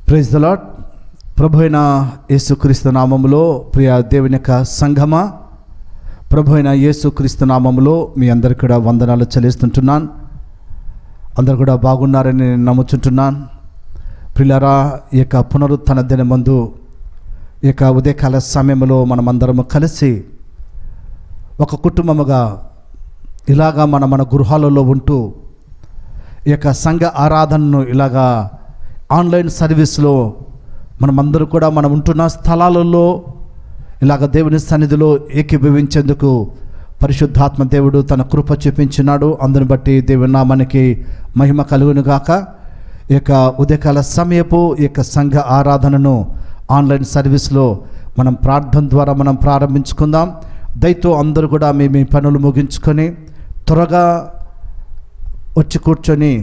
Praise the lord. ప్రభు అయిన యేసుక్రీస్తు నామములో ప్రియ దేవుని యొక్క సంఘమా, ప్రభు అయిన యేసుక్రీస్తు నామములో మీ అందరికీ కూడా వందనాలు చెల్లిస్తుంటున్నాను. అందరు కూడా బాగున్నారని నేను నమ్ముచుంటున్నాను. ప్రియులారా, ఈ యొక్క పునరుత్థాన దినమందు ఈ యొక్క ఉదయకాల సమయంలో మనమందరము కలిసి ఒక కుటుంబముగా ఇలాగా మన గృహాలలో ఉంటూ ఈ యొక్క సంఘ ఆరాధనను ఇలాగా ఆన్లైన్ సర్వీస్లో మనమందరూ కూడా మనం ఉంటున్న స్థలాలలో ఇలాగ దేవుని సన్నిధిలో ఏకీభవించేందుకు పరిశుద్ధాత్మ దేవుడు తన కృప చూపించినాడు. అందుని బట్టి దేవుని నామానికి మహిమ కలుగునుగాక. ఈ యొక్క ఉదయకాల సమయపు ఈ యొక్క సంఘ ఆరాధనను ఆన్లైన్ సర్వీస్లో మనం ప్రార్థన ద్వారా మనం ప్రారంభించుకుందాం. దయతో అందరూ కూడా మీ పనులు ముగించుకొని త్వరగా వచ్చి కూర్చొని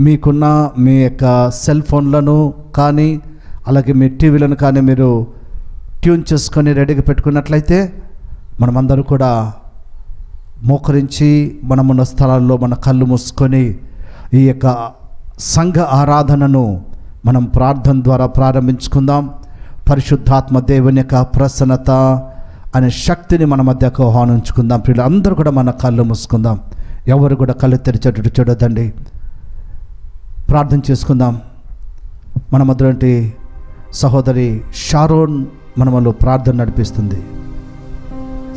మీకున్న మీ యొక్క సెల్ ఫోన్లను కానీ అలాగే మీ టీవీలను కానీ మీరు ట్యూన్ చేసుకొని రెడీగా పెట్టుకున్నట్లయితే మనమందరూ కూడా మోకరించి మనమున్న స్థలాల్లో మన కళ్ళు మూసుకొని ఈ యొక్క సంఘ ఆరాధనను మనం ప్రార్థన ద్వారా ప్రారంభించుకుందాం. పరిశుద్ధాత్మ దేవుని యొక్క ప్రసన్నత అనే శక్తిని మన మధ్యకు ఆహ్వానించుకుందాం. ప్రియులు అందరూ కూడా మన కళ్ళు మూసుకుందాం. ఎవరు కూడా కళ్ళు తెరిచేటట్టు చూడొద్దండి. ప్రార్థన చేసుకుందాం. మన మధ్య సహోదరి షారోన్ మనలో ప్రార్థన నడిపిస్తుంది.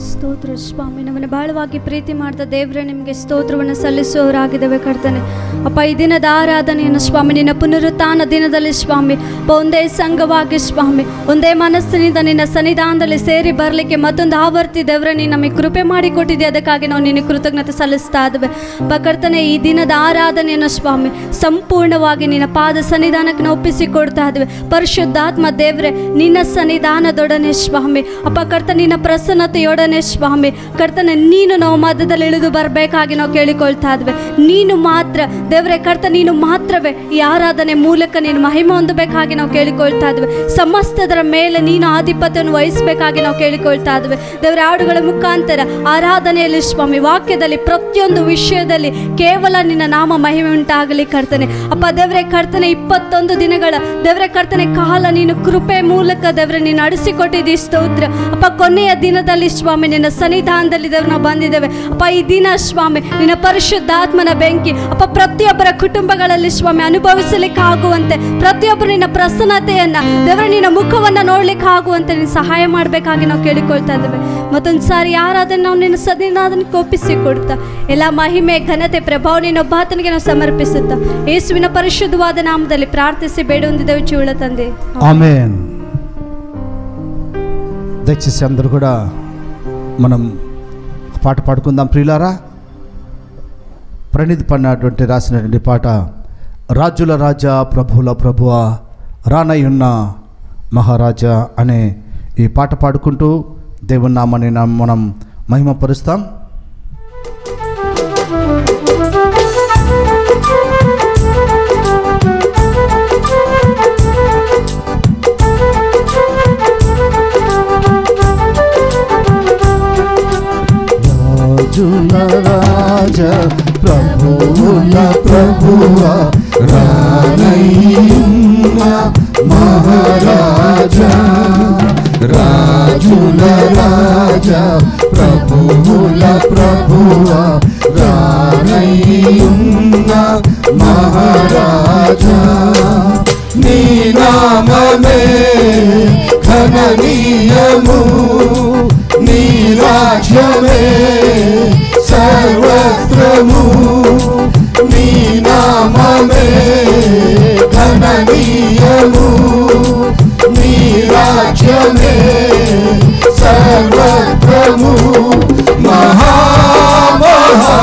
ಸ್ತೋತ್ರ ಸ್ವಾಮಿ, ನಮ್ಮನ್ನು ಬಹಳವಾಗಿ ಪ್ರೀತಿ ಮಾಡ್ತಾ ದೇವರೇ ನಿಮಗೆ ಸ್ತೋತ್ರವನ್ನು ಸಲ್ಲಿಸುವವರಾಗಿದ್ದೇವೆ ಕರ್ತನೆ. ಅಪ್ಪ, ಈ ದಿನದ ಆರಾಧನೆಯನ್ನು ಸ್ವಾಮಿ ನಿನ್ನ ಪುನರುತ್ಥಾನ ದಿನದಲ್ಲಿ ಸ್ವಾಮಿ ಒಂದೇ ಸಂಘವಾಗಿ ಸ್ವಾಮಿ ಒಂದೇ ಮನಸ್ಸಿನಿಂದ ನಿನ್ನ ಸನ್ನಿಧಾನದಲ್ಲಿ ಸೇರಿ ಬರಲಿಕ್ಕೆ ಮತ್ತೊಂದು ಆವರ್ತಿ ದೇವರೇ ನೀನು ನಮಗೆ ಕೃಪೆ ಮಾಡಿಕೊಟ್ಟಿದ್ದೆ. ಅದಕ್ಕಾಗಿ ನಾವು ನಿನ್ನ ಕೃತಜ್ಞತೆ ಸಲ್ಲಿಸ್ತಾ ಇದ್ದೇವೆ. ಅಪ್ಪ ಕರ್ತನೆ, ಈ ದಿನದ ಆರಾಧನೆಯನ್ನು ಸ್ವಾಮಿ ಸಂಪೂರ್ಣವಾಗಿ ನಿನ್ನ ಪಾದ ಸನ್ನಿಧಾನಕ್ಕೆ ನಾವು ಒಪ್ಪಿಸಿಕೊಡ್ತಾ ಇದ್ದೇವೆ. ಪರಿಶುದ್ಧಾತ್ಮ ದೇವರೇ ನಿನ್ನ ಸನ್ನಿಧಾನದೊಡನೆ ಸ್ವಾಮಿ ಅಪ್ಪ ಕರ್ತನೆ, ನಿನ್ನ ಪ್ರಸನ್ನತೆಯೊಡನೆ ಸ್ವಾಮಿ ಕರ್ತನೆ ನೀನು ನಾವು ಮಧ್ಯದಲ್ಲಿ ಇಳಿದು ಬರಬೇಕಾಗಿ ನಾವು ಕೇಳಿಕೊಳ್ತಾ ಇದ್ವಿ. ನೀನು ಮಾತ್ರ ದೇವರೇ ಕರ್ತ, ನೀನು ಮಾತ್ರವೇ ಈ ಆರಾಧನೆ ಮೂಲಕ ನೀನು ಮಹಿಮೆ ಹೊಂದಬೇಕಾಗಿ ನಾವು ಕೇಳಿಕೊಳ್ತಾ ಇದ್ವಿ. ಸಮಸ್ತದರ ಮೇಲೆ ನೀನು ಆಧಿಪತ್ಯವನ್ನು ವಹಿಸಬೇಕಾಗಿ ನಾವು ಕೇಳಿಕೊಳ್ತಾ ಇದ್ವಿ. ದೇವರ ಹಾಡುಗಳ ಮುಖಾಂತರ ಆರಾಧನೆಯಲ್ಲಿ ಸ್ವಾಮಿ ವಾಕ್ಯದಲ್ಲಿ ಪ್ರತಿಯೊಂದು ವಿಷಯದಲ್ಲಿ ಕೇವಲ ನಿನ್ನ ನಾಮ ಮಹಿಮೆ ಉಂಟಾಗಲಿ ಕರ್ತನೆ. ಅಪ್ಪ ದೇವರೇ ಕರ್ತನೆ, 21 ದಿನಗಳ ದೇವರೇ ಕರ್ತನೆ ಕಾಲ ನೀನು ಕೃಪೆ ಮೂಲಕ ದೇವರೇ ನೀನು ನಡೆಸಿಕೊಟ್ಟಿದ್ದೀ. ಸ್ತೋತ್ರ ಅಪ್ಪ. ಕೊನೆಯ ದಿನದಲ್ಲಿ ಸ್ವಾಮಿ ನಿನ್ನ ಸನ್ನಿಧಾನದಲ್ಲಿ ದೇವರು ನಾವು ಬಂದಿದ್ದೇವೆ. ಅಪ್ಪ, ಈ ದಿನ ಸ್ವಾಮಿ ನಿನ್ನ ಪರಿಶುದ್ಧಾತ್ಮನ ಬೆಂಕಿ ಅಪ್ಪ ಪ್ರತಿಯೊಬ್ಬರ ಕುಟುಂಬಗಳಲ್ಲಿ ಸ್ವಾಮಿ ಅನುಭವಿಸಲಿಕ್ಕೆ ಆಗುವಂತೆ, ಪ್ರತಿಯೊಬ್ಬರು ನಿನ್ನ ಪ್ರಸನ್ನತೆಯನ್ನ ದೇವರ ನಿನ್ನ ಮುಖವನ್ನು ನೋಡ್ಲಿಕ್ಕೆ ಆಗುವಂತೆ ನೀನು ಸಹಾಯ ಮಾಡಬೇಕಾಗಿ ನಾವು ಕೇಳಿಕೊಳ್ತಾ ಇದ್ದೇವೆ. ಮತ್ತೊಂದು ಸಾರಿ ಯಾರಾದ್ರೆ ನಾವು ನಿನ್ನ ಸನ್ನಿಧಾನಕ್ಕೆ ಒಪ್ಪಿಸಿಕೊಡ್ತಾ ಎಲ್ಲ ಮಹಿಮೆ ಘನತೆ ಪ್ರಭಾವ ನಿನ್ನೊಬ್ಬಾತನಿಗೆ ನಾವು ಸಮರ್ಪಿಸುತ್ತಾ ಯೇಸುವಿನ ಪರಿಶುದ್ಧವಾದ ನಾಮದಲ್ಲಿ ಪ್ರಾರ್ಥಿಸಿ ಬೇಡ ಹೊಂದಿದ್ದೇವೆ ಜೀವಳ ತಂದೆ, ಆಮೆನ್. దయచేసి అందరూ కూడా మనం పాట పాడుకుందాం. ప్రియులారా, ప్రణీత్ పడినటువంటి రాసినటువంటి పాట రాజుల రాజా ప్రభుల ప్రభువ రానయ్యున్న మహారాజా అనే ఈ పాట పాడుకుంటూ దేవుని నామాన్ని మనం మహిమపరుస్తాం. రాజుల రాజా ప్రభువుల ప్రభువా రానయ్యున్న మహారాజా. రాజుల రాజా ప్రభువుల ప్రభువా రానయ్యున్న మహారాజా. నీ నామమే ఘననీయము, నీ రాజ్యమే సర్వత్రము. నీ నామమే ఘననీయము, నీ రాజ్యమే సర్వత్రము. మహా మహా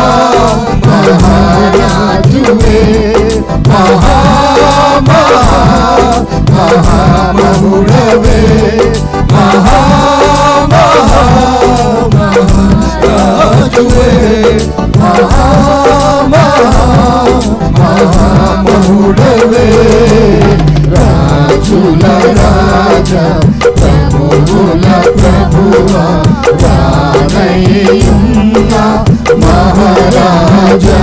మహారాజువే, మహా మహా మహామహుడవే, మహా మహా మహారాజువే, మహా మహా మహామహుడవే. రాజుల రాజా ప్రభువుల ప్రభువా రానయ్యున్న మహారాజా.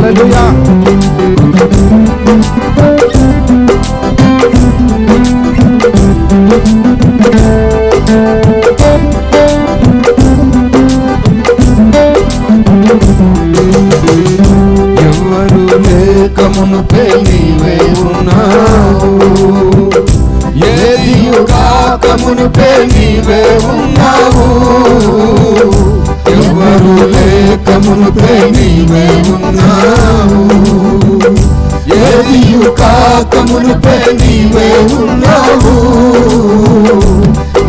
హల్లెలూయా. ఎవరు లేక మునుపే నీవే ఉన్నావు, ఏదియు కాక మునుపే నీవే ఉన్నావు. ఎవరు లేక మునుపే నీవే ఉన్నావు, ఏదియు కాక మునుపే నీవే ఉన్నావు.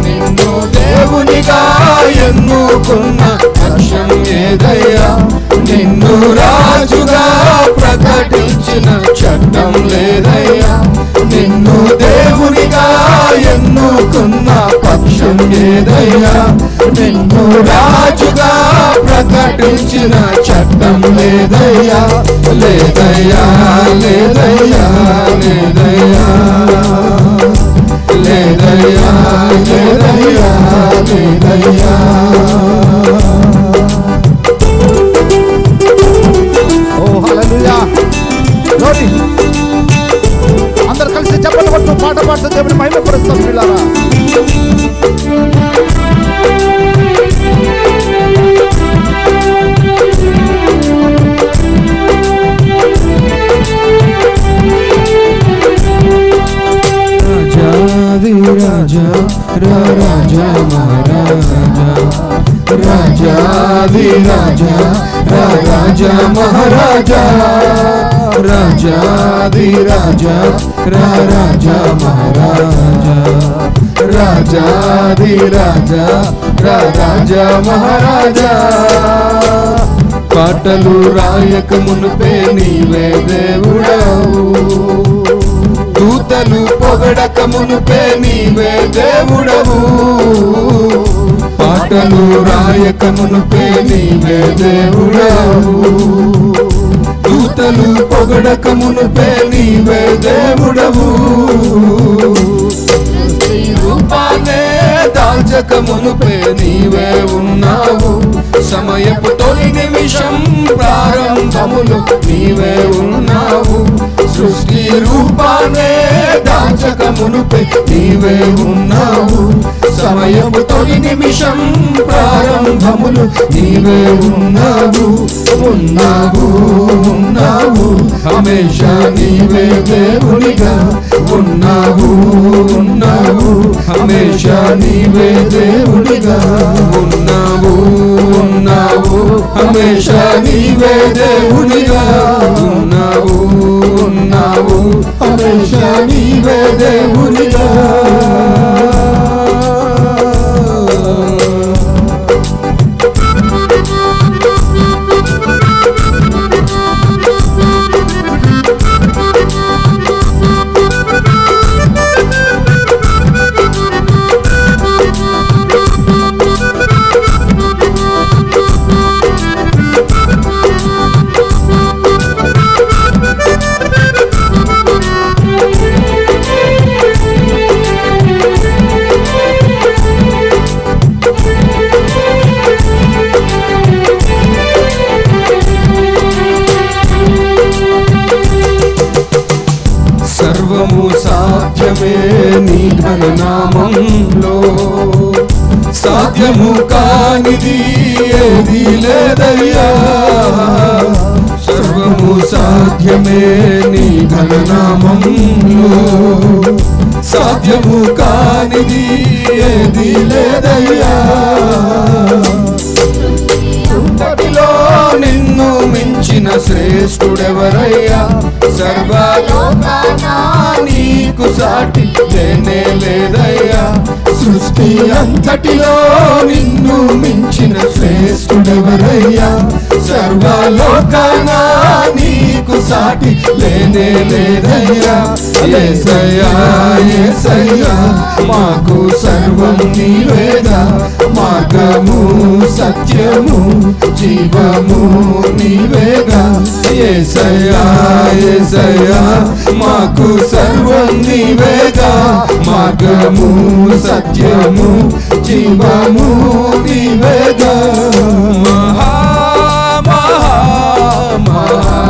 నిన్ను దేవునిగా ఎన్నుకున్న లక్ష్యం ఏదయ్యా, నిన్ను రాజుగా ప్రకటించిన చట్టం లేదయ్యా. నిన్ను దేవునిగా ఎన్నుకున్న పక్షం ఏదయ్యా, నిన్ను రాజుగా ప్రకటించిన చట్టం లేదయ్యా. లేదయ్యా లేదయ్యా లేదయ్యా లేదయ్యా లేదయ్యా లేదయ్యా. ఓ హల్లెలూయా. గ్లోరీ. అందరు కలిసి చప్పట్లు కొడుతూ పాట పాడుతూ దేవుని మహిమపరుస్తాం పిల్లారా. రాజా రాజా మహారాజా, రాజాది రాజా రాజా మహారాజా, రాజాది రాజా రాజా మహారాజా, రాజాది రాజా రాజా మహారాజా. పాటలు రాయక మునుపే నీవే దేవుడవు, దూతలు పొగడక మునుపే నీవే దేవుడవు. పాటలు రాయక మునుపే నీవే దేవుడవు, దూతలు పొగడక మునుపే నీవే దేవుడవు. రూపానే దాల్చక మునుపే నీవే ఉన్నావు, సమయపు తొలి నిమిషం ప్రారంభములు నీవే ఉన్నావు. సృష్టి రూపానే దాల్చక మునుపే నీవే ఉన్నావు, సమయము తొలి నిమిషం ప్రారంభములు నీవే ఉన్నావు. ఉన్నావు ఉన్నావు హమేషా నీవే దేవునిగా, ఉన్నావు ఉన్నావు హమేషా నీవే దేవునిగా. ఉన్నావు ఉన్నావు హమేషా నీవే దేవునిగా, ఉన్నావు ఉన్నావు హమేషా నీవే దేవునిగా. సర్వము సాధ్యమే నీ ఘననామంలో, సాధ్యము కానిది ఏది లేదయ్యా. సర్వము సాధ్యమే నీ ఘననామంలో, సాధ్యము కానిది ఏది లేదయ్యా. అంతటిలో నిన్ను మించిన శ్రేష్ఠుడెవరయ్యా, సర్వలోకాన నీకు సాటి లేనే లేదయ్యా. సృష్టి అంతటిలో నిన్ను మించిన శ్రేష్ఠుడెవరయ్యా, సర్వలోకాన నీకు సాటి లేనే లేదయ్యా. యేసయ్యా యేసయ్యా మాకు సర్వం నీవేగా, మార్గము సత్యము జీవము నీవేగా. యేసయ్యా యేసయ్యా మాకు సర్వం నీవేగా, మార్గము సత్యము జీవము నీవేగా. మహా మహా మహా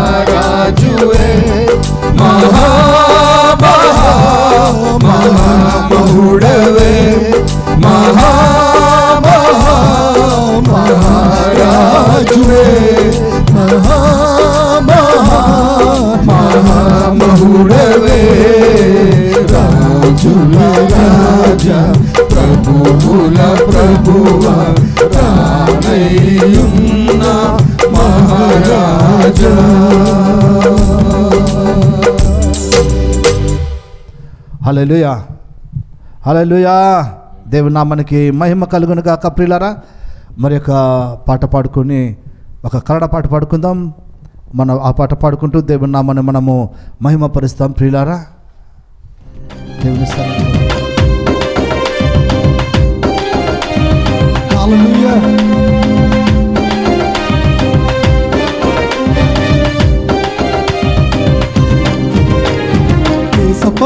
హల్లెలూయా, హల్లెలూయా. దేవుని నామానికి మహిమ కలుగును గాక. ప్రియులారా, మరి ఒక పాట పాడుకొని ఒక కన్నడ పాట పాడుకుందాం. మనం ఆ పాట పాడుకుంటూ దేవుని నామాన్ని మనము మహిమపరుస్తాం. ప్రియులారా, దేవుని హల్లెలూయా. యేಸಪ್ಪ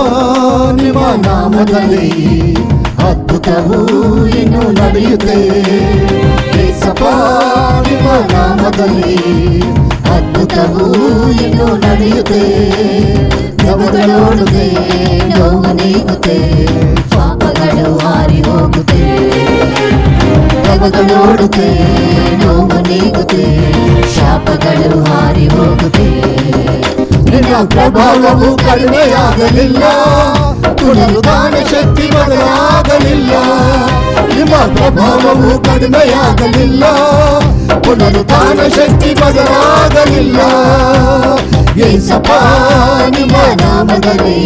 ನಿಮ್ಮ ನಾಮದಲ್ಲಿ ಅದ್ಭುತವು ಇನ್ನು ನಡೆಯುತ್ತೆ. యేಸಪ್ಪ ನಿಮ್ಮ ನಾಮದಲ್ಲಿ ಅದ್ಭುತವು ಇನ್ನು ನಡೆಯುತ್ತೆ. ದೆವ್ವಗಳೋಡುತ್ತೆ, ನೋವು ನೀಗುತ್ತೆ, ಪಾಪಗಳು ಹಾರಿ ಹೋಗುತ್ತೆ. ದೆವ್ವಗಳೋಡುತ್ತೆ, ನೋವು ನೀಗುತ್ತೆ, ಶಾಪಗಳು ಹಾರಿ ಹೋಗುತ್ತೆ. ನಿನ್ನ ಪ್ರಭಾವವು ಕಡಿಮೆಯಾಗಲಿಲ್ಲ, ಪುನರುತ್ಥಾನ ಶಕ್ತಿ ಬದಲಾಗಲಿಲ್ಲ. ನಿಮ್ಮ ಪ್ರಭಾವವು ಕಡಿಮೆಯಾಗಲಿಲ್ಲ, ಪುನರುತ್ಥಾನ ಶಕ್ತಿ ಬದಲಾಗಲಿಲ್ಲ. యేಸಪ್ಪ ನಿಮ್ಮ ನಾಮದಲ್ಲಿ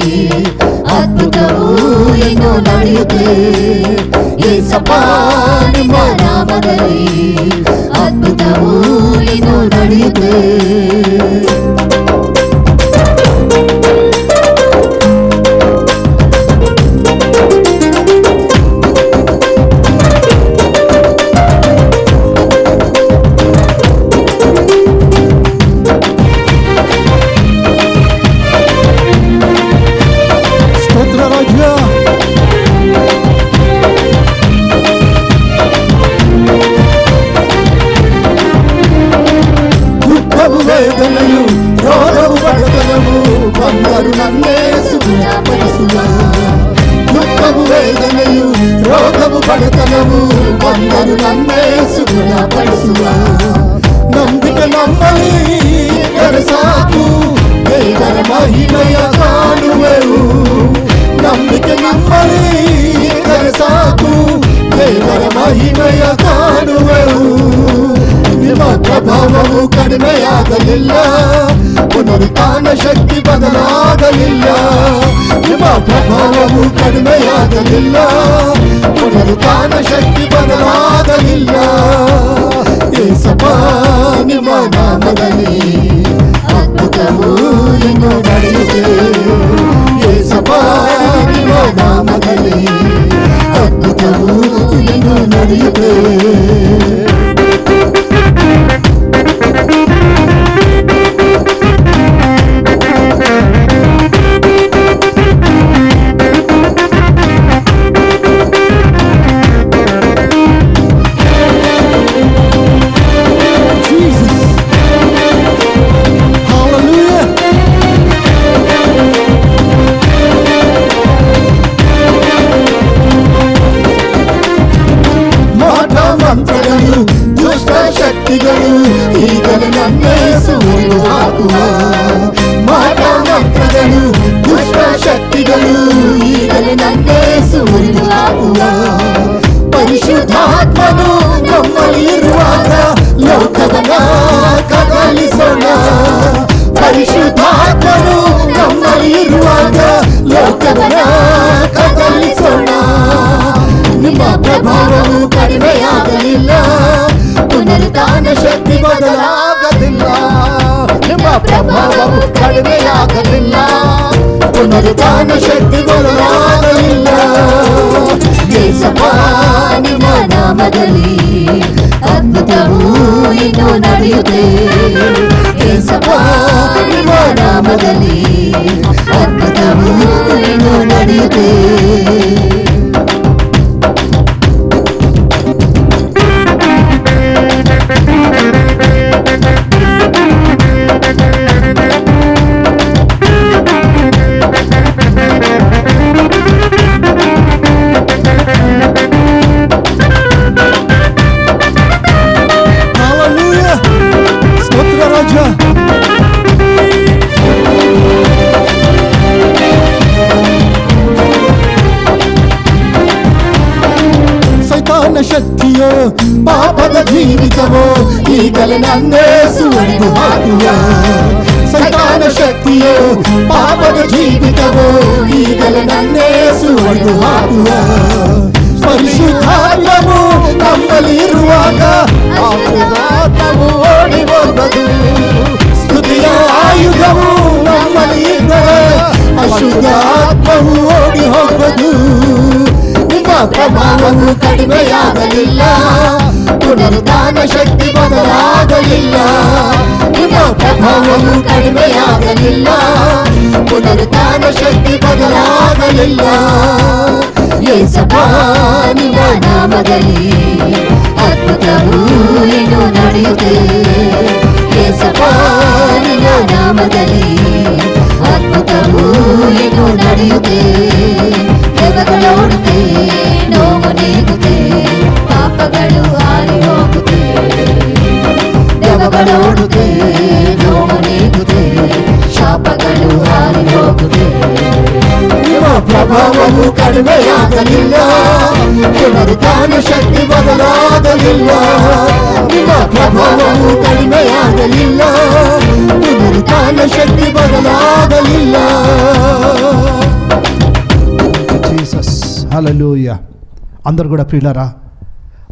ಅದ್ಭುತವು ಇನ್ನು ನಡೆಯುತ್ತೆ. యేಸಪ್ಪ ನಿಮ್ಮ ನಾಮದಲ್ಲಿ ಅದ್ಭುತವು ಇನ್ನು ನಡೆಯುತ್ತೆ. ವೇದನೆಯು ರೋಗವು ಬಡತನವು ಬಂದರು ನನ್ನೇಸು ಗುಣಪಡಿಸುವ. ದುಃಖವು ವೇದನೆಯು ರೋಗವು ಬಡತನವು ಬಂದರು ನನ್ನೇಸು ಗುಣಪಡಿಸುವ. ನಂಬಿಕೆ ನಮ್ಮಲ್ಲಿ ಇದ್ದರೆ ಸಾಕು, ದೇವರ ಮಹಿಮೆಯ ಕಾಣುವೆವು. ನಂಬಿಕೆ ನಮ್ಮಲ್ಲಿ ಇದ್ದರೆ ಸಾಕು, ದೇವರ ಮಹಿಮೆಯ ಕಾಣುವೆವು. ನಿಮ್ಮ ಪ್ರಭಾವವು ಕಡಿಮೆಯಾಗಲಿಲ್ಲ, ಪುನರುತ್ಥಾನ ಶಕ್ತಿ ಬದಲಾಗಲಿಲ್ಲ. ನಿಮ್ಮ ಪ್ರಭಾವವು ಕಡಿಮೆಯಾಗಲಿಲ್ಲ, ಪುನರುತ್ಥಾನ ಶಕ್ತಿ ಬದಲಾಗಲಿಲ್ಲ. యేಸಪ್ಪ ನಿಮ್ಮ ನಾಮದಲ್ಲಿ ಅದ್ಭುತವು ಇನ್ನು ನಡೆಯುತ್ತೆ. యేಸಪ್ಪ ನಿಮ್ಮ ನಾಮದಲ್ಲಿ ಅದ್ಭುತವು ಇನ್ನು ನಡೆಯುತ್ತೆ. ಮಂತ್ರಗಳು ದುಷ್ಟ ಶಕ್ತಿಗಳು ಈಗಲೇ ನನ್ನೇಸು ಮುರಿದು ಹಾಕುವ. ಮಾಟ ಮಂತ್ರಗಳು ದುಷ್ಟ ಶಕ್ತಿಗಳು ಈಗಲೇ ನನ್ನೇಸು ಮುರಿದು ಹಾಕುವ. ಪರಿಶುದ್ಧಾತ್ಮನು ನಮ್ಮಲ್ಲಿ ಇರುವಾಗ ಲೋಕವನ್ನ ಕದಲಿಸೋಣ. ಪರಿಶುದ್ಧಾತ್ಮನು ನಮ್ಮಲ್ಲಿ ಇರುವಾಗ ಲೋಕವನ್ನ ಕದಲಿಸೋಣ. ನಿಮ್ಮ ಪ್ರಭಾವವು ಕಡಿಮೆಯಾಗಲಿಲ್ಲ, ಪುನರುತ್ಥಾನ ಶಕ್ತಿ ಬದಲಾಗಲಿಲ್ಲ. ನಿಮ್ಮ ಪ್ರಭಾವವು ಕಡಿಮೆಯಾಗಲಿಲ್ಲ, ಪುನರುತ್ಥಾನ ಶಕ್ತಿ ಬದಲಾಗಲಿಲ್ಲ. యేಸಪ್ಪ ನಿಮ್ಮ ನಾಮದಲ್ಲಿ ಅದ್ಭುತವು ಇನ್ನು ನಡೆಯುತ್ತೆ. యేಸಪ್ಪ ನಿಮ್ಮ ನಾಮದಲ್ಲಿ ಅದ್ಭುತವು ಇನ್ನು ನಡೆಯುತ್ತೆ. ಶಕ್ತಿಯೋ ಪಾಪದ ಜೀವಿತವೋ ಈಗಲೇ ನನ್ನೇಸು ಒಡೆದು ಹಾಕುವ. ಸೈತಾನ ಶಕ್ತಿಯೋ ಪಾಪದ ಜೀವಿತವೋ ಈಗಲೇ ನನ್ನೇಸು ಹೊಡೆದು ಹಾಕುವ ಪರಿಶುದ್ಧಾತ್ಮವು ನಮ್ಮಲ್ಲಿರುವಾಗ ಆತ್ಮವು ಓಡಿ ಹೋಗದು ಸ್ತುತಿಯ ಆಯುಧವು ನಮ್ಮಲ್ಲಿ ಇದ್ದರೆ ಅಶುದ್ಧ ಆತ್ಮವು ಓಡಿ ಹೋಗದು ನಿಮ್ಮ ಪ್ರಭಾವವು ಕಡಿಮೆಯಾಗಲಿಲ್ಲ ಪುನರುತ್ಥಾನ ಶಕ್ತಿ ಬದಲಾಗಲಿಲ್ಲ ನಿಮ್ಮ ಪ್ರಭಾವವು ಕಡಿಮೆಯಾಗಲಿಲ್ಲ ಪುನರುತ್ಥಾನ ಶಕ್ತಿ ಬದಲಾಗಲಿಲ್ಲ ಯೇಸಪ್ಪ ನಿಮ್ಮ ನಾಮದಲ್ಲಿ ಅದ್ಭುತವು ಏನು ನಡೆಯುತ್ತೆ ಯೇಸಪ್ಪ ನಿಮ್ಮ ನಾಮದಲ್ಲಿ ಅದ್ಭುತವು ಏನು ನಡೆಯುತ್ತೆ ದೆವ್ವಗಳೋಡುತ್ತೆ ನೋವು ನೀಗುತ್ತೆ ಪಾಪಗಳು ಹಾರಿ ಹೋಗುತ್ತೆ ದೆವ್ವಗಳೋಡುತ್ತೆ ನೋವು ನೀಗುತ್ತೆ ಶಾಪಗಳು ಹಾರಿ ಹೋಗುತ್ತೆ ನಿಮ್ಮ ಪ್ರಭಾವವು ಕಡಿಮೆಯಾಗಲಿಲ್ಲ ಪುನರುತ್ಥಾನ ಶಕ್ತಿ ಬದಲಾಗಲಿಲ್ಲ ನಿಮ್ಮ ಪ್ರಭಾವವು ಕಡಿಮೆಯಾಗಲಿಲ್ಲ ಪುನರುತ್ಥಾನ ಶಕ್ತಿ ಬದಲಾಗಲಿಲ್ಲ జీసస్ హల్లెలూయా. అందరు కూడా ప్రియులారా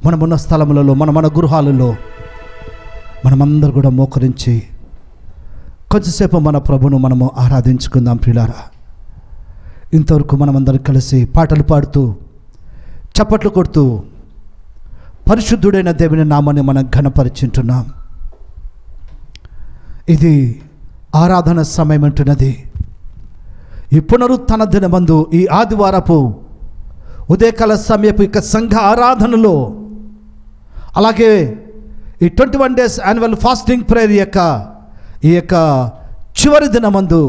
మనమున్న స్థలములలో మన గృహాలలో మనమందరూ కూడా మోకరించి కొంచెంసేపు మన ప్రభును మనము ఆరాధించుకుందాం ప్రియులారా. ఇంతవరకు మనమందరం కలిసి పాటలు పాడుతూ చప్పట్లు కొడుతూ పరిశుద్ధుడైన దేవుని నామాన్ని మనం ఘనపరిచుంటున్నాం. ఇది ఆరాధన సమయం అంటున్నది. ఈ పునరుత్థాన దినమందు ఈ ఆదివారపు ఉదయకాల సమయపు ఇక సంఘ ఆరాధనలో అలాగే ఈ 21 days యాన్యువల్ ఫాస్టింగ్ ప్రేయర్ ఈ యొక్క చివరి దినమందు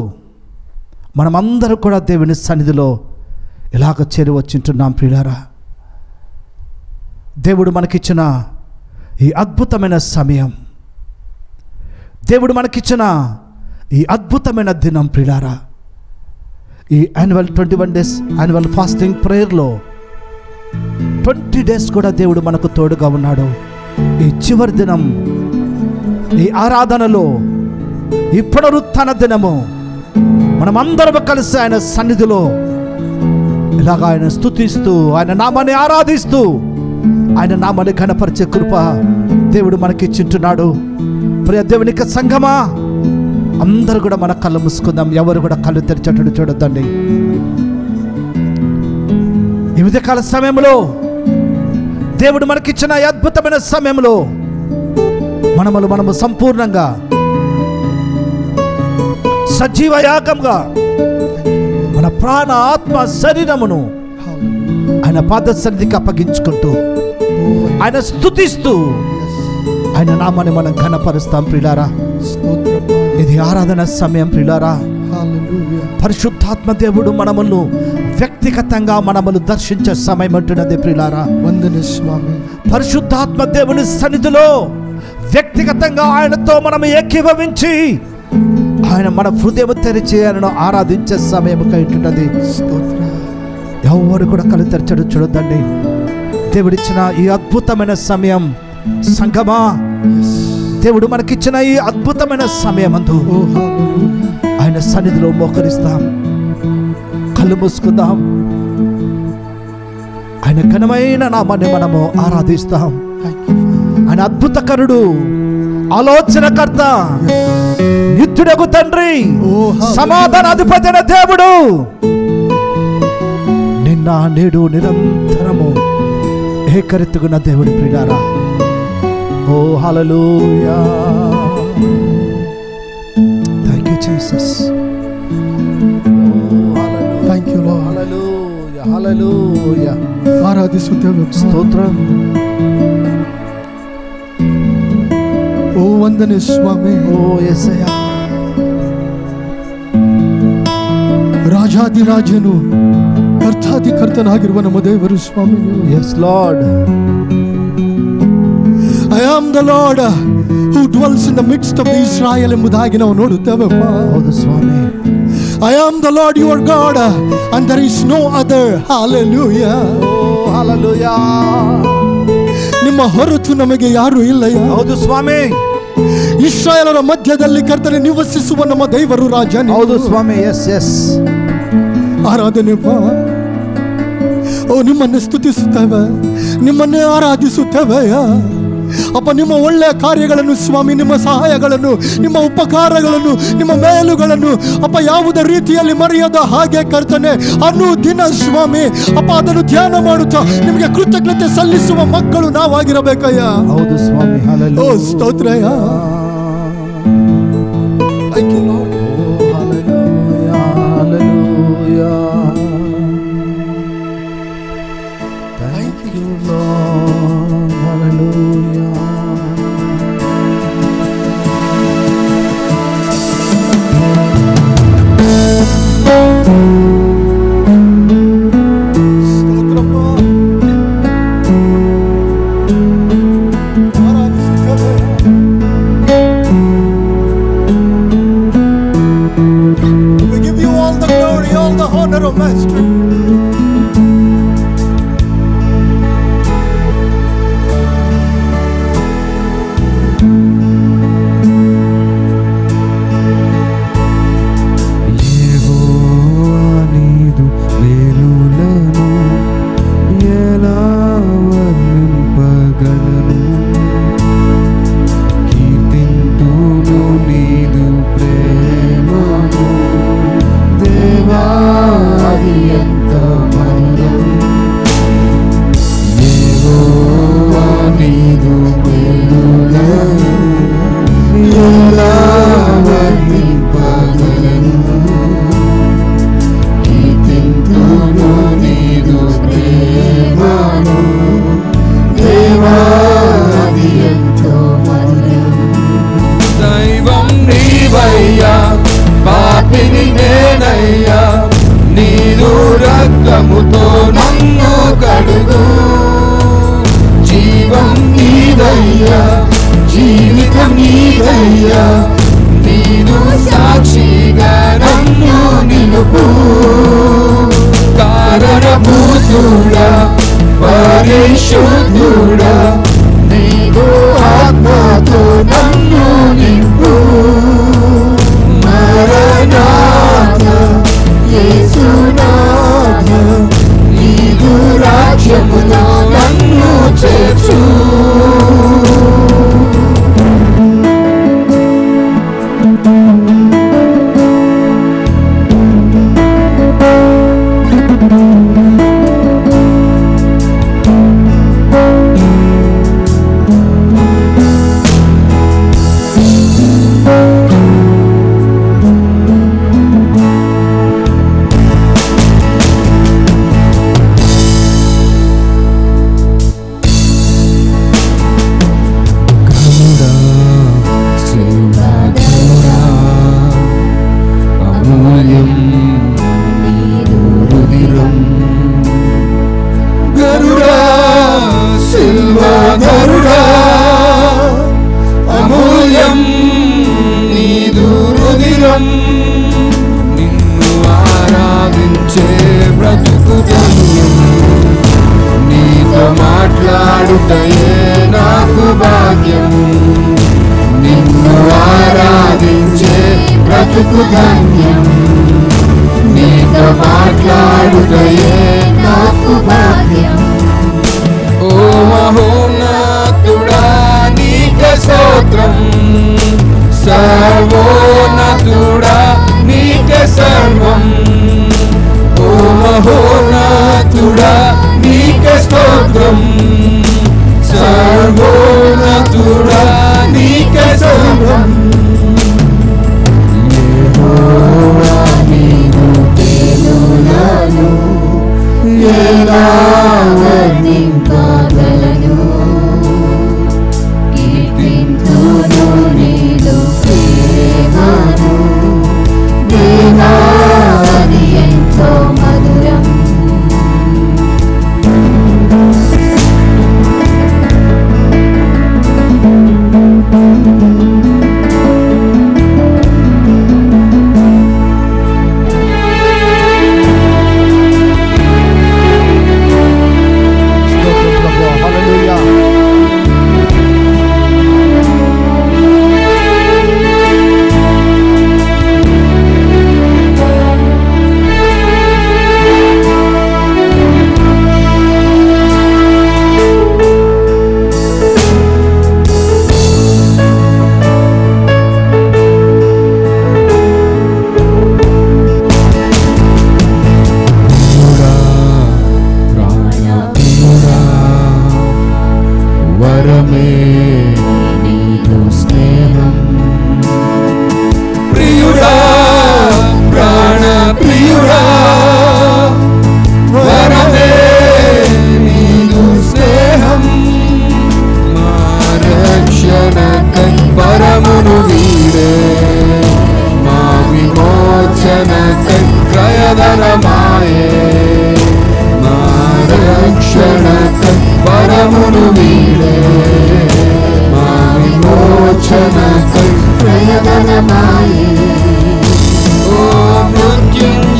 మనమందరూ కూడా దేవుని సన్నిధిలో ఇలాగ చేరి వచ్చింటున్నాం ప్రియులారా. దేవుడు మనకిచ్చిన ఈ అద్భుతమైన సమయం, దేవుడు మనకిచ్చిన ఈ అద్భుతమైన దినం ప్రియులారా. ఈ యాన్యువల్ 21 days యాన్యువల్ ఫాస్టింగ్ ప్రేయర్లో 20 days కూడా దేవుడు మనకు తోడుగా ఉన్నాడు. ఈ చివరి దినం ఈ ఆరాధనలో ఈ పునరుత్థాన దినము మనమందరం కలిసి ఆయన సన్నిధిలో ఇలాగ ఆయన స్తుతిస్తూ ఆయన నామాన్ని ఆరాధిస్తూ ఆయన నామాన్ని ఘనపరిచే కృప దేవుడు మనకి ఇచ్చింటున్నాడు. ప్రియ దేవునికి సంఘమా, అందరూ కూడా మన కళ్ళు మూసుకుందాం. ఎవరు కూడా కళ్ళు తెరిచేటట్టు చూడొద్దండి. ఈ ఉదయకాల సమయంలో దేవుడు మనకిచ్చిన ఈ అద్భుతమైన సమయంలో మనము సంపూర్ణంగా సజీవ యాగంగా మన ప్రాణ ఆత్మ శరీరమును ఆయన పాద సన్నిధికి అప్పగించుకుంటూ ఆయన స్తుతిస్తూ ఆయన నామాన్ని మనం ఘనపరుస్తాం ప్రియులారా. ఇది ఆరాధన సమయం ప్రియులారా. పరిశుద్ధాత్మ దేవుడు మనమును వ్యక్తిగతంగా మనమును దర్శించే సమయం అంటున్నది ప్రియులారా. వందన స్వామి. పరిశుద్ధాత్మ దేవుని సన్నిధిలో వ్యక్తిగతంగా ఆయనతో మనం ఏకీభవించి ఆయన మన హృదయం తెరిచి ఆయనను ఆరాధించే సమయం ఉంటున్నది. ఎవరు కూడా కళ్ళు తెరచడం చూడొద్దండి. దేవుడిచ్చిన ఈ అద్భుతమైన సమయం సంగమా, దేవుడు మనకిచ్చిన ఈ అద్భుతమైన సమయమందు ఆయన సన్నిధిలో మోకరిస్తాం, కళ్ళు మూసుకుందాం, ఆయన ఘనమైన నామాన్ని మనము ఆరాధిస్తాం. ఆయన అద్భుతకరుడు, ఆలోచనకర్త, నిత్యుడగు తండ్రి, సమాధాన అధిపతి అయిన దేవుడు, నిన్న నేడు నిరంతరము ఏకరీతిగున్న దేవుడు ప్రియులారా. ఓ హల్లెలూయా. Thank you Jesus. Thank you Lord. హల్లెలూయా హల్లెలూయా. ఆరాధిస్తుదేవు. స్తోత్రం. ఓ వందన స్వామి. ఓ యేసయ్యా. ರಾಜಾದಿರಾಜನು ಕರ್ತಾದಿಕರ್ತನಾಗಿರುವ ನಮ್ಮ ದೇವರು ಸ್ವಾಮಿ. Yes Lord. I am the Lord who dwells in the midst of Israel ಎಂಬುದಾಗಿ ನಾವು ನೋಡುತ್ತೇವಪ್ಪ. ಹೌದು ಸ್ವಾಮಿ. I am the Lord your God and there is no other. Hallelujah. Oh hallelujah. ನಿಮ್ಮ ಹೊರತು ನಮಗೆ ಯಾರು ಇಲ್ಲಯ್ಯ. ಹೌದು ಸ್ವಾಮಿ. ಇಸ್ರಾಯೇಲರ ಮಧ್ಯದಲ್ಲಿ ಕರ್ತನೆ ನಿವಸಿಸುವ ನಮ್ಮ ದೇವರು ರಾಜ. ಹೌದು ಸ್ವಾಮಿ. S S. ಆರಾಧನೆ ನಿಮ್ಮನ್ನೇ ಸ್ತುತಿಸುತ್ತೇವೆ, ನಿಮ್ಮನ್ನೇ ಆರಾಧಿಸುತ್ತೇವೆ ಅಪ್ಪ. ನಿಮ್ಮ ಒಳ್ಳೆಯ ಕಾರ್ಯಗಳನ್ನು ಸ್ವಾಮಿ, ನಿಮ್ಮ ಸಹಾಯಗಳನ್ನು, ನಿಮ್ಮ ಉಪಕಾರಗಳನ್ನು, ನಿಮ್ಮ ಮೇಲುಗಳನ್ನು ಅಪ್ಪ ಯಾವುದೇ ರೀತಿಯಲ್ಲಿ ಮರೆಯದ ಹಾಗೆ ಕರ್ತನೆ ಅನುದಿನ ಸ್ವಾಮಿ ಅಪ್ಪ ಅದನ್ನು ಧ್ಯಾನ ಮಾಡುತ್ತಾ ನಿಮಗೆ ಕೃತಜ್ಞತೆ ಸಲ್ಲಿಸುವ ಮಕ್ಕಳು ನಾವಾಗಿರಬೇಕಯ್ಯ. ಹೌದು ಸ್ವಾಮಿ. ಓ ಸ್ತೋತ್ರಯ್ಯ.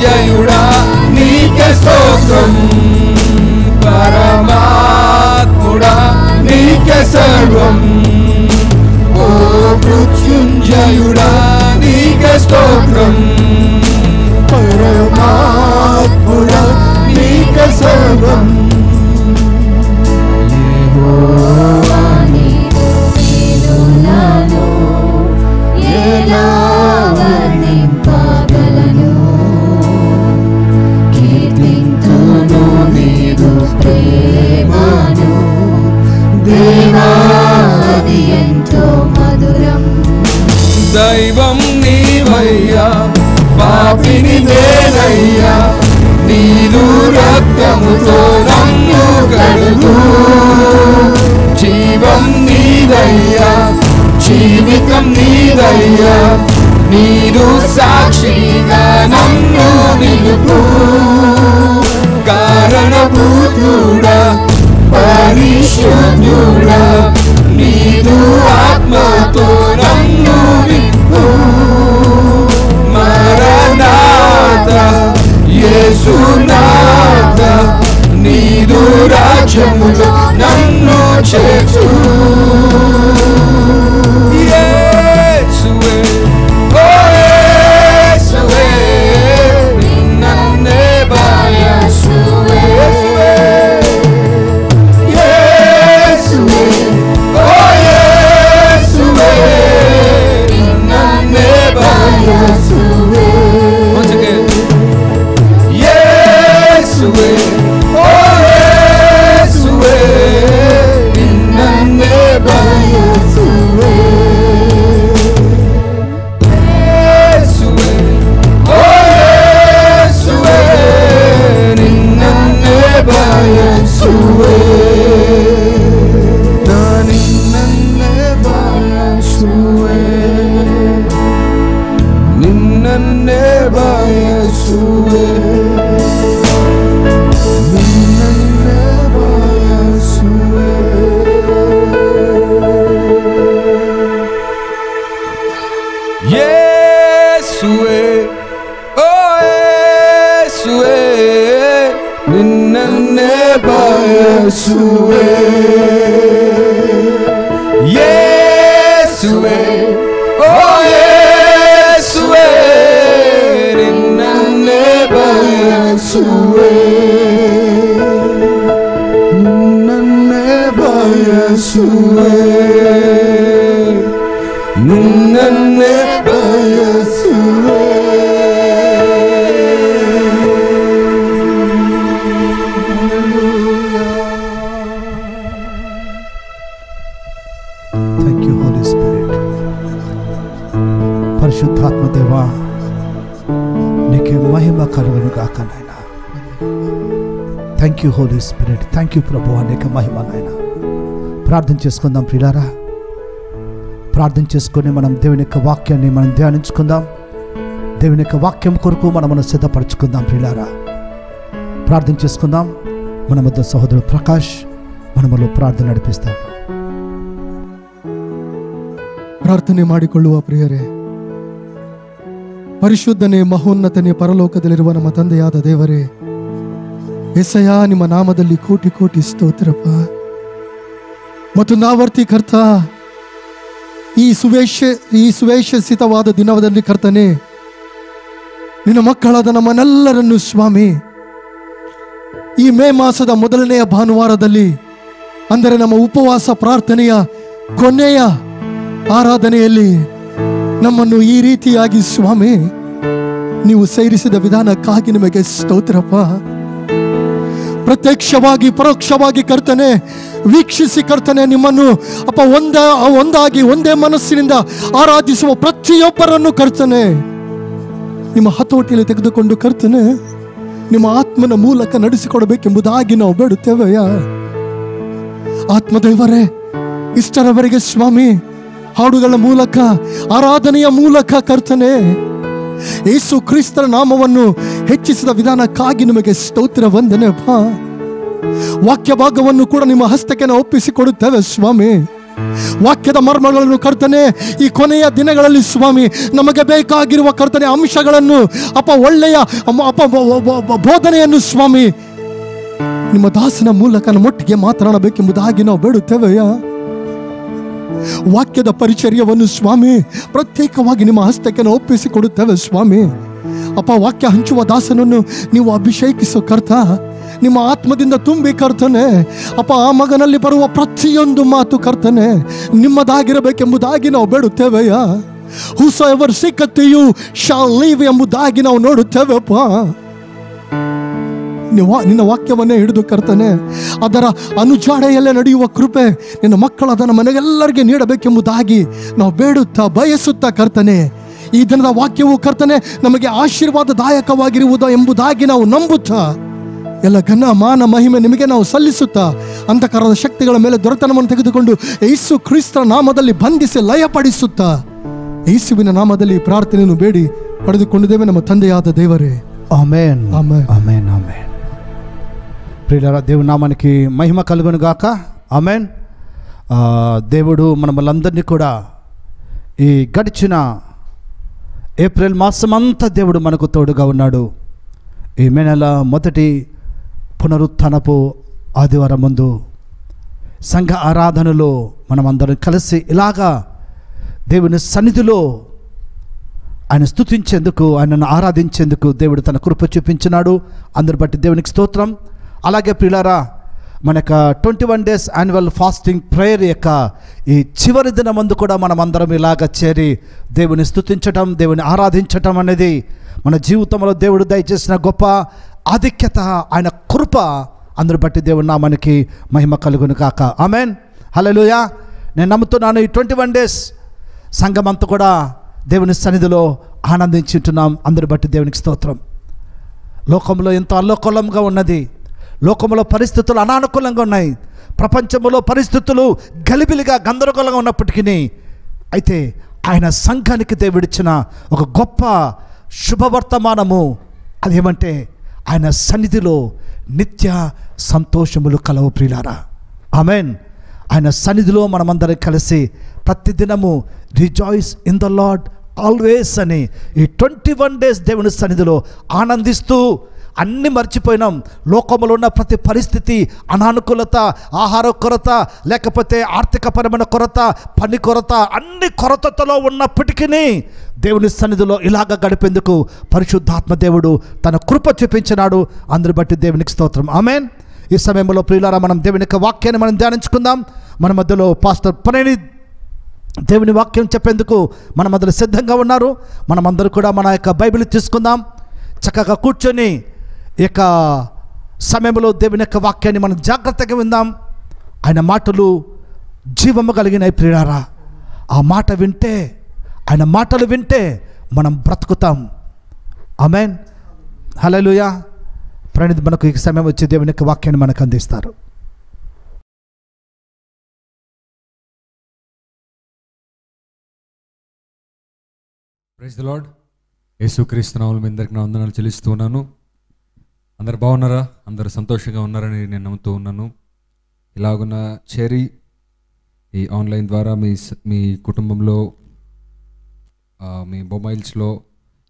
మృత్యుంజయుడా నీకే స్తోత్రం, పరమాత్ముడా నీకే సర్వం. ఓ మృత్యుంజయుడా నీకే స్తోత్రం, పరమాత్ముడా నీకే సర్వం. దైవం నీవయ్యా, పాపిని నేనయ్యా, నీదు రక్తముతో నన్ను కడుగు. జీవం నీదయ్యా, జీవితం నీదయ్యా, నీదు సాక్షిగా నన్ను నిలుపు. కారణభూతుడా పరిశుద్ధుడా, నీదు ఆత్మతో నన్ను నింపు. మరణాత యేసునాథ, నీదు రాజ్యములో నన్ను చేర్చు. యేసువే, ఓ యేసువే, నిన్నే బయసువే. యేసువే, ఓ యేసువే, నిన్నే బయసువే. Once again. యేసువే, ఓ యేసువే, నిన్నే బయసువే. యేసువే, ఓ యేసువే, నిన్నే బయసువే. నిన్నే బయసువే, నిన్నే బయసువే, నిన్నే బయసువే. యేసువే, ఓ యేసువే, నిన్నే బయసువే. యేసువే, ఓ యేసువే, నిన్నే బయసువే, నిన్నే బయసువే, నిన్నే బయసువే. Thank you Holy Spirit. పరిశుద్ధాత్మ దేవా, నీకే మహిమ కలుగును గాక నాయనా. Thank you Holy Spirit. Thank you ప్రభు, అనేక మహిమ నాయన. ప్రార్థన చేసుకుందాం ప్రియులారా. ప్రార్థన చేసుకొని మనం దేవుని యొక్క వాక్యాన్ని మనం ధ్యానించుకుందాం. దేవుని యొక్క వాక్యం కొరకు మనము సిద్ధపరచుకుందాం ప్రియులారా. ప్రార్థన చేసుకుందాం. మన మధ్య సహోదరుడు ప్రకాష్ మనములో ಪ್ರಾರ್ಥನೆ ನಡೆಪಿಸ್ತಾನೆ. ಪ್ರಾರ್ಥನೆ ಮಾಡಿಕೊಳ್ಳುವ ಪ್ರಿಯರೇ, ಪರಿಶುದ್ಧನೇ ಮಹೋನ್ನತನೇ ಪರಲೋಕದಲ್ಲಿರುವ ನಮ್ಮ ತಂದೆಯಾದ ದೇವರೇ, ಯೆಸಯ್ಯ ನಿಮ್ಮ ನಾಮದಲ್ಲಿ ಕೋಟಿ ಕೋಟಿ ಸ್ತೋತ್ರಪ್ಪ. ಮತ್ತು ನಾವರ್ತಿ ಕರ್ತ, ಈ ಸುವೇಶಿತವಾದ ದಿನದಲ್ಲಿ ಕರ್ತನೆ, ನಿನ್ನ ಮಕ್ಕಳಾದ ನಮ್ಮನ್ನೆಲ್ಲರನ್ನು ಸ್ವಾಮಿ, ಈ ಮೇ ಮಾಸದ ಮೊದಲನೆಯ ಭಾನುವಾರದಲ್ಲಿ, ಅಂದರೆ ನಮ್ಮ ಉಪವಾಸ ಪ್ರಾರ್ಥನೆಯ ಕೊನೆಯ ಆರಾಧನೆಯಲ್ಲಿ ನಮ್ಮನ್ನು ಈ ರೀತಿಯಾಗಿ ಸ್ವಾಮಿ ನೀವು ಸೇರಿಸಿದ ವಿಧಾನಕ್ಕಾಗಿ ನಿಮಗೆ ಸ್ತೋತ್ರಪ್ಪ. ಪ್ರತ್ಯಕ್ಷವಾಗಿ ಪರೋಕ್ಷವಾಗಿ ಕರ್ತನೆ ವೀಕ್ಷಿಸಿ ಕರ್ತನೆ ನಿಮ್ಮನ್ನು ಅಪ್ಪ ಒಂದಾಗಿ ಒಂದೇ ಮನಸ್ಸಿನಿಂದ ಆರಾಧಿಸುವ ಪ್ರತಿಯೊಬ್ಬರನ್ನು ಕರ್ತನೆ ನಿಮ್ಮ ಹತೋಟಿಯಲ್ಲಿ ತೆಗೆದುಕೊಂಡು ಕರ್ತನೆ ನಿಮ್ಮ ಆತ್ಮನ ಮೂಲಕ ನಡೆಸಿಕೊಡಬೇಕೆಂಬುದಾಗಿ ನಾವು ಬೇಡುತ್ತೇವೆಯ. ಆತ್ಮದೇವರೇ, ಇಷ್ಟರವರೆಗೆ ಸ್ವಾಮಿ ಹಾಡುಗಳ ಮೂಲಕ ಆರಾಧನೆಯ ಮೂಲಕ ಕರ್ತನೆ ಯೇಸು ಕ್ರಿಸ್ತರ ನಾಮವನ್ನು ಹೆಚ್ಚಿಸಿದ ವಿಧಾನಕ್ಕಾಗಿ ನಿಮಗೆ ಸ್ತೋತ್ರ ವಂದನೆಪ್ಪ. ವಾಕ್ಯ ಭಾಗವನ್ನು ಕೂಡ ನಿಮ್ಮ ಹಸ್ತಕ್ಕೆ ನಾವು ಒಪ್ಪಿಸಿಕೊಡುತ್ತೇವೆ ಸ್ವಾಮಿ. ವಾಕ್ಯದ ಮರ್ಮಗಳನ್ನು ಕರ್ತನೆ ಈ ಕೊನೆಯ ದಿನಗಳಲ್ಲಿ ಸ್ವಾಮಿ ನಮಗೆ ಬೇಕಾಗಿರುವ ಕರ್ತನೆ ಅಂಶಗಳನ್ನು ಒಳ್ಳೆಯ ಬೋಧನೆಯನ್ನು ಸ್ವಾಮಿ ನಿಮ್ಮ ದಾಸನ ಮೂಲಕ ನಮ್ಮೊಟ್ಟಿಗೆ ಮಾತನಾಡಬೇಕೆಂಬುದಾಗಿ ನಾವು ಬೇಡುತ್ತೇವೆಯ. ವಾಕ್ಯದ ಪರಿಚರ್ಯವನ್ನು ಸ್ವಾಮಿ ಪ್ರತ್ಯೇಕವಾಗಿ ನಿಮ್ಮ ಹಸ್ತಕ್ಕೆ ನಾವು ಒಪ್ಪಿಸಿಕೊಡುತ್ತೇವೆ ಸ್ವಾಮಿ. ವಾಕ್ಯ ಹಂಚುವ ದಾಸನನ್ನು ನೀವು ಅಭಿಷೇಕಿಸೋ ಕರ್ತ, ನಿಮ್ಮ ಆತ್ಮದಿಂದ ತುಂಬಿ ಕರ್ತನೆ ಆ ಮಗನಲ್ಲಿ ಬರುವ ಪ್ರತಿಯೊಂದು ಮಾತು ಕರ್ತನೆ ನಿಮ್ಮದಾಗಿರಬೇಕೆಂಬುದಾಗಿ ನಾವು ಬೇಡುತ್ತೇವೆಯ. ಹೂಸೋಎವರ್ ಸೀಕeth you shall live ಎಂಬುದಾಗಿ ನಾವು ನೋಡುತ್ತೇವೆಪ್ಪ. ನಿನ್ನ ವಾಕ್ಯವನ್ನೇ ಹಿಡಿದು ಕರ್ತನೆ ಅದರ ಅನುಜಾಡೆಯಲ್ಲೇ ನಡೆಯುವ ಕೃಪೆ ನಿನ್ನ ಮಕ್ಕಳಾದ ಮನೆಗೆಲ್ಲರಿಗೆ ನೀಡಬೇಕೆಂಬುದಾಗಿ ನಾವು ಬೇಡುತ್ತಾ ಬಯಸುತ್ತಾ ಕರ್ತನೆ ಈ ದಿನದ ವಾಕ್ಯವು ಕರ್ತನೆ ನಮಗೆ ಆಶೀರ್ವಾದದಾಯಕವಾಗಿರುವುದು ಎಂಬುದಾಗಿ ನಾವು ನಂಬುತ್ತಾ ಎಲ್ಲ ಘನ ಮಾನ ಮಹಿಮೆ ನಿಮಗೆ ನಾವು ಸಲ್ಲಿಸುತ್ತಾ ಅಂಧಕಾರದ ಶಕ್ತಿಗಳ ಮೇಲೆ ದೊರೆತನವನ್ನು ತೆಗೆದುಕೊಂಡು ಯೇಸು ಕ್ರಿಸ್ತರ ನಾಮದಲ್ಲಿ ಬಂಧಿಸಿ ಲಯಪಡಿಸುತ್ತಾ ಯೇಸುವಿನ ನಾಮದಲ್ಲಿ ಪ್ರಾರ್ಥನೆಯನ್ನು ಬೇಡಿ ಪಡೆದುಕೊಂಡಿದ್ದೇವೆ ನಮ್ಮ ತಂದೆಯಾದ ದೇವರೇ. Amen, amen, amen, amen. ప్రియులారా, దేవుని నామానికి మహిమ కలుగును గాక. ఆమెన్. దేవుడు మనలందరినీ కూడా ఈ గడిచిన ఏప్రిల్ మాసం అంతా దేవుడు మనకు తోడుగా ఉన్నాడు. ఈ మే నెల మొదటి పునరుత్థానపు ఆదివారం ముందు సంఘ ఆరాధనలో మనమందరం కలిసి ఇలాగా దేవుని సన్నిధిలో ఆయన స్తుతించేందుకు, ఆయనను ఆరాధించేందుకు దేవుడు తన కృప చూపించినాడు. అందరి బట్టి దేవునికి స్తోత్రం. అలాగే ప్రియులారా, మన యొక్క 21 days యాన్యువల్ ఫాస్టింగ్ ప్రేయర్ యొక్క ఈ చివరి దినమందు కూడా మనం అందరం ఇలాగ చేరి దేవుని స్తుతించటం, దేవుని ఆరాధించటం అనేది మన జీవితంలో దేవుడు దయచేసిన గొప్ప ఆధిక్యత, ఆయన కృప. అందరి బట్టి దేవుని నామానికి మహిమ కలుగును కాక. ఆమెన్, హల్లెలూయా. నేను నమ్ముతున్నాను ఈ 21 days సంఘం అంతా కూడా దేవుని సన్నిధిలో ఆనందించుంటున్నాం. అందరి బట్టి దేవునికి స్తోత్రం. లోకంలో ఎంతో అల్లకల్లంగా ఉన్నది, లోకంలో పరిస్థితులు అనానుకూలంగా ఉన్నాయి, ప్రపంచంలో పరిస్థితులు గలిబిలిగా గందరగోళంగా ఉన్నప్పటికీ అయితే ఆయన సంఘానికి దేవుడిచ్చిన ఒక గొప్ప శుభవర్తమానము అదేమంటే ఆయన సన్నిధిలో నిత్య సంతోషములు కలవు. ప్రియులారా, ఆమెన్. ఆయన సన్నిధిలో మనమందరం కలిసి ప్రతిదినము rejoice in the lord always అని ఈ 21 days దేవుని సన్నిధిలో ఆనందిస్తూ అన్నీ మర్చిపోయినాం. లోకంలో ఉన్న ప్రతి పరిస్థితి, అనానుకూలత, ఆహార కొరత, లేకపోతే ఆర్థికపరమైన కొరత, పని కొరత, అన్ని కొరతలో ఉన్నప్పటికీ దేవుని సన్నిధిలో ఇలాగ గడిపేందుకు పరిశుద్ధాత్మ దేవుడు తన కృప చూపించినాడు. అందరి బట్టి దేవునికి స్తోత్రం. ఆమెన్. ఈ సమయంలో ప్రియులారా, మనం దేవుని యొక్క వాక్యాన్ని మనం ధ్యానించుకుందాం. మన మధ్యలో పాస్టర్ పనేని దేవుని వాక్యం చెప్పేందుకు మన మధ్యలో సిద్ధంగా ఉన్నారు. మనమందరూ కూడా మన యొక్క బైబిల్ తీసుకుందాం. చక్కగా కూర్చొని ఈ యొక్క సమయంలో దేవుని యొక్క వాక్యాన్ని మనం జాగ్రత్తగా విందాం. ఆయన మాటలు జీవము కలిగిన ప్రియులారా, ఆ మాట వింటే, ఆయన మాటలు వింటే మనం బ్రతుకుతాం. ఆమెన్, హల్లెలూయా. ప్రణీత్ మనకు ఈ సమయం వచ్చి దేవుని యొక్క వాక్యాన్ని మనకు అందిస్తారు. Praise the Lord. యేసుక్రీస్తు నామములో మీ అందరికీ నా వందనాలు చెల్లిస్తూ ఉన్నాను. అందరు బాగున్నారా? అందరు సంతోషంగా ఉన్నారని నేను నమ్ముతూ ఉన్నాను. ఇలాగున్న చేరి ఈ ఆన్లైన్ ద్వారా మీ కుటుంబంలో మీ మొబైల్స్లో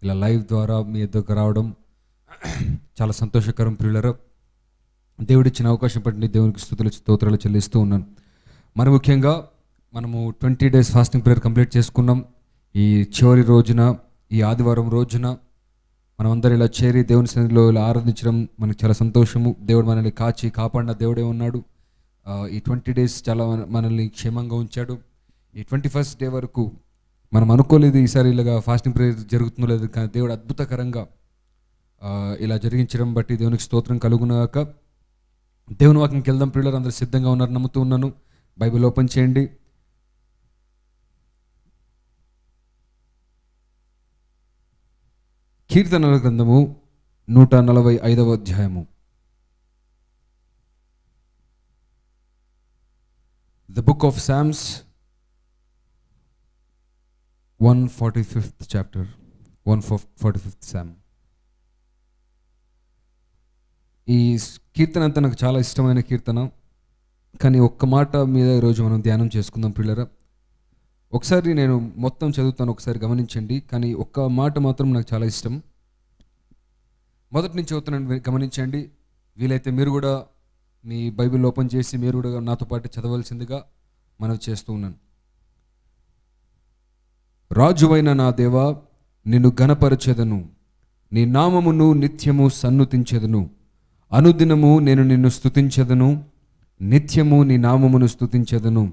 ఇలా లైవ్ ద్వారా మీ ఎదురుకు రావడం చాలా సంతోషకరం. ప్రియులారా, దేవుడిచ్చిన అవకాశం పట్టి దేవునికి స్తోత్రాలు చెల్లిస్తూ ఉన్నాను. మరి ముఖ్యంగా మనము 20 days ఫాస్టింగ్ ప్రేయర్ కంప్లీట్ చేసుకున్నాం. ఈ చివరి రోజున, ఈ ఆదివారం రోజున మనమందరం ఇలా చేరి దేవుని సన్నిధిలో ఇలా ఆరాధించడం మనకు చాలా సంతోషము. దేవుడు మనల్ని కాచి కాపాడిన దేవుడే ఉన్నాడు. ఈ 20 days చాలా మనల్ని క్షేమంగా ఉంచాడు. ఈ 21st day వరకు మనం అనుకోలేదు ఈసారి ఇలాగా ఫాస్టింగ్ ప్రేయర్ జరుగుతుందో లేదు, కానీ దేవుడు అద్భుతకరంగా ఇలా జరిగించడం బట్టి దేవునికి స్తోత్రం కలుగునాక. దేవుని వాక్యంకి వెళ్దాం. ప్రియులారా, అందరూ సిద్ధంగా ఉన్నారు నమ్ముతూ ఉన్నాను. బైబిల్ ఓపెన్ చేయండి. కీర్తనల గ్రంథము 145వ అధ్యాయము. The book of Psalms, 145th chapter, 145th Psalm. ఈ కీర్తన అంతా నాకు చాలా ఇష్టమైన కీర్తన. కానీ ఒక్క మాట మీద ఈరోజు మనం ధ్యానం చేసుకుందాం ప్రియులారా. ఒకసారి నేను మొత్తం చదువుతాను, ఒకసారి గమనించండి. కానీ ఒక్క మాట మాత్రం నాకు చాలా ఇష్టం. మొదటి నుంచి చదువుతున్నాను, గమనించండి. వీలైతే మీరు కూడా మీ బైబిల్ ఓపెన్ చేసి మీరు కూడా నాతో పాటు చదవలసిందిగా మనవి చేస్తూ ఉన్నాను. రాజువైన నా దేవా, నిన్ను ఘనపరచెదను, నీ నామమును నిత్యము సన్నుతించెదను. అనుదినము నేను నిన్ను స్తుతించెదను, నిత్యము నీ నామమును స్తుతించెదను.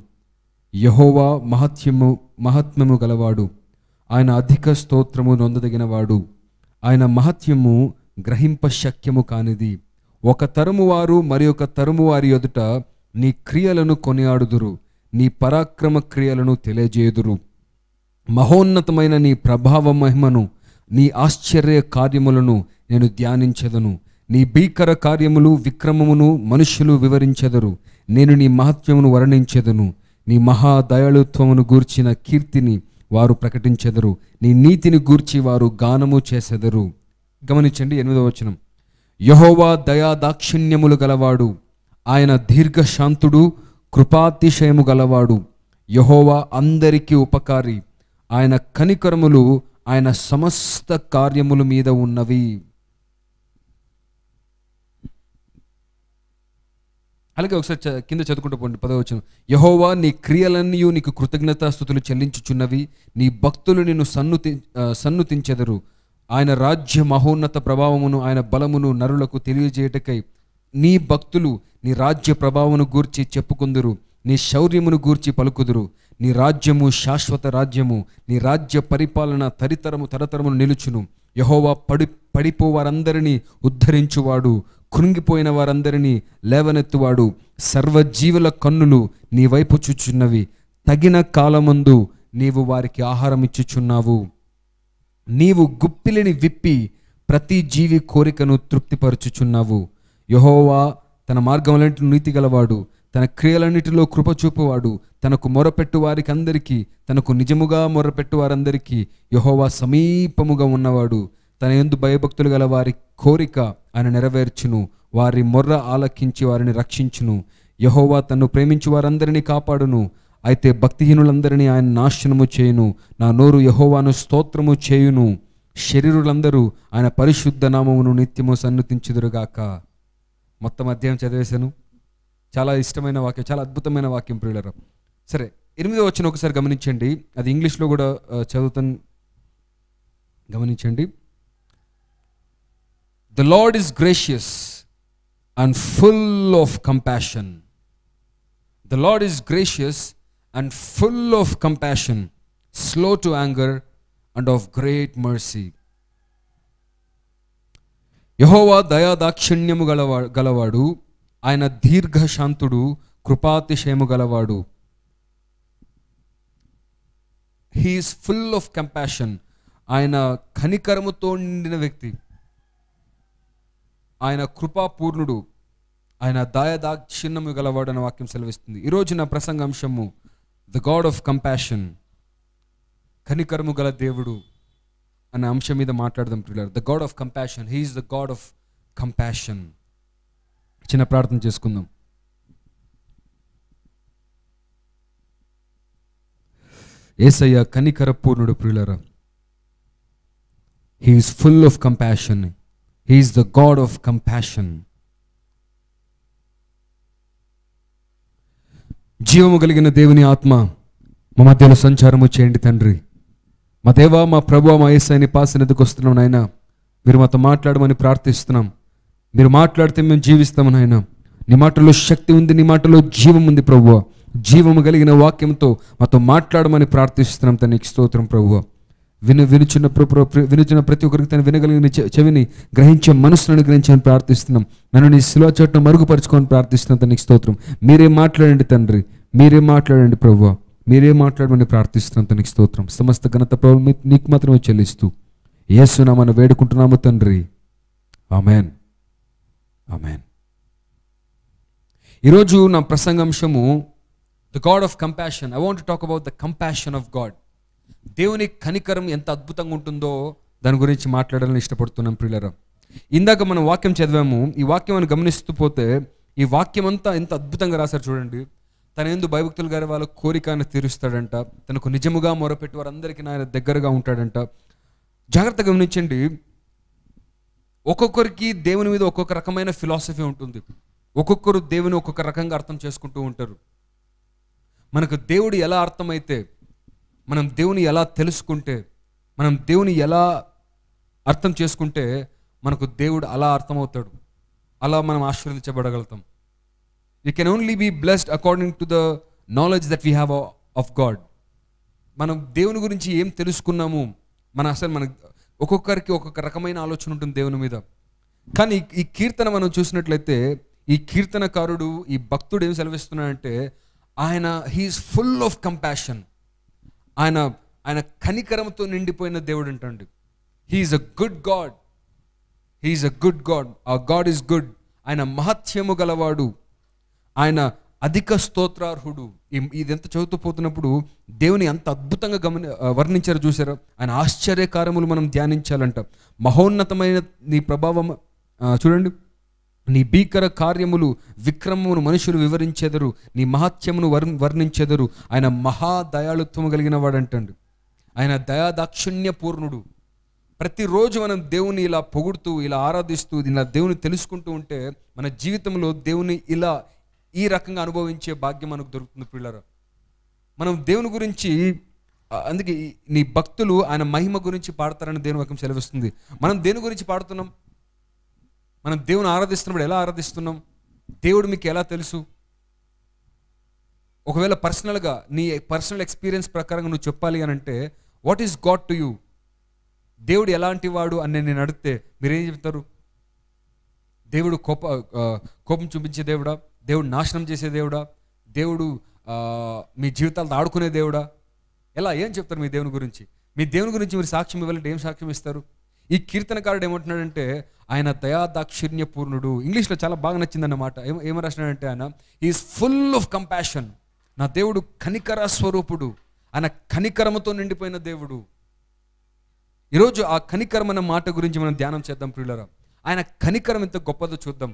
యెహోవా మహాత్మ్యము గలవాడు, ఆయన అధిక స్తోత్రము నొందదగినవాడు. ఆయన మహత్యము గ్రహింప శక్యము కానిది. ఒక తరము వారు మరి ఒక తరము వారి ఎదుట నీ క్రియలను కొనియాడుదురు, నీ పరాక్రమ క్రియలను తెలియజేయుదురు. మహోన్నతమైన నీ ప్రభావ మహిమను, నీ ఆశ్చర్య కార్యములను నేను ధ్యానించెదను. నీ భీకర కార్యములు విక్రమమును మనుష్యులు వివరించెదరు. నేను నీ మహత్యమును వర్ణించెదను. నీ మహాదయాళుత్వమును గూర్చిన కీర్తిని వారు ప్రకటించెదరు. నీ నీతిని గూర్చి వారు గానము చేసెదరు. గమనించండి 8వ వచనం. యెహోవా దయా దాక్షిణ్యములు గలవాడు, ఆయన దీర్ఘశాంతుడు, కృపాతిశయము గలవాడు. యెహోవా అందరికీ ఉపకారి, ఆయన కనికరములు ఆయన సమస్త కార్యముల మీద ఉన్నవి. అలాగే ఒకసారి కింద చదువుకుంటూ పోండి 10వ వచనం. యెహోవా నీ క్రియలన్నీ నీకు కృతజ్ఞతాస్తుతులు చెల్లించుచున్నవి. నీ భక్తులు నిన్ను సన్నుతించెదరు. ఆయన రాజ్య మహోన్నత ప్రభావమును ఆయన బలమును నరులకు తెలియజేయటకై నీ భక్తులు నీ రాజ్య ప్రభావమును గూర్చి చెప్పుకుందురు. నీ శౌర్యమును గూర్చి పలుకుదురు. నీ రాజ్యము శాశ్వత రాజ్యము, నీ రాజ్య పరిపాలన తరతరమును నిలుచును. యెహోవా పడిపోవారందరినీ ఉద్ధరించువాడు, కృంగిపోయిన వారందరినీ లేవనెత్తువాడు. సర్వజీవుల కన్నులు నీ వైపు చూచుచున్నవి. తగిన కాలమందు నీవు వారికి ఆహారం ఇచ్చుచున్నావు. నీవు గుప్పిలిని విప్పి ప్రతి జీవి కోరికను తృప్తిపరచుచున్నావు. యెహోవా తన మార్గములన్నిటిలో నీతి గలవాడు, తన క్రియలన్నిటిలో కృపచూపువాడు. తనకు మొరపెట్టు వారికి అందరికీ, తనకు నిజముగా మొరపెట్టు వారందరికీ యెహోవా సమీపముగా ఉన్నవాడు. తన యందు భయభక్తులు గల వారి కోరిక ఆయన నెరవేర్చును. వారి మొర్ర ఆలకించి వారిని రక్షించును. యెహోవా తన్ను ప్రేమించు వారందరినీ కాపాడును. అయితే భక్తిహీనులందరినీ ఆయన నాశనము చేయును. నా నోరు యెహోవాను స్తోత్రము చేయును. శరీరులందరూ ఆయన పరిశుద్ధ నామమును నిత్యము సన్నుతించుదురుగాక. మొత్తం అధ్యాయం చదివేశాను. చాలా ఇష్టమైన వాక్యం, చాలా అద్భుతమైన వాక్యం ప్రియులారా. సరే 8వ వచనం ఒకసారి గమనించండి. అది ఇంగ్లీష్లో కూడా చదువుతాను, గమనించండి. The Lord is gracious and full of compassion. The Lord is gracious and full of compassion, slow to anger and of great mercy. యెహోవా దయా దాక్షిణ్యము గలవాడు, ఆయన దీర్ఘశాంతుడు, కృపాతిశయము గలవాడు. He is full of compassion. ఆయన కనికరముతో నిండిన వ్యక్తి, ఆయన కృపాపూర్ణుడు, ఆయన దయాదాక్షిణ్యము గలవాడు అనే వాక్యం సెలవిస్తుంది. ఈరోజు నా ప్రసంగాంశము ద గాడ్ ఆఫ్ కంపాషన్, కనికరము గల దేవుడు అనే అంశం మీద మాట్లాడదాం ప్రియులారా. The God of compassion, he is the God of compassion. చిన్న ప్రార్థన చేసుకుందాం. యేసయ్య కనికర పూర్ణుడు ప్రియులారా. He is full of compassion. He is the God of compassion. జీవము కలిగిన దేవుని ఆత్మ మా మధ్యలో సంచారము చేయండి తండ్రి. మా దేవా, మా ప్రభువా, మా యేసయ్యని పాసనెద్దకు వస్తున్నాం నాయన. మీరు మాతో మాట్లాడమని ప్రార్థిస్తున్నాం. మీరు మాట్లాడితే మేము జీవిస్తాము నాయన. నీ మాటలో శక్తి ఉంది, నీ మాటలో జీవం ఉంది ప్రభువా. జీవము కలిగిన వాక్యంతో మాతో మాట్లాడమని ప్రార్థిస్తున్నాం. తనకి స్తోత్రం ప్రభువా. వినుచున్న ప్రతి ఒక్కరికి తను వినగలిగిన చెవిని గ్రహించే మనసును అనుగ్రహించని ప్రార్థిస్తున్నాం. నన్ను నీ శిలువ చాటును మరుగుపరచుకొని ప్రార్థిస్తున్నాం. తనకి స్తోత్రం. మీరే మాట్లాడండి తండ్రి, మీరే మాట్లాడండి ప్రభువా, మీరే మాట్లాడమని ప్రార్థిస్తున్నాం. తనకి స్తోత్రం. సమస్త ఘనత ప్రభు నీకు మాత్రమే చెల్లిస్తూ యేసు నామమున వేడుకుంటున్నాము తండ్రి. ఆమెన్, ఆమెన్. ఈరోజు నా ప్రసంగాంశము the God of compassion. I want to talk about the compassion of God. దేవుని కనికరం ఎంత అద్భుతంగా ఉంటుందో దాని గురించి మాట్లాడాలని ఇష్టపడుతున్నాం ప్రియులారా. ఇందాక మనం వాక్యం చదివాము. ఈ వాక్యం గమనిస్తూ పోతే ఈ వాక్యం అంతా ఎంత అద్భుతంగా రాశారు చూడండి. తన యందు భయభక్తులు గారి వాళ్ళ కోరికను తీరుస్తాడంట, తనకు నిజముగా మొరపెట్టి వారందరికీ ఆయన దగ్గరగా ఉంటాడంట. జాగ్రత్తగా గమనించండి, ఒక్కొక్కరికి దేవుని మీద ఒక్కొక్క రకమైన ఫిలాసఫీ ఉంటుంది. ఒక్కొక్కరు దేవుని ఒక్కొక్క రకంగా అర్థం చేసుకుంటూ ఉంటారు. మనకు దేవుడు ఎలా అర్థమైతే, మనం దేవుని ఎలా తెలుసుకుంటే, మనం దేవుని ఎలా అర్థం చేసుకుంటే మనకు దేవుడు అలా అర్థమవుతాడు, అలా మనం ఆశీర్వదించబడగలుగుతాం. We can only be blessed according to the knowledge that we have of God. మనం దేవుని గురించి ఏం తెలుసుకున్నాము, మన ఒక్కొక్కరికి ఒక్కొక్క రకమైన ఆలోచన ఉంటుంది దేవుని మీద. కానీ ఈ కీర్తన మనం చూసినట్లయితే ఈ కీర్తనకారుడు, ఈ భక్తుడు ఏం సెలవిస్తున్నాడంటే ఆయన హీఈస్ ఫుల్ ఆఫ్ కంపాషన్. ఆయన కనికరంతో నిండిపోయిన దేవుడు అంటండి. He's a good God, he's a good God, our God is good. ఆయన మహత్యము గలవాడు, ఆయన అధిక స్తోత్రార్హుడు. ఇదంతా చదువుతూ పోతున్నప్పుడు దేవుని అంత అద్భుతంగా వర్ణించారు చూసారా. ఆయన ఆశ్చర్యకారములు మనం ధ్యానించాలంట. మహోన్నతమైన నీ ప్రభావం చూడండి, నీ భీకర కార్యములు విక్రమమును మనుషులు వివరించెదరు, నీ మహత్యమును వర్ణించెదరు. ఆయన మహాదయాళుత్వము కలిగిన వాడంటండి. ఆయన దయాదాక్షిణ్య పూర్ణుడు. ప్రతిరోజు మనం దేవుని ఇలా పొగుడుతూ, ఇలా ఆరాధిస్తూ, ఇలా దేవుని తెలుసుకుంటూ ఉంటే మన జీవితంలో దేవుని ఇలా ఈ రకంగా అనుభవించే భాగ్యం మనకు దొరుకుతుంది పిల్లరా. మనం దేవుని గురించి, అందుకే నీ భక్తులు ఆయన మహిమ గురించి పాడతారని దేవుని వాక్యం సెలవిస్తుంది. మనం దేని గురించి పాడుతున్నాం? మనం దేవుని ఆరాధిస్తున్నప్పుడు ఎలా ఆరాధిస్తున్నాం? దేవుడు మీకు ఎలా తెలుసు? ఒకవేళ పర్సనల్గా నీ పర్సనల్ ఎక్స్పీరియన్స్ ప్రకారంగా నువ్వు చెప్పాలి అని అంటే, what is God to you? దేవుడు ఎలాంటి వాడు అని నేను అడిగితే మీరేం చెప్తారు? దేవుడు కోపం చూపించే దేవుడా? దేవుడు నాశనం చేసే దేవుడా? దేవుడు మీ జీవితాలతో ఆడుకునే దేవుడా? ఎలా ఏం చెప్తారు మీ దేవుని గురించి? మీ దేవుని గురించి మీరు సాక్ష్యం ఇవ్వాలంటే ఏం సాక్ష్యం ఇస్తారు? ఈ కీర్తనకారుడు ఏమంటున్నాడంటే ఆయన దయాదాక్షిణ్య పూర్ణుడు. ఇంగ్లీష్లో చాలా బాగా నచ్చిందన్నమాట. ఏమని రాసినాడంటే ఆయన ఈజ్ ఫుల్ ఆఫ్ కంపాషన్. నా దేవుడు కనికర స్వరూపుడు, ఆయన కనికరముతో నిండిపోయిన దేవుడు. ఈరోజు ఆ కనికరం అన్న మాట గురించి మనం ధ్యానం చేద్దాం ప్రియులారా. ఆయన కనికరం ఎంత గొప్పదో చూద్దాం.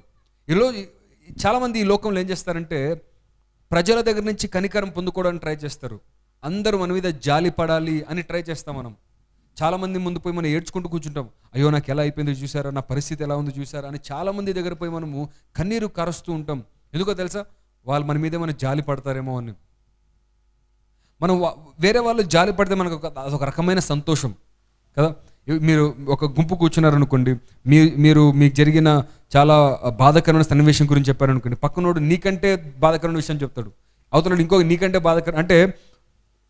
ఈరోజు చాలామంది ఈ లోకంలో ఏం చేస్తారంటే ప్రజల దగ్గర నుంచి కనికరం పొందుకోవడానికి ట్రై చేస్తారు. అందరూ మన మీద జాలి పడాలి అని ట్రై చేస్తాం. మనం చాలామంది ముందు పోయి మనం ఏడ్చుకుంటూ కూర్చుంటాం. అయ్యో నాకు ఎలా అయిపోయిందో చూసారా, నా పరిస్థితి ఎలా ఉందో చూసారా అని చాలామంది దగ్గర పోయి మనము కన్నీరు కారుస్తూ ఉంటాం. ఎందుకో తెలుసా? వాళ్ళు మన మీదే మనం జాలి పడతారేమో అని. మనం వేరే వాళ్ళు జాలి పడితే మనకు అదొక రకమైన సంతోషం కదా. మీరు ఒక గుంపు కూర్చున్నారనుకోండి, మీకు జరిగిన చాలా బాధాకరమైన సన్నివేశం గురించి చెప్పారనుకోండి, పక్కనోడు నీకంటే బాధాకరమైన విషయం చెప్తాడు, అవతల ఇంకో నీకంటే బాధాకరం, అంటే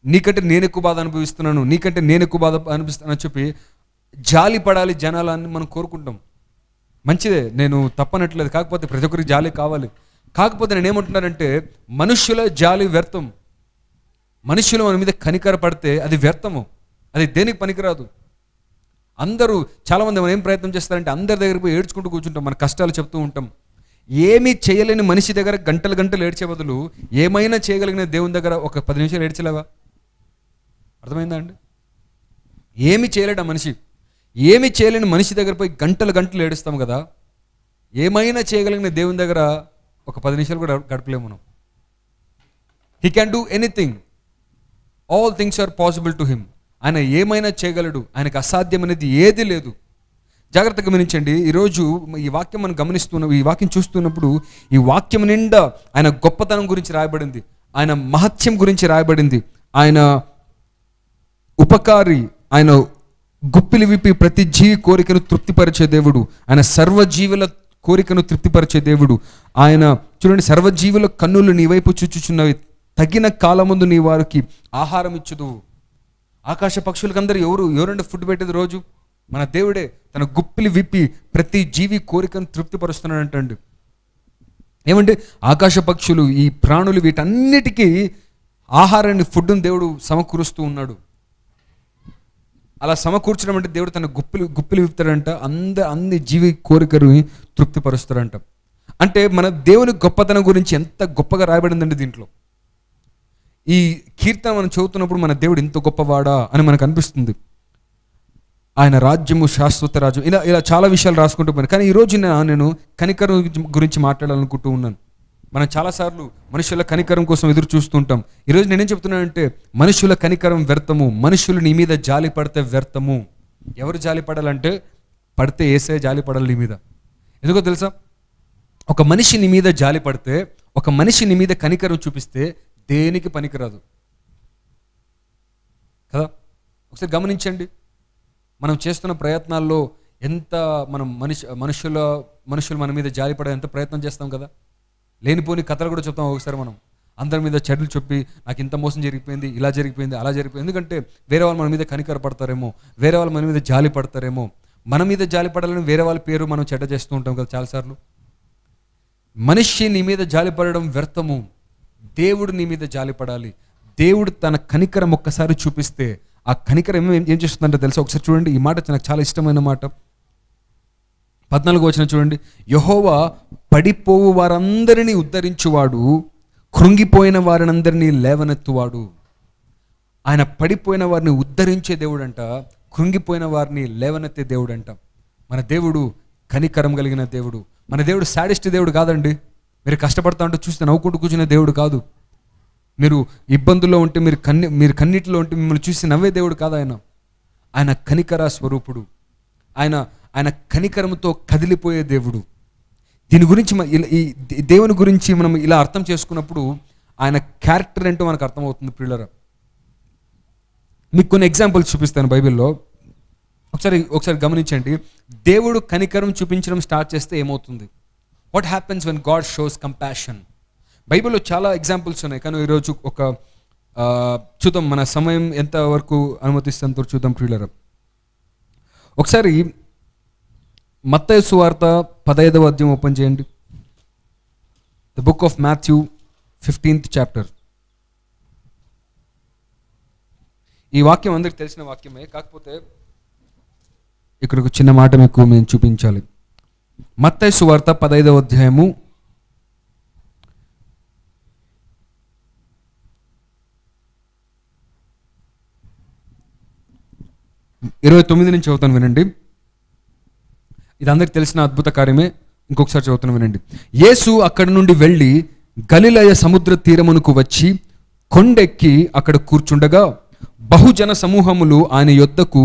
నీకంటే నేను ఎక్కువ బాధ అనుభవిస్తున్నాను, నీకంటే నేను ఎక్కువ బాధ అనిపిస్తానని చెప్పి జాలి పడాలి జనాలని మనం కోరుకుంటాం. మంచిదే, నేను తప్పనట్లేదు. కాకపోతే ప్రతి ఒక్కరికి జాలి కావాలి. కాకపోతే నేను ఏమంటున్నానంటే మనుష్యుల జాలి వ్యర్థం. మనుష్యులు మన మీద కనికర పడితే అది వ్యర్థము, అది దేనికి పనికిరాదు. అందరూ చాలామంది మనం ఏం ప్రయత్నం చేస్తారంటే అందరి దగ్గర పోయి ఏడ్చుకుంటూ కూర్చుంటాం, మన కష్టాలు చెప్తూ ఉంటాం. ఏమీ చేయలేని మనిషి దగ్గర గంటలు గంటలు ఏడ్చే బదులు ఏమైనా చేయగలిగిన దేవుని దగ్గర ఒక 10 నిమిషాలు ఏడ్చలేవా? అర్థమైందా అండి? ఏమి చేయలేడు ఆ మనిషి. ఏమి చేయలేని మనిషి దగ్గర పోయి గంటలు గంటలు ఏడుస్తాం కదా. ఏమైనా చేయగలిగిన దేవుని దగ్గర ఒక 10 నిమిషాలు కూడా గడపలేము మనం. He can do anything, all things are possible to him. ఆయన ఏమైనా చేయగలడు, ఆయనకు అసాధ్యం అనేది ఏది లేదు. జాగ్రత్తగా గమనించండి. ఈరోజు ఈ వాక్యం మనం గమనిస్తున్నాం, ఈ వాక్యం చూస్తున్నప్పుడు ఈ వాక్యం నిండా ఆయన గొప్పతనం గురించి రాయబడింది, ఆయన మహత్యం గురించి రాయబడింది, ఆయన ఉపకారి, ఆయన గుప్పిలి విప్పి ప్రతి జీవి కోరికను తృప్తిపరిచే దేవుడు, ఆయన సర్వజీవుల కోరికను తృప్తిపరిచే దేవుడు. ఆయన చూడండి, సర్వజీవుల కన్నులు నీ వైపు చూచుచున్నవి, తగిన కాలముందు నీ వారికి ఆహారం ఇచ్చుదు. ఆకాశ పక్షులకు అందరూ ఎవరంటే ఫుడ్ పెట్టేది రోజు? మన దేవుడే. తన గుప్పిలి విప్పి ప్రతి జీవి కోరికను తృప్తిపరుస్తున్నాడంటండి. ఏమంటే ఆకాశ పక్షులు, ఈ ప్రాణులు, వీటన్నిటికీ ఆహారాన్ని, ఫుడ్ని దేవుడు సమకూరుస్తూ ఉన్నాడు. అలా సమకూర్చడం అంటే దేవుడు తన గుప్పిలి విప్పుతాడంట, అన్ని జీవి కోరికను తృప్తిపరుస్తాడంట. అంటే మన దేవుని గొప్పతనం గురించి ఎంత గొప్పగా రాయబడిందండి దీంట్లో. ఈ కీర్తన మనం చదువుతున్నప్పుడు మన దేవుడు ఇంత గొప్పవాడా అని మనకు అనిపిస్తుంది. ఆయన రాజ్యము శాశ్వత రాజ్యం, ఇలా ఇలా చాలా విషయాలు రాసుకుంటూ పోయాను. కానీ ఈరోజు నేను కనికరం గురించి మాట్లాడాలనుకుంటూ ఉన్నాను. మనం చాలాసార్లు మనుషుల కనికరం కోసం ఎదురు చూస్తుంటాం. ఈరోజు నేనేం చెప్తున్నానంటే మనుషుల కనికరం వ్యర్థము, మనుషులు నీ మీద జాలి పడితే వ్యర్థము. ఎవరు జాలి పడాలంటే పడితే యేసే జాలి పడాలి నీ మీద. ఎందుకో తెలుసా, ఒక మనిషి నీ మీద జాలి పడితే, ఒక మనిషి నీ మీద కనికరం చూపిస్తే దేనికి పనికిరాదు కదా. ఒకసారి గమనించండి, మనం చేస్తున్న ప్రయత్నాల్లో ఎంత మనం మనుషులు మన మీద జాలి పడే ఎంత ప్రయత్నం చేస్తాం కదా. లేనిపోని కథలు కూడా చెప్తాం ఒకసారి. మనం అందరి మీద చెడ్లు చెప్పి నాకు ఇంత మోసం జరిగిపోయింది, ఇలా జరిగిపోయింది, అలా జరిగిపోయింది. ఎందుకంటే వేరే వాళ్ళు మన మీద కనికర పడతారేమో, వేరే వాళ్ళు మన మీద జాలి పడతారేమో. మన మీద జాలి పడాలని వేరే వాళ్ళ పేరు మనం చెడ్డ చేస్తూ ఉంటాం కదా చాలాసార్లు. మనిషి నీ మీద జాలి పడడం వ్యర్థము. దేవుడు నీ మీద జాలి పడాలి. దేవుడు తన కనికరం ఒక్కసారి చూపిస్తే ఆ కనికరం ఏం చేస్తుందంటే తెలుసా, ఒకసారి చూడండి. ఈ మాట నాకు చాలా ఇష్టమైన మాట. 14వ వచనం చూడండి. యెహోవా పడిపోవు వారందరినీ ఉద్ధరించువాడు, కృంగిపోయిన వారినందరినీ లేవనెత్తువాడు. ఆయన పడిపోయిన వారిని ఉద్ధరించే దేవుడంట, కృంగిపోయిన వారిని లేవనెత్తే దేవుడంట. మన దేవుడు కనికరం కలిగిన దేవుడు. మన దేవుడు సాడిస్ట్ దేవుడు కాదండి. మీరు కష్టపడతా ఉంటే చూస్తే నవ్వుకుంటూ కూర్చునే దేవుడు కాదు. మీరు ఇబ్బందుల్లో ఉంటే, మీరు కన్నీటిలో ఉంటే మిమ్మల్ని చూసి నవ్వే దేవుడు కాదు ఆయన. ఆయన కనికర స్వరూపుడు. ఆయన కనికరంతో కదిలిపోయే దేవుడు. దీని గురించి ఈ దేవుని గురించి మనం ఇలా అర్థం చేసుకున్నప్పుడు ఆయన క్యారెక్టర్ ఏంటో మనకు అర్థమవుతుంది ప్రియులారా. మీకు కొన్ని ఎగ్జాంపుల్స్ చూపిస్తాను బైబిల్లో. ఒకసారి గమనించండి. దేవుడు కనికరం చూపించడం స్టార్ట్ చేస్తే ఏమవుతుంది? What happens when God shows compassion? బైబిల్లో చాలా ఎగ్జాంపుల్స్ ఉన్నాయి, కానీ ఈరోజు చూద్దాం. మన సమయం ఎంత వరకు అనుమతిస్తే అంతవరకు చూద్దాం ప్రియులారా. ఒకసారి మత్తయి సువార్త 15వ అధ్యాయం ఓపెన్ చేయండి. The book of Matthew 15th chapter. ఈ వాక్యం అందరికి తెలిసిన వాక్యమే, కాకపోతే ఇక్కడ ఒక చిన్న మాట మీకు మేము చూపించాలి. మత్తయి సువార్త 15వ అధ్యాయము 29 నుంచి చదువుతాను వినండి. ఇది అందరికి తెలిసిన అద్భుత కార్యమే. ఇంకొకసారి చదువుతాను వినండి. యేసు అక్కడి నుండి వెళ్ళి గలిలయ సముద్ర తీరమునకు వచ్చి కొండెక్కి అక్కడ కూర్చుండగా బహుజన సమూహములు ఆయన యొద్దకు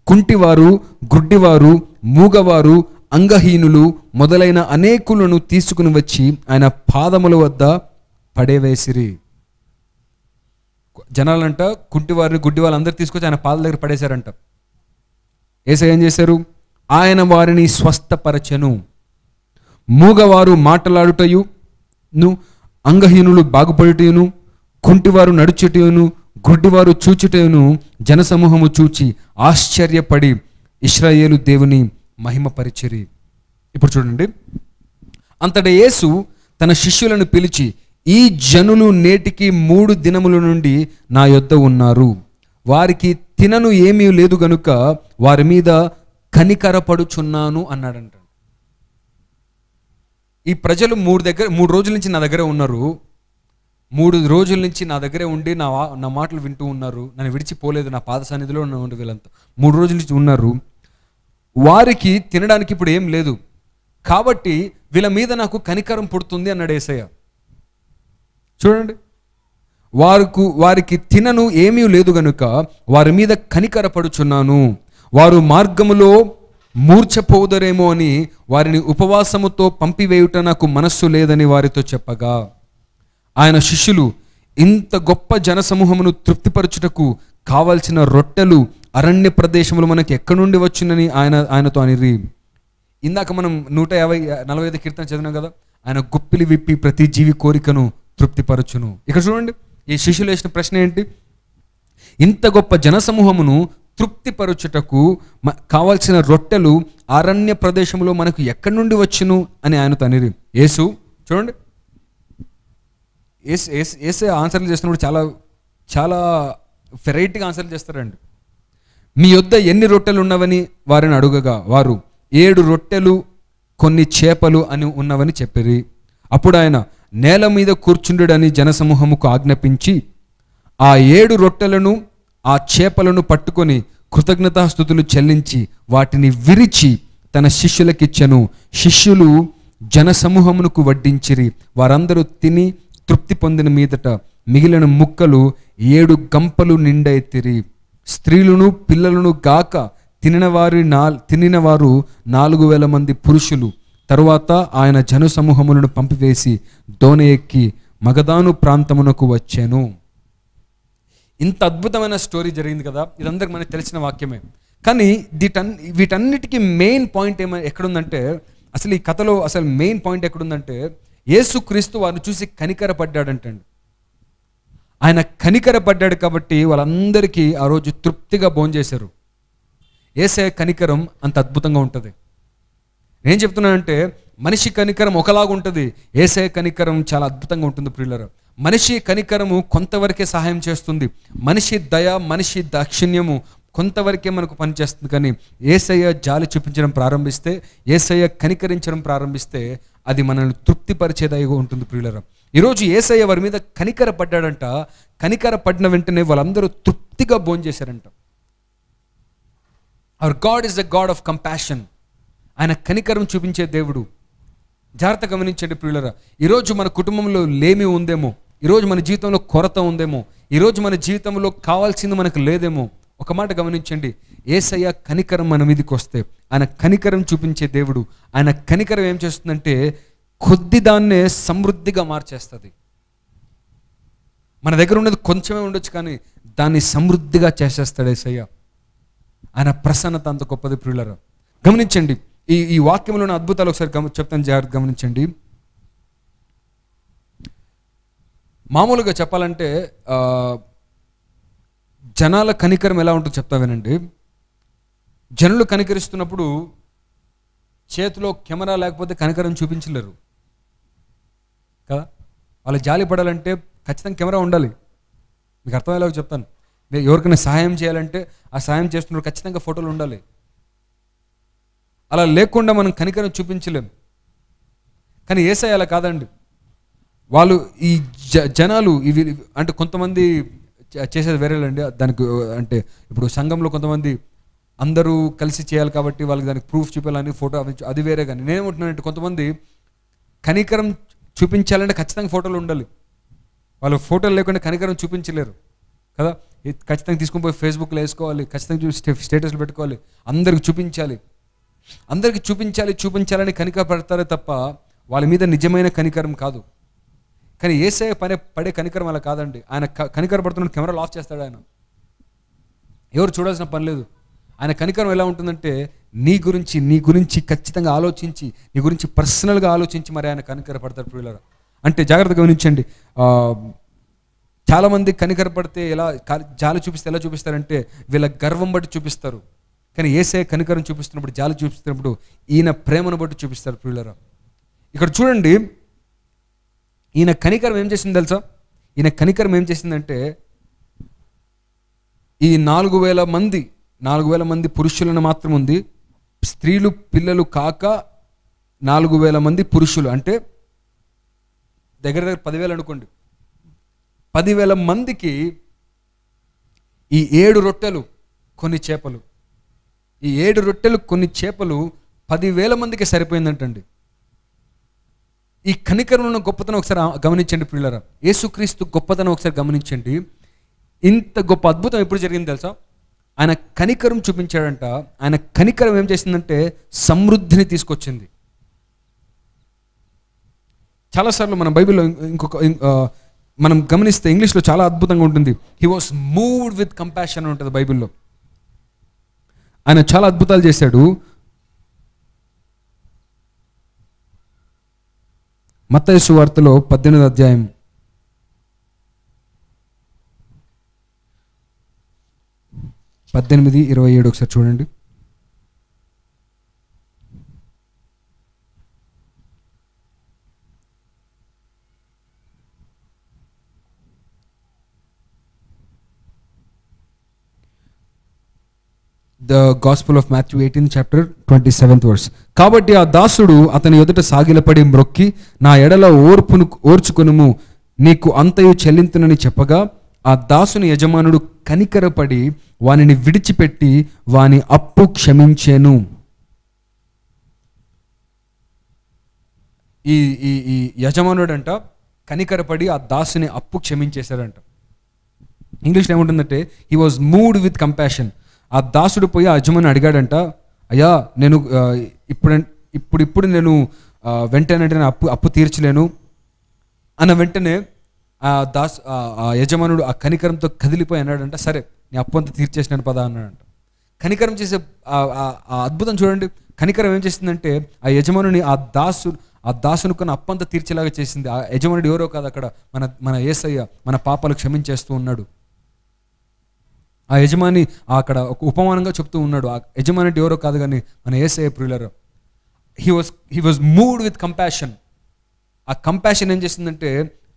కుంటివారు, గుడ్డివారు, మూగవారు, అంగహీనులు మొదలైన అనేకులను తీసుకుని వచ్చి ఆయన పాదముల వద్ద పడేవేసిరి. జనాలంట కుంటివారిని, గుడ్డి వాళ్ళందరూ తీసుకొచ్చి ఆయన పాదాల దగ్గర పడేశారంట. యేసయ్య ఏం చేశారు? ఆయన వారిని స్వస్థపరచెను. మూగవారు మాటలాడుటయును, అంగహీనులు బాగుపడుటయును, కుంటివారు నడుచుటయును, గుడ్డివారు చూచుటయును జనసమూహము చూచి ఆశ్చర్యపడి ఇశ్రాయేలు దేవుని మహిమపరిచిరి. ఇప్పుడు చూడండి. అంతటా యేసు తన శిష్యులను పిలిచి, ఈ జనులు నేటికి 3 దినముల నుండి నా యొద్ద ఉన్నారు. వారికి తినను ఏమీ లేదు గనుక వారి మీద కనికరపడుచున్నాను అన్నాడంట. ఈ ప్రజలు 3 రోజుల నుంచి నా దగ్గర ఉన్నారు. 3 రోజుల నుంచి నా దగ్గరే ఉండి నా మాటలు వింటూ ఉన్నారు. నన్ను విడిచిపోలేదు, నా పాద సన్నిధిలో ఉండి వీళ్ళంతా 3 రోజుల నుంచి ఉన్నారు. వారికి తినడానికి ఇప్పుడు ఏం లేదు, కాబట్టి వీళ్ళ మీద నాకు కనికరం పుడుతుంది అన్నాడు యేసయ్య. చూడండి, వారికి తినను ఏమీ లేదు గనుక వారి మీద కనికరపడుచున్నాను. వారు మార్గములో మూర్ఛపోదరేమో అని వారిని ఉపవాసముతో పంపివేయుట నాకు మనస్సు లేదని వారితో చెప్పగా, ఆయన శిష్యులు ఇంత గొప్ప జనసమూహమును తృప్తిపరచుటకు కావలసిన రొట్టెలు అరణ్య ప్రదేశములు మనకి ఎక్కడి నుండి వచ్చిందని ఆయనతో అనిరి. ఇందాక మనం 145 కీర్తన చదివినాం కదా, ఆయన గుప్పిలి విప్పి ప్రతి జీవి కోరికను తృప్తిపరచును. ఇక్కడ చూడండి, ఈ శిష్యులు వేసిన ప్రశ్న ఏంటి? ఇంత గొప్ప జనసమూహమును తృప్తిపరచుటకు కావాల్సిన రొట్టెలు అరణ్య ప్రదేశంలో మనకు ఎక్కడి నుండి వచ్చును అని ఆయనతో అనిరి. యేసు చూడండి, యేసు ఆన్సర్లు చేస్తున్నప్పుడు చాలా చాలా వెరైటీగా ఆన్సర్లు చేస్తారండి. మీ యొద్ద ఎన్ని రొట్టెలు ఉన్నవని వారిని అడుగగా వారు 7 రొట్టెలు కొన్ని చేపలు అని ఉన్నవని చెప్పిరి. అప్పుడు ఆయన నేల మీద కూర్చుండుడని జనసమూహముకు ఆజ్ఞాపించి ఆ 7 రొట్టెలను ఆ చేపలను పట్టుకొని కృతజ్ఞతాస్తుతులు చెల్లించి వాటిని విరిచి తన శిష్యులకిచ్చెను. శిష్యులు జనసమూహమునకు వడ్డించిరి. వారందరూ తిని తృప్తి పొందిన మీదట మిగిలిన ముక్కలు 7 గంపలు నిండెత్తిరి. స్త్రీలను పిల్లలను గాక తినిన వారు 4,000 మంది పురుషులు. తరువాత ఆయన జనసమూహములను పంపివేసి దోణి ఎక్కి మగదాను ప్రాంతమునకు వచ్చాను. ఇంత అద్భుతమైన స్టోరీ జరిగింది కదా, ఇదందరికి మనకు తెలిసిన వాక్యమే. కానీ వీటన్నిటికీ మెయిన్ పాయింట్ ఎక్కడుందంటే, అసలు ఈ కథలో అసలు మెయిన్ పాయింట్ ఎక్కడుందంటే, యేసుక్రీస్తు వారిని చూసి కనికరపడ్డాడంటండి. ఆయన కనికరపడ్డాడు కాబట్టి వాళ్ళందరికీ ఆ రోజు తృప్తిగా భోంచేశారు. యేసయ్య కనికరం అంత అద్భుతంగా ఉంటుంది. నేను చెప్తున్నానంటే మనిషి కనికరం ఒకలాగా ఉంటుంది, యేసయ్య కనికరం చాలా అద్భుతంగా ఉంటుంది ప్రియులారా. మనిషి కనికరము కొంతవరకే సహాయం చేస్తుంది, మనిషి దయ మనిషి దాక్షిణ్యము కొంతవరకే మనకు పనిచేస్తుంది. కానీ యేసయ్య జాలి చూపించడం ప్రారంభిస్తే, యేసయ్య కనికరించడం ప్రారంభిస్తే అది మనల్ని తృప్తిపరిచేదిగా ఉంటుంది ప్రియులారా. ఈరోజు యేసయ్య వారి మీద కనికర పడ్డాడంట. కనికర పడిన వెంటనే వాళ్ళందరూ తృప్తిగా భోంచేశారంట. Our God is the God of compassion. ఆయన కనికరం చూపించే దేవుడు. జాగ్రత్త గమనించండి ప్రియులారా. ఈరోజు మన కుటుంబంలో లేమి ఉందేమో, ఈరోజు మన జీవితంలో కొరత ఉందేమో, ఈరోజు మన జీవితంలో కావాల్సింది మనకు లేదేమో. ఒక మాట గమనించండి, యేసయ్య కనికరం మన మీదకి వస్తే, ఆయన కనికరం చూపించే దేవుడు. ఆయన కనికరం ఏం చేస్తుందంటే కొద్ది దాన్నే సమృద్ధిగా మార్చేస్తుంది. మన దగ్గర ఉన్నది కొంచెమే ఉండొచ్చు కానీ దాన్ని సమృద్ధిగా చేసేస్తాడు యేసయ్య. ఆయన ప్రసన్నత అంత గొప్పది ప్రియులారా. గమనించండి, ఈ వాక్యంలోని అద్భుతాలు ఒకసారి చెప్తాను, జాగ్రత్త గమనించండి. మామూలుగా చెప్పాలంటే జనాల కనికరం ఎలా ఉంటుందో చెప్తా వినండి. జనులు కనికరిస్తున్నప్పుడు చేతిలో కెమెరా లేకపోతే కనికరం చూపించలేరు కదా. వాళ్ళు జాలి పడాలంటే ఖచ్చితంగా కెమెరా ఉండాలి. మీకు అర్థమయ్యేలాగా చెప్తాను. ఎవరికైనా సహాయం చేయాలంటే ఆ సహాయం చేస్తున్నప్పుడు ఖచ్చితంగా ఫోటోలు ఉండాలి. అలా లేకుండా మనం కనికరం చూపించలేం. కానీ యేసయ్య అలా కాదండి. వాళ్ళు ఈ జనాలు ఇవి అంటే కొంతమంది చేసేది వేరేలండి. దానికి అంటే ఇప్పుడు సంఘంలో కొంతమంది అందరూ కలిసి చేయాలి కాబట్టి వాళ్ళకి దానికి ప్రూఫ్ చూపించాలని ఫోటో అది వేరే. కానీ నేనేమంటున్నానంటే కొంతమంది కనికరం చూపించాలంటే ఖచ్చితంగా ఫోటోలు ఉండాలి. వాళ్ళు ఫోటోలు లేకుండా కనికరం చూపించలేరు కదా. ఖచ్చితంగా తీసుకుని పోయి ఫేస్బుక్లో వేసుకోవాలి, ఖచ్చితంగా స్టేటస్లు పెట్టుకోవాలి, అందరికి చూపించాలి. అందరికి చూపించాలని కనికర పడతారే తప్ప వాళ్ళ మీద నిజమైన కనికరం కాదు. కానీ యేసయ్య పడే కనికరం అలా కాదండి. ఆయన కనికర పడుతున్న కెమెరాలు ఆఫ్ చేస్తాడు. ఆయన ఎవరు చూడాల్సిన పని లేదు. ఆయన కనికరం ఎలా ఉంటుందంటే నీ గురించి ఖచ్చితంగా ఆలోచించి, నీ గురించి పర్సనల్గా ఆలోచించి మరి ఆయన కనికర పడతారు ప్రియులారా. అంటే జాగ్రత్తగా గమనించండి. చాలామంది కనికర పడితే జాలి చూపిస్తే ఎలా చూపిస్తారంటే వీళ్ళ గర్వం బట్టి చూపిస్తారు. కానీ యేసయ్య కనికరం చూపిస్తున్నప్పుడు, జాలి చూపిస్తున్నప్పుడు ఈయన ప్రేమను బట్టి చూపిస్తారు ప్రియులారా. ఇక్కడ చూడండి, ఈయన కనికరం ఏం చేసింది తెలుసా? ఈయన కనికరం ఏం చేసిందంటే ఈ 4,000 మంది పురుషులను మాత్రం ఉంది, స్త్రీలు పిల్లలు కాక 4,000 మంది పురుషులు, అంటే దగ్గర 10,000 అనుకోండి. 10,000 మందికి ఈ 7 రొట్టెలు కొన్ని చేపలు, ఈ 7 రొట్టెలు కొన్ని చేపలు 10,000 మందికి సరిపోయిందంటండి. ఈ కనికరంలో గొప్పతనం ఒకసారి గమనించండి ప్రియులారా. యేసుక్రీస్తు గొప్పతనం ఒకసారి గమనించండి. ఇంత గొప్ప అద్భుతం ఎప్పుడు జరిగింది తెలుసా? ఆయన కనికరం చూపించాడంట. ఆయన కనికరం ఏం చేసిందంటే సమృద్ధిని తీసుకొచ్చింది. చాలాసార్లు మన బైబిల్లో మనం గమనిస్తే ఇంగ్లీష్లో చాలా అద్భుతంగా ఉంటుంది. He was moved with compassion అని ఉంటుంది బైబిల్లో. ఆయన చాలా అద్భుతాలు చేశాడు. మత్తయి సువార్తలో 18వ అధ్యాయం 18:27 ఒకసారి చూడండి. The gospel of Matthew 18th chapter 27th verse. కాబట్టి ఆ దాసుడు అతని ఎదుట సాగిలపడి మ్రొక్కి, నా ఎడల ఓర్చుకొనుము, నీకు అంతయు చెల్లింతునని చెప్పగా, ఆ దాసుని యజమానుడు కనికరపడి వానిని విడిచిపెట్టి వాని అప్పు క్షమించెను. ఈ ఈ ఈ యజమానుడు అంట కనికరపడి ఆ దాసుని అప్పు క్షమించేశాడంట. ఇంగ్లీష్లో ఏముంటుందంటే he was moved with compassion. ఆ దాసుడు పోయి ఆ యజమాని అడిగాడంట, అయ్యా నేను ఇప్పుడు నేను వెంటనే అప్పు తీర్చలేను అన్న వెంటనే ఆ యజమానుడు ఆ కనికరంతో కదిలిపోయి అన్నాడంట, సరే నీ అప్పు అంతా తీర్చేసినాను పదా అన్నాడంట. కనికరం చేసే ఆ అద్భుతం చూడండి. కనికరం ఏం చేసిందంటే ఆ యజమానుని ఆ దాసునుకున్న అప్పంతా తీర్చేలాగా చేసింది. ఆ యజమానుడు ఎవరో కాదు, అక్కడ మన యేసయ్య మన పాపాలు క్షమించేస్తూ ఉన్నాడు. ఆ యజమాని అక్కడ ఒక ఉపమానంగా చెప్తూ ఉన్నాడు. ఆ యజమాని ఎవరో కాదు కానీ మన యేసయ్య ప్రియులారా. He was moved with compassion. ఆ కంపాషన్ ఏం చేసిందంటే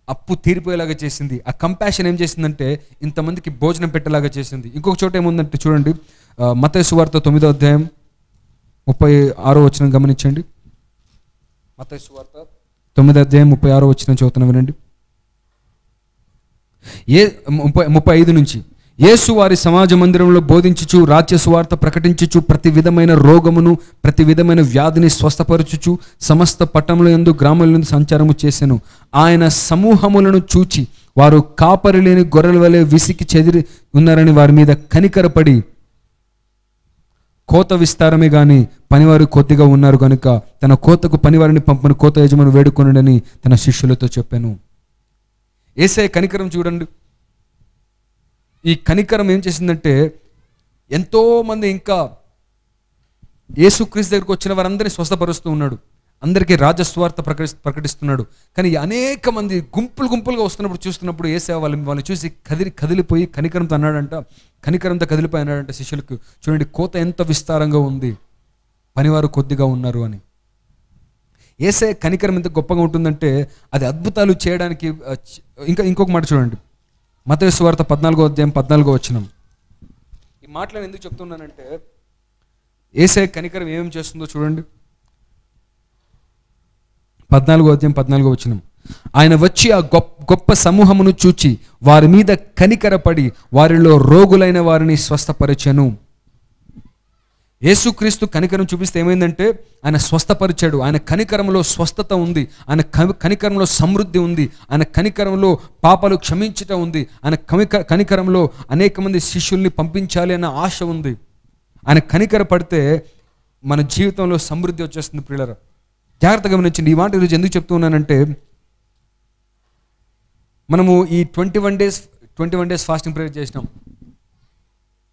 అప్పు తీరిపోయేలాగా చేసింది. ఆ కంపాషన్ ఏం చేసిందంటే ఇంతమందికి భోజనం పెట్టేలాగా చేసింది. ఇంకొక చోట ఏముందంటే చూడండి, మత్తయి సువార్త 9వ అధ్యాయం 36వ వచనం గమనించండి. మత్తయి సువార్త 9వ అధ్యాయం 36వ వచనం చదువుతున్నా వినండి. 35 నుంచి, యేసు వారి సమాజ మందిరంలో బోధించుచు రాజ్య సువార్త ప్రకటించుచు ప్రతి విధమైన రోగమును ప్రతి విధమైన వ్యాధిని స్వస్థపరచుచు సమస్త పట్టణముల యందు గ్రామాల యందు సంచారము చేసెను. ఆయన సమూహములను చూచి వారు కాపరి లేని గొర్రెల వలె విసికి చెదిరి ఉన్నారని వారి మీద కనికరపడి, కోత విస్తారమే గాని పనివారు కొద్దిగా ఉన్నారు కనుక తన కోతకు పనివారిని పంపని కోత యజమాని వేడుకొనుడని తన శిష్యులతో చెప్పాను. యేసయ్య కనికరం చూడండి. ఈ కనికరం ఏం చేసిందంటే ఎంతోమంది ఇంకా యేసుక్రీస్తు దగ్గరికి వచ్చిన వారందరినీ స్వస్థపరుస్తూ ఉన్నాడు. అందరికీ రాజస్వార్త ప్రకటిస్తున్నాడు. కానీ అనేక మంది గుంపులుగా వస్తున్నప్పుడు చూస్తున్నప్పుడు యేసయ్య వాళ్ళని చూసి కదిలిపోయి కనికరంతో కదిలిపోయి అన్నాడంట శిష్యులకు, చూడండి కోత ఎంత విస్తారంగా ఉంది, పనివారు కొద్దిగా ఉన్నారు అని. యేసయ్య కనికరం ఎంత గొప్పగా ఉంటుందంటే అది అద్భుతాలు చేయడానికి. ఇంకొక మాట చూడండి, మత్తయి సువార్త 14వ అధ్యాయం 14వ వచనం. ఈ మాటలను ఎందుకు చెప్తున్నానంటే యేసయ్య కనికరం ఏమేమి చేస్తుందో చూడండి. 14వ అధ్యాయం 14వ వచనం. ఆయన వచ్చి ఆ గొప్ప సమూహమును చూచి వారి మీద కనికరపడి వారిలో రోగులైన వారిని స్వస్థపరిచెను. యేసుక్రీస్తు కనికరం చూపిస్తే ఏమైందంటే ఆయన స్వస్థపరిచాడు. ఆయన కనికరంలో స్వస్థత ఉంది, ఆయన కనికరంలో సమృద్ధి ఉంది, ఆయన కనికరంలో పాపాలు క్షమించటం ఉంది, ఆయన కనికరంలో అనేక మంది శిష్యుల్ని పంపించాలి అన్న ఆశ ఉంది. ఆయన కనికర పడితే మన జీవితంలో సమృద్ధి వచ్చేస్తుంది. ప్రియులారా జాగ్రత్తగా గమనించండి. ఈ మాట ఈరోజు ఎందుకు చెప్తూ ఉన్నానంటే మనము ఈ 21 days ఫాస్టింగ్ ప్రేయర్ చేసినాం,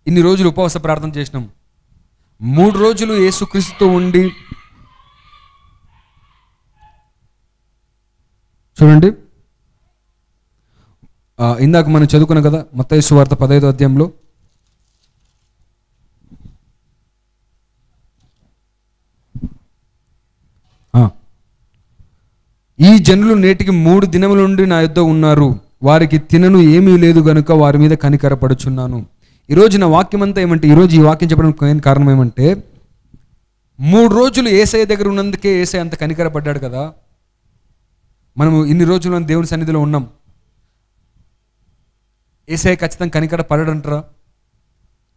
ఇన్ని రోజులు ఉపవాస ప్రార్థన చేసినాం. 3 రోజులు యేసుక్రీస్తుతో ఉండి చూడండి. ఇందాక మనం చదువుకున్నాం కదా మత్తయి సువార్త 15వ అధ్యాయంలో, ఈ జనులు నేటికి 3 దినముల నుండి నా యొద్ద ఉన్నారు, వారికి తినను ఏమీ లేదు గనుక వారి మీద కనికరపడుచున్నాను. ఈరోజు నా వాక్యం అంతా ఏమంటే, ఈరోజు ఈ వాక్యం చెప్పడానికి కారణం ఏమంటే 3 రోజులు యేసయ్య దగ్గర ఉన్నందుకే యేసయ్య అంత కనికరపడ్డాడు కదా. మనము ఇన్ని రోజులు దేవుని సన్నిధిలో ఉన్నాం, యేసయ్య ఖచ్చితంగా కనికర పడడంటారా?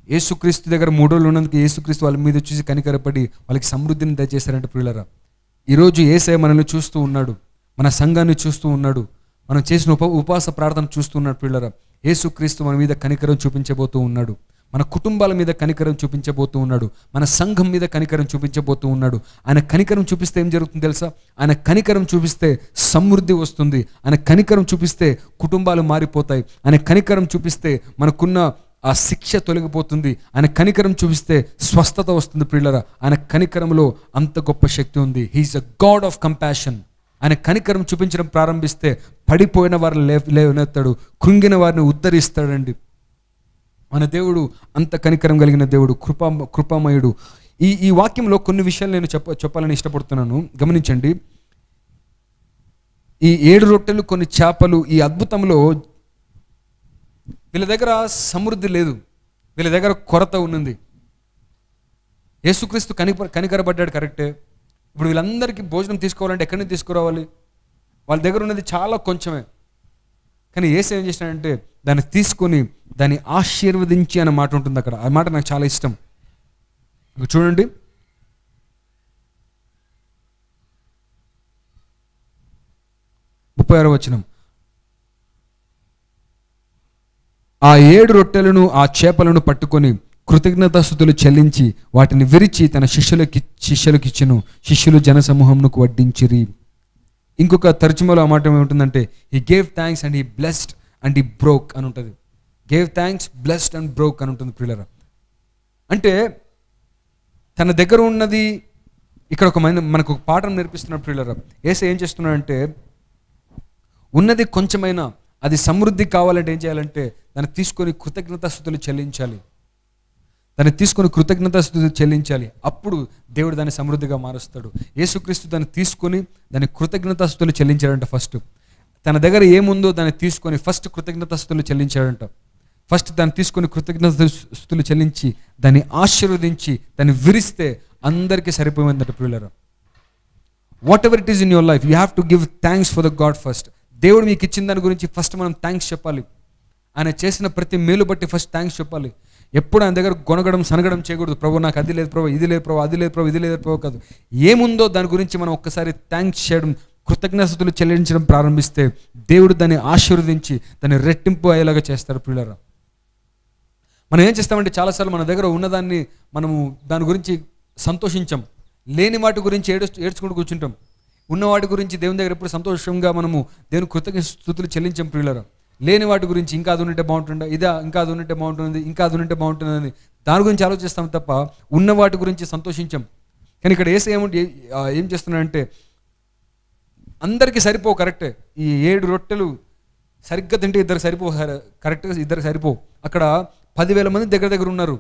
యేసుక్రీస్తు దగ్గర 3 రోజులు ఉన్నందుకు యేసుక్రీస్తు వాళ్ళ మీద చూసి కనికరపడి వాళ్ళకి సమృద్ధిని దయచేశారంటే ప్రియులారా, ఈరోజు యేసయ్య మనల్ని చూస్తూ ఉన్నాడు, మన సంఘాన్ని చూస్తూ ఉన్నాడు, మనం చేసిన ఉపవాస ప్రార్థన చూస్తూ ఉన్నాడు. ప్రియులారా యేసుక్రీస్తు మన మీద కనికరం చూపించబోతూ ఉన్నాడు, మన కుటుంబాల మీద కనికరం చూపించబోతూ ఉన్నాడు, మన సంఘం మీద కనికరం చూపించబోతూ ఉన్నాడు. ఆయన కనికరం చూపిస్తే ఏం జరుగుతుంది తెలుసా? ఆయన కనికరం చూపిస్తే సమృద్ధి వస్తుంది, ఆయన కనికరం చూపిస్తే కుటుంబాలు మారిపోతాయి, ఆయన కనికరం చూపిస్తే మనకున్న ఆ శిక్ష తొలగిపోతుంది, ఆయన కనికరం చూపిస్తే స్వస్థత వస్తుంది. ప్రియులారా ఆయన కనికరంలో అంత గొప్ప శక్తి ఉంది. He's a God of compassion. ఆయన కనికరం చూపించడం ప్రారంభిస్తే పడిపోయిన వారిని లేవనెత్తాడు, కృంగిన వారిని ఉద్ధరిస్తాడండి. మన దేవుడు అంత కనికరం కలిగిన దేవుడు, కృపామయుడు. ఈ వాక్యంలో కొన్ని విషయాలు నేను చెప్పాలని ఇష్టపడుతున్నాను. గమనించండి. ఈ 7 రొట్టెలు కొన్ని చేపలు, ఈ అద్భుతంలో వీళ్ళ దగ్గర సమృద్ధి లేదు, వీళ్ళ దగ్గర కొరత ఉన్నది. యేసుక్రీస్తు కనికరపడ్డాడు కరెక్టే. ఇప్పుడు వీళ్ళందరికీ భోజనం తీసుకోవాలంటే ఎక్కడి నుంచి తీసుకురావాలి? వాళ్ళ దగ్గర ఉన్నది చాలా కొంచెమే. కానీ యేసు ఏం చేసినాడంటే దాన్ని తీసుకొని దాన్ని ఆశీర్వదించి అనే మాట ఉంటుంది అక్కడ. ఆ మాట నాకు చాలా ఇష్టం. చూడండి, 36వ వచనం. ఆ 7 రొట్టెలను ఆ చేపలను పట్టుకొని కృతజ్ఞతాస్తుతులు చెల్లించి వాటిని విరిచి తన శిష్యులకు ఇచ్చెను. శిష్యులు జనసమూహమునకు వడ్డించిరి. ఇంకొక తర్జుమాలో ఆ మాట ఏముంటుందంటే he gave thanks and he blessed and he broke అని ఉంటుంది. Gave thanks, blessed and broke అని ఉంటుంది ప్రియులారా. అంటే తన దగ్గర ఉన్నది ఇక్కడ మనకు ఒక పాఠం నేర్పిస్తున్నాడు ప్రియులారా. యేసు ఏం చేస్తున్నాడంటే ఉన్నది కొంచెమైనా అది సమృద్ధి కావాలంటే ఏం చేయాలంటే దాన్ని తీసుకొని కృతజ్ఞతాస్తుతులు చెల్లించాలి. దాన్ని తీసుకొని కృతజ్ఞతాస్తుతులు చెల్లించాలి. అప్పుడు దేవుడు దాన్ని సమృద్ధిగా మారుస్తాడు. యేసుక్రీస్తు దాన్ని తీసుకొని దాన్ని కృతజ్ఞతాస్తుతులు చెల్లించాడంట. ఫస్ట్ తన దగ్గర ఏముందో దాన్ని తీసుకొని ఫస్ట్ కృతజ్ఞతాస్తుతులు చెల్లించాడంట. ఫస్ట్ దాన్ని తీసుకొని కృతజ్ఞతాస్తుతులు చెల్లించి దాన్ని ఆశీర్వదించి దాన్ని విరిస్తే అందరికీ సరిపోయిందట ప్రియులారా. What ever it is in your life, you have to give thanks for the God first. దేవుడు మీకు ఇచ్చిన దాని గురించి ఫస్ట్ మనం థ్యాంక్స్ చెప్పాలి. ఆయన చేసిన ప్రతి మేలు బట్టి ఫస్ట్ థ్యాంక్స్ చెప్పాలి. ఎప్పుడు ఆయన దగ్గర గొనగడం సనగడం చేయకూడదు. ప్రభు నాకు అది లేదు ప్రభు, ఇది లేదు ప్రభు, అది లేదు ప్రభు, ఇది లేదు ప్రభు కాదు. ఏముందో దాని గురించి మనం ఒక్కసారి థ్యాంక్స్ చేయడం, కృతజ్ఞతలు చెల్లించడం ప్రారంభిస్తే దేవుడు దాన్ని ఆశీర్వదించి దాన్ని రెట్టింపు అయ్యేలాగా చేస్తారు ప్రియులారా. మనం ఏం చేస్తామంటే చాలాసార్లు మన దగ్గర ఉన్నదాన్ని మనము దాని గురించి సంతోషించాం, లేని వాటి గురించి ఏడ్చుకుంటూ కూర్చుంటాం. ఉన్నవాటి గురించి దేవుని దగ్గర ఎప్పుడు సంతోషంగా మనము దేవుని కృతజ్ఞతలు చెల్లించాం ప్రియులారా. లేని వాటి గురించి ఇంకా అది ఉంటే బాగుంటుండే, ఇదా ఇంకా అది ఉంటే బాగుంటుంది, ఇంకా అది ఉంటే బాగుంటుందని దాని గురించి ఆలోచిస్తాం తప్ప ఉన్న వాటి గురించి సంతోషించాం. కానీ ఇక్కడ ఏం చేస్తున్నాడంటే అందరికీ సరిపోవు, కరెక్టే. ఈ 7 రొట్టెలు సరిగ్గా తింటే ఇద్దరు సరిపోవు, కరెక్ట్గా ఇద్దరు సరిపోవు. అక్కడ 10,000 మంది దగ్గర ఉన్నారు.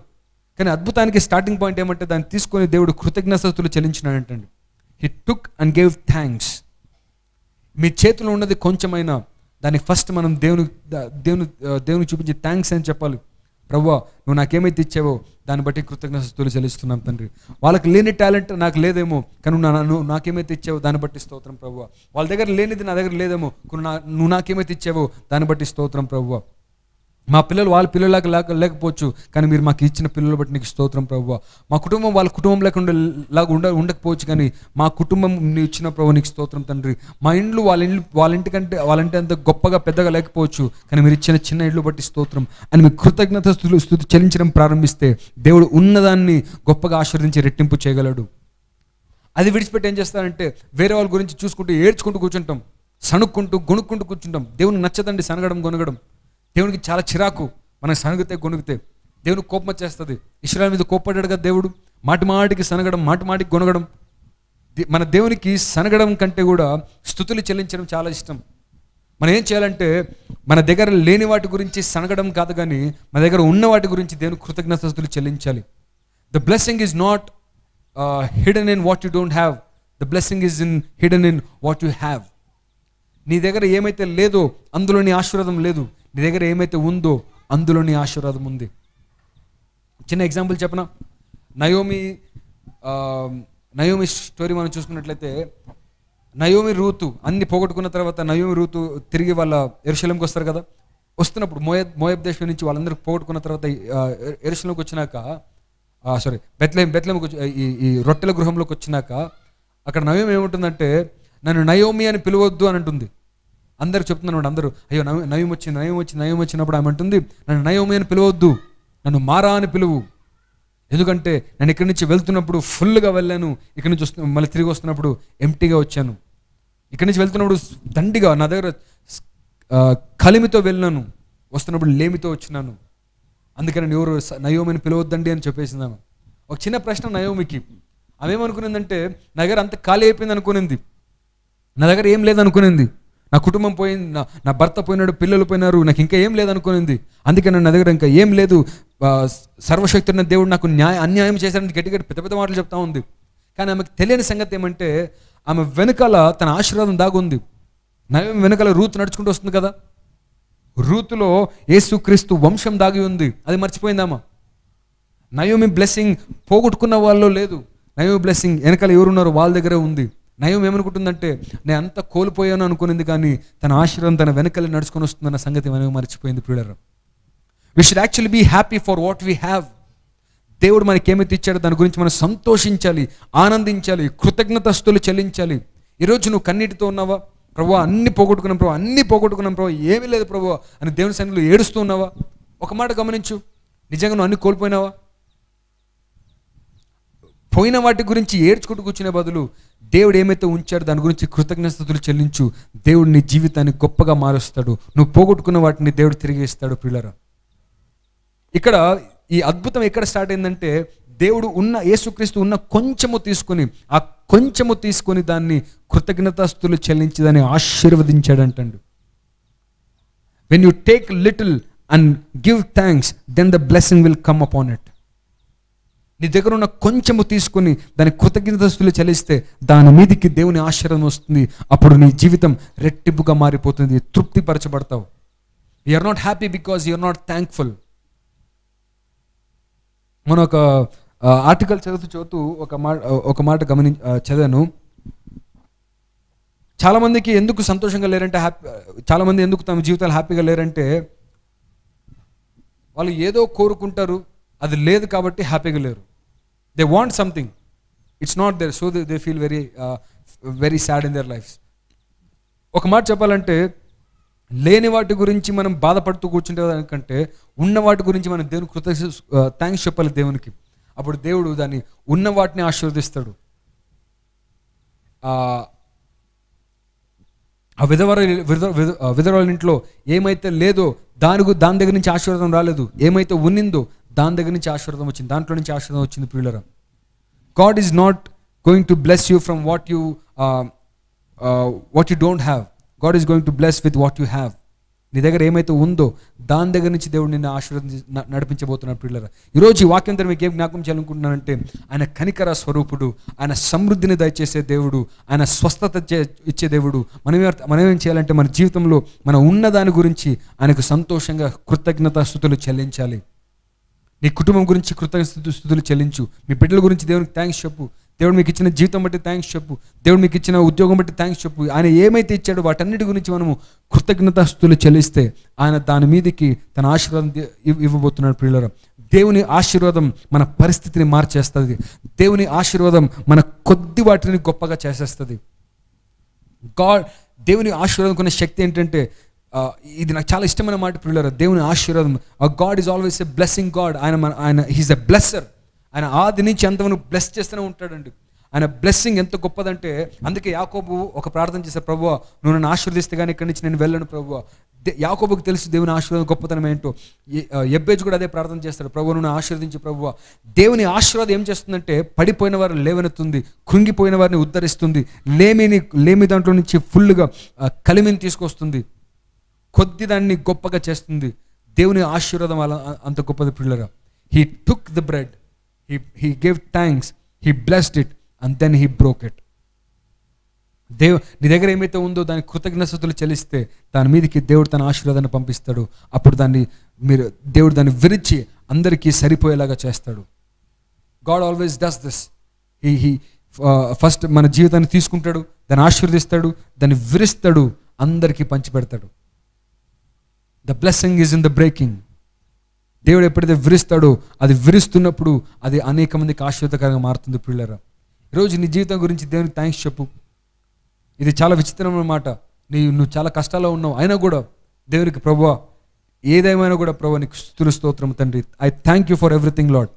కానీ అద్భుతానికి స్టార్టింగ్ పాయింట్ ఏమంటే దాన్ని తీసుకొని దేవుడు కృతజ్ఞతలు చెల్లించినాడంటండి. He took and gave thanks. మీ చేతిలో ఉన్నది కొంచెమైనా దాన్ని ఫస్ట్ మనం దేవునికి చూపించి థ్యాంక్స్ అని చెప్పాలి. ప్రభువా నువ్వు నాకేమైతే ఇచ్చావో దాన్ని బట్టి కృతజ్ఞతలు చెల్లిస్తున్నాం తండ్రి. వాళ్ళకి లేని టాలెంట్ నాకు లేదేమో, కానీ నువ్వు నాకేమైతే ఇచ్చావో దాన్ని బట్టి స్తోత్రం ప్రభువా. వాళ్ళ దగ్గర లేనిది నా దగ్గర లేదేమో, నువ్వు నాకేమైతే ఇచ్చావో దాన్ని బట్టి స్తోత్రం ప్రభువా. మా పిల్లలు వాళ్ళ పిల్లలాగా లేకపోవచ్చు, కానీ మీరు మాకు ఇచ్చిన పిల్లలు బట్టి నీకు స్తోత్రం ప్రభువా. మా కుటుంబం వాళ్ళ కుటుంబం లేకుండా ఉండకపోవచ్చు, కానీ మా కుటుంబం నీవు ఇచ్చిన ప్రభు నీకు స్తోత్రం తండ్రి. మా ఇండ్లు వాళ్ళంటే అంత గొప్పగా పెద్దగా లేకపోవచ్చు, కానీ మీరు ఇచ్చిన చిన్న ఇళ్ళు బట్టి స్తోత్రం అని మీ కృతజ్ఞత స్తుతి చెల్లించడం ప్రారంభిస్తే దేవుడు ఉన్నదాన్ని గొప్పగా ఆశీర్వదించి రెట్టింపు చేయగలడు. అది విడిచిపెట్టి ఏం చేస్తారంటే వేరే వాళ్ళ గురించి చూసుకుంటూ ఏడ్చుకుంటూ కూర్చుంటాం, సణుక్కుంటూ గొనుక్కుంటూ కూర్చుంటాం. దేవునికి నచ్చదండి సనగడం గొనగడం. దేవునికి చాలా చిరాకు మనకు సనగితే గొనుగితే. దేవునికి కోపం వచ్చేస్తుంది. ఇశ్రాయేలు మీద కోప్పడ్డాడు కదా దేవుడు. మాటికి సనగడం, మాటికి గొనగడం. మన దేవునికి సనగడం కంటే కూడా స్తుతులు చెల్లించడం చాలా ఇష్టం. మనం ఏం చేయాలంటే మన దగ్గర లేని వాటి గురించి సనగడం కాదు, కానీ మన దగ్గర ఉన్న వాటి గురించి దేవునికి కృతజ్ఞతలు చెల్లించాలి. The blessing is not hidden in what you don't have, the blessing is hidden in what you have. నీ దగ్గర ఏమైతే లేదో అందులో నీ ఆశీర్వాదం లేదు, నీ దగ్గర ఏమైతే ఉందో అందులో నీ ఆశీర్వాదం ఉంది. చిన్న ఎగ్జాంపుల్ చెప్పనా? నయోమి స్టోరీ మనం చూసుకున్నట్లయితే నయోమి రూతు అన్ని పోగొట్టుకున్న తర్వాత నయోమి రూతు తిరిగి వాళ్ళ యెరూషలేంకి వస్తారు కదా. వస్తున్నప్పుడు మోయాబ్ దేశం నుంచి వాళ్ళందరూ పోగొట్టుకున్న తర్వాత యెరూషలేంకి వచ్చినాక బెత్లెహేంకి ఈ రొట్టెల గృహంలోకి వచ్చినాక అక్కడ నయోమి ఏముంటుందంటే నన్ను నయోమి అని పిలవద్దు అని అంటుంది. అందరు చెప్తున్నాను, అందరూ అయ్యో నయోమి వచ్చినప్పుడు ఆమె అంటుంది నన్ను నయోమి అని పిలవద్దు, నన్ను మారా అని పిలువు. ఎందుకంటే నేను ఇక్కడి నుంచి వెళ్తున్నప్పుడు ఫుల్గా వెళ్ళాను, ఇక్కడి నుంచి మళ్ళీ తిరిగి వస్తున్నప్పుడు ఎంటీగా వచ్చాను. ఇక్కడి నుంచి వెళ్తున్నప్పుడు దండిగా నా దగ్గర కలిమితో వెళ్ళినాను, వస్తున్నప్పుడు లేమితో వచ్చినాను. అందుకని ఎవరు నయోమిని పిలవద్దండి అని చెప్పేసింది ఆమె. ఒక చిన్న ప్రశ్న నయోమికి. ఆమె ఏమనుకునిందంటే నా దగ్గర అంత ఖాళీ అయిపోయింది అనుకునింది, నా దగ్గర ఏం లేదనుకునింది, నా కుటుంబం పోయింది, నా భర్త పోయినాడు, పిల్లలు పోయినారు, నాకు ఇంకా ఏం లేదనుకునింది. అందుకని నా దగ్గర ఇంకా ఏం లేదు, సర్వశక్తున్న దేవుడు నాకు అన్యాయం చేశాడని గట్టిగా పెద్ద మాటలు చెప్తా ఉంది. కానీ ఆమెకు తెలియని సంగతి ఏమంటే ఆమె వెనకాల తన ఆశీర్వాదం దాగుంది. నయోమి వెనకాల రూతు నడుచుకుంటూ వస్తుంది కదా, రూతులో యేసుక్రీస్తు వంశం దాగి ఉంది, అది మర్చిపోయిందామా. నయోమి బ్లెస్సింగ్ పోగొట్టుకున్న వాళ్ళలో లేదు, నయోమి బ్లెస్సింగ్ వెనకాల ఎవరున్నారో వాళ్ళ దగ్గరే ఉంది. నయం ఏమనుకుంటుందంటే నేను అంత కోల్పోయాను అనుకునింది, కానీ తన ఆశీర్వాదం తన వెనకలి నడుచుకొని వస్తుందన్న సంగతి మనం మర్చిపోయింది ప్రియులారా. We should actually be happy for what we have. దేవుడు మనకి ఏమైతే ఇచ్చాడో దాని గురించి మనం సంతోషించాలి, ఆనందించాలి, కృతజ్ఞతాస్తుతులు చెల్లించాలి. ఈరోజు నువ్వు కన్నీటితో ఉన్నావా? ప్రభువా అన్ని పోగొట్టుకున్నాం ప్రభు, అన్ని పోగొట్టుకున్నాం ప్రభు, ఏమీ లేదు ప్రభు అని దేవుని సన్నిధిలో ఏడుస్తూ ఉన్నావా? ఒక మాట గమనించు, నిజంగా నువ్వు అన్ని కోల్పోయినావా? పోయిన వాటి గురించి ఏడ్చుకుంటూ కూర్చునే బదులు దేవుడు ఏమైతే ఉంచాడో దాని గురించి కృతజ్ఞతాస్తుతులు చెల్లించు. దేవుడు నీ జీవితాన్ని గొప్పగా మారుస్తాడు. నువ్వు పోగొట్టుకున్న వాటిని దేవుడు తిరిగి ఇస్తాడు ప్రియులారా. ఇక్కడ ఈ అద్భుతం ఎక్కడ స్టార్ట్ అయిందంటే, దేవుడు ఉన్న యేసుక్రీస్తు ఉన్న కొంచెము తీసుకొని దాన్ని కృతజ్ఞతాస్తుతులు చెల్లించి దాన్ని ఆశీర్వదించాడంటండు. When you take little and give thanks, then the blessing will come upon it. నీ దగ్గర ఉన్న కొంచెము తీసుకొని దాని కృతజ్ఞతాస్తుతులు చెల్లిస్తే దాని మీదకి దేవుని ఆశీర్వాదం వస్తుంది. అప్పుడు నీ జీవితం రెట్టింపుగా మారిపోతుంది, తృప్తిపరచబడతావు. You are not happy because you are not thankful. మనం ఒక ఆర్టికల్ చదువుతూ ఒక మాట చదివాను. చాలామందికి ఎందుకు సంతోషంగా లేరంటే, చాలామంది ఎందుకు తమ జీవితాలు హ్యాపీగా లేరంటే, వాళ్ళు ఏదో కోరుకుంటారు, అది లేదు కాబట్టి హ్యాపీగా లేరు. They want something, it's not there, so they feel very sad in their lives. ఒక మాట చెప్పాలంటే, లేని వాటి గురించి మనం బాధపడుతూ కూర్చుంటే దానికంటే ఉన్న వాటి గురించి మనం దేవునికి థ్యాంక్స్ చెప్పాలి దేవునికి. అప్పుడు దేవుడు దాన్ని ఉన్న వాటిని ఆశీర్వదిస్తాడు. ఆ విధవరాలి ఇంట్లో ఏమైతే లేదో దాని దగ్గర నుంచి ఆశీర్వాదం రాలేదు, ఏమైతే ఉన్నిందో దాని దగ్గర నుంచి ఆశీర్వాదం వచ్చింది, దాంట్లో నుంచి ఆశీర్వాదం వచ్చింది ప్రియులారా. God is not going to bless you from what you don't have. God is going to bless with what you have. నీ దగ్గర ఏమైతే ఉందో దాని దగ్గర నుంచి దేవుడు నిన్ను నడిపించబోతున్నాడు ప్రియులారా. ఈరోజు ఈ వాక్యం ద్వారా మీకు ఏం జ్ఞాపకం చేయాలనుకుంటున్నానంటే, ఆయన కనికర స్వరూపుడు, ఆయన సమృద్ధిని దయచేసే దేవుడు, ఆయన స్వస్థత ఇచ్చే దేవుడు. మనం ఏం చేయాలంటే మన జీవితంలో మనం ఉన్న దాని గురించి ఆయనకు సంతోషంగా కృతజ్ఞతాస్తుతులు చెల్లించాలి. నీ కుటుంబం గురించి కృతజ్ఞతాస్తుతులు చెల్లించు. మీ బిడ్డల గురించి దేవునికి థ్యాంక్స్ చెప్పు. దేవుడు మీకు ఇచ్చిన జీవితం బట్టి థ్యాంక్స్ చెప్పు. దేవుడు మీకు ఇచ్చిన ఉద్యోగం బట్టి థ్యాంక్స్ చెప్పు. ఆయన ఏమైతే ఇచ్చాడో వాటన్నిటి గురించి మనము కృతజ్ఞతాస్తుతులు చెల్లిస్తే ఆయన దాని మీదకి తన ఆశీర్వాదం ఇవ్వబోతున్నాడు ప్రియులారా. దేవుని ఆశీర్వాదం మన పరిస్థితిని మార్చేస్తుంది. దేవుని ఆశీర్వాదం మన కొద్ది వాటిని గొప్పగా చేసేస్తుంది. దేవుని ఆశీర్వాదం కొన్న శక్తి ఏంటంటే, ఇది నాకు చాలా ఇష్టమైన మాట ప్రియులారా, దేవుని ఆశీర్వాదం. God is always a blessing God. ఆయన హీస్ ఎ బ్లెస్సర్. ఆయన ఆది నుంచి అంతవరకు బ్లెస్ చేస్తూనే ఉంటాడండి. ఆయన బ్లెస్సింగ్ ఎంత గొప్పదంటే, అందుకే యాకోబు ఒక ప్రార్థన చేశారు, ప్రభువా నువ్వు నన్ను ఆశీర్వదిస్తే కానీ ఇక్కడి నుంచి నేను వెళ్ళను ప్రభువా. యాకోబుకి తెలుసు దేవుని ఆశీర్వాదం గొప్పతనం ఏంటో. ఎబ్బేజు కూడా అదే ప్రార్థన చేస్తాడు, ప్రభువా నువ్వు ఆశీర్వదించి ప్రభువా. దేవుని ఆశీర్వాదం ఏం చేస్తుందంటే, పడిపోయిన వారిని లేవనెత్తుంది, కృంగిపోయిన వారిని ఉద్ధరిస్తుంది, లేమి దాంట్లో నుంచి ఫుల్గా కలిమిని తీసుకొస్తుంది, కొద్ది దాన్ని గొప్పగా చేస్తుంది. దేవుని ఆశీర్వాదం అలా అంత గొప్పది ప్రియులారా. He took the bread, he gave thanks, he blessed it and then he broke it. నీ దగ్గర ఏమైతే ఉందో దాని కృతజ్ఞతలు చెల్లిస్తే దాని మీదకి దేవుడు తన ఆశీర్వాదాన్ని పంపిస్తాడు. అప్పుడు దేవుడు దాన్ని విరిచి అందరికీ సరిపోయేలాగా చేస్తాడు. God always does this. He first మన జీవితాన్ని తీసుకుంటాడు, దాన్ని ఆశీర్వదిస్తాడు, దాన్ని విరుస్తాడు, అందరికీ పంచిపెడతాడు. The blessing is in the breaking. దేవుడు ఎప్పుడైతే విరుస్తాడో, అది విరుస్తున్నప్పుడు అది అనేక మందికి ఆశీర్వాదకరంగా మారుతుంది ప్రియులారా. ఈరోజు నీ జీవితం గురించి దేవునికి థ్యాంక్స్ చెప్పు. ఇది చాలా విచిత్రమైన మాట. నువ్వు చాలా కష్టాల్లో ఉన్నావు, అయినా కూడా దేవునికి ప్రభువా ఏదేమైనా కూడా ప్రభువా నీకు స్తుతులు స్తోత్రం తండ్రి, I thank you for everything Lord.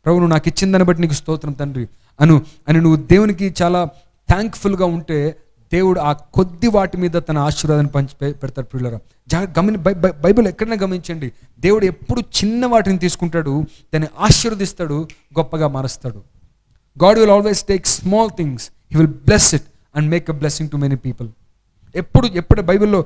ప్రభు నువ్వు నాకు ఇచ్చిందని బట్టి నీకు స్తోత్రం తండ్రి అని నువ్వు దేవునికి చాలా థ్యాంక్ఫుల్గా ఉంటే దేవుడు ఆ కొద్ది వాటి మీద తన ఆశీర్వాదాన్ని పంచి పెడతాడు ప్రియులారా. బైబిల్ ఎక్కడైనా గమనించండి, దేవుడు ఎప్పుడు చిన్న వాటిని తీసుకుంటాడు, దాన్ని ఆశీర్వదిస్తాడు, గొప్పగా మారుస్తాడు. God will always take small things, he will bless it and make a blessing to many people. ఎప్పుడు బైబిల్లో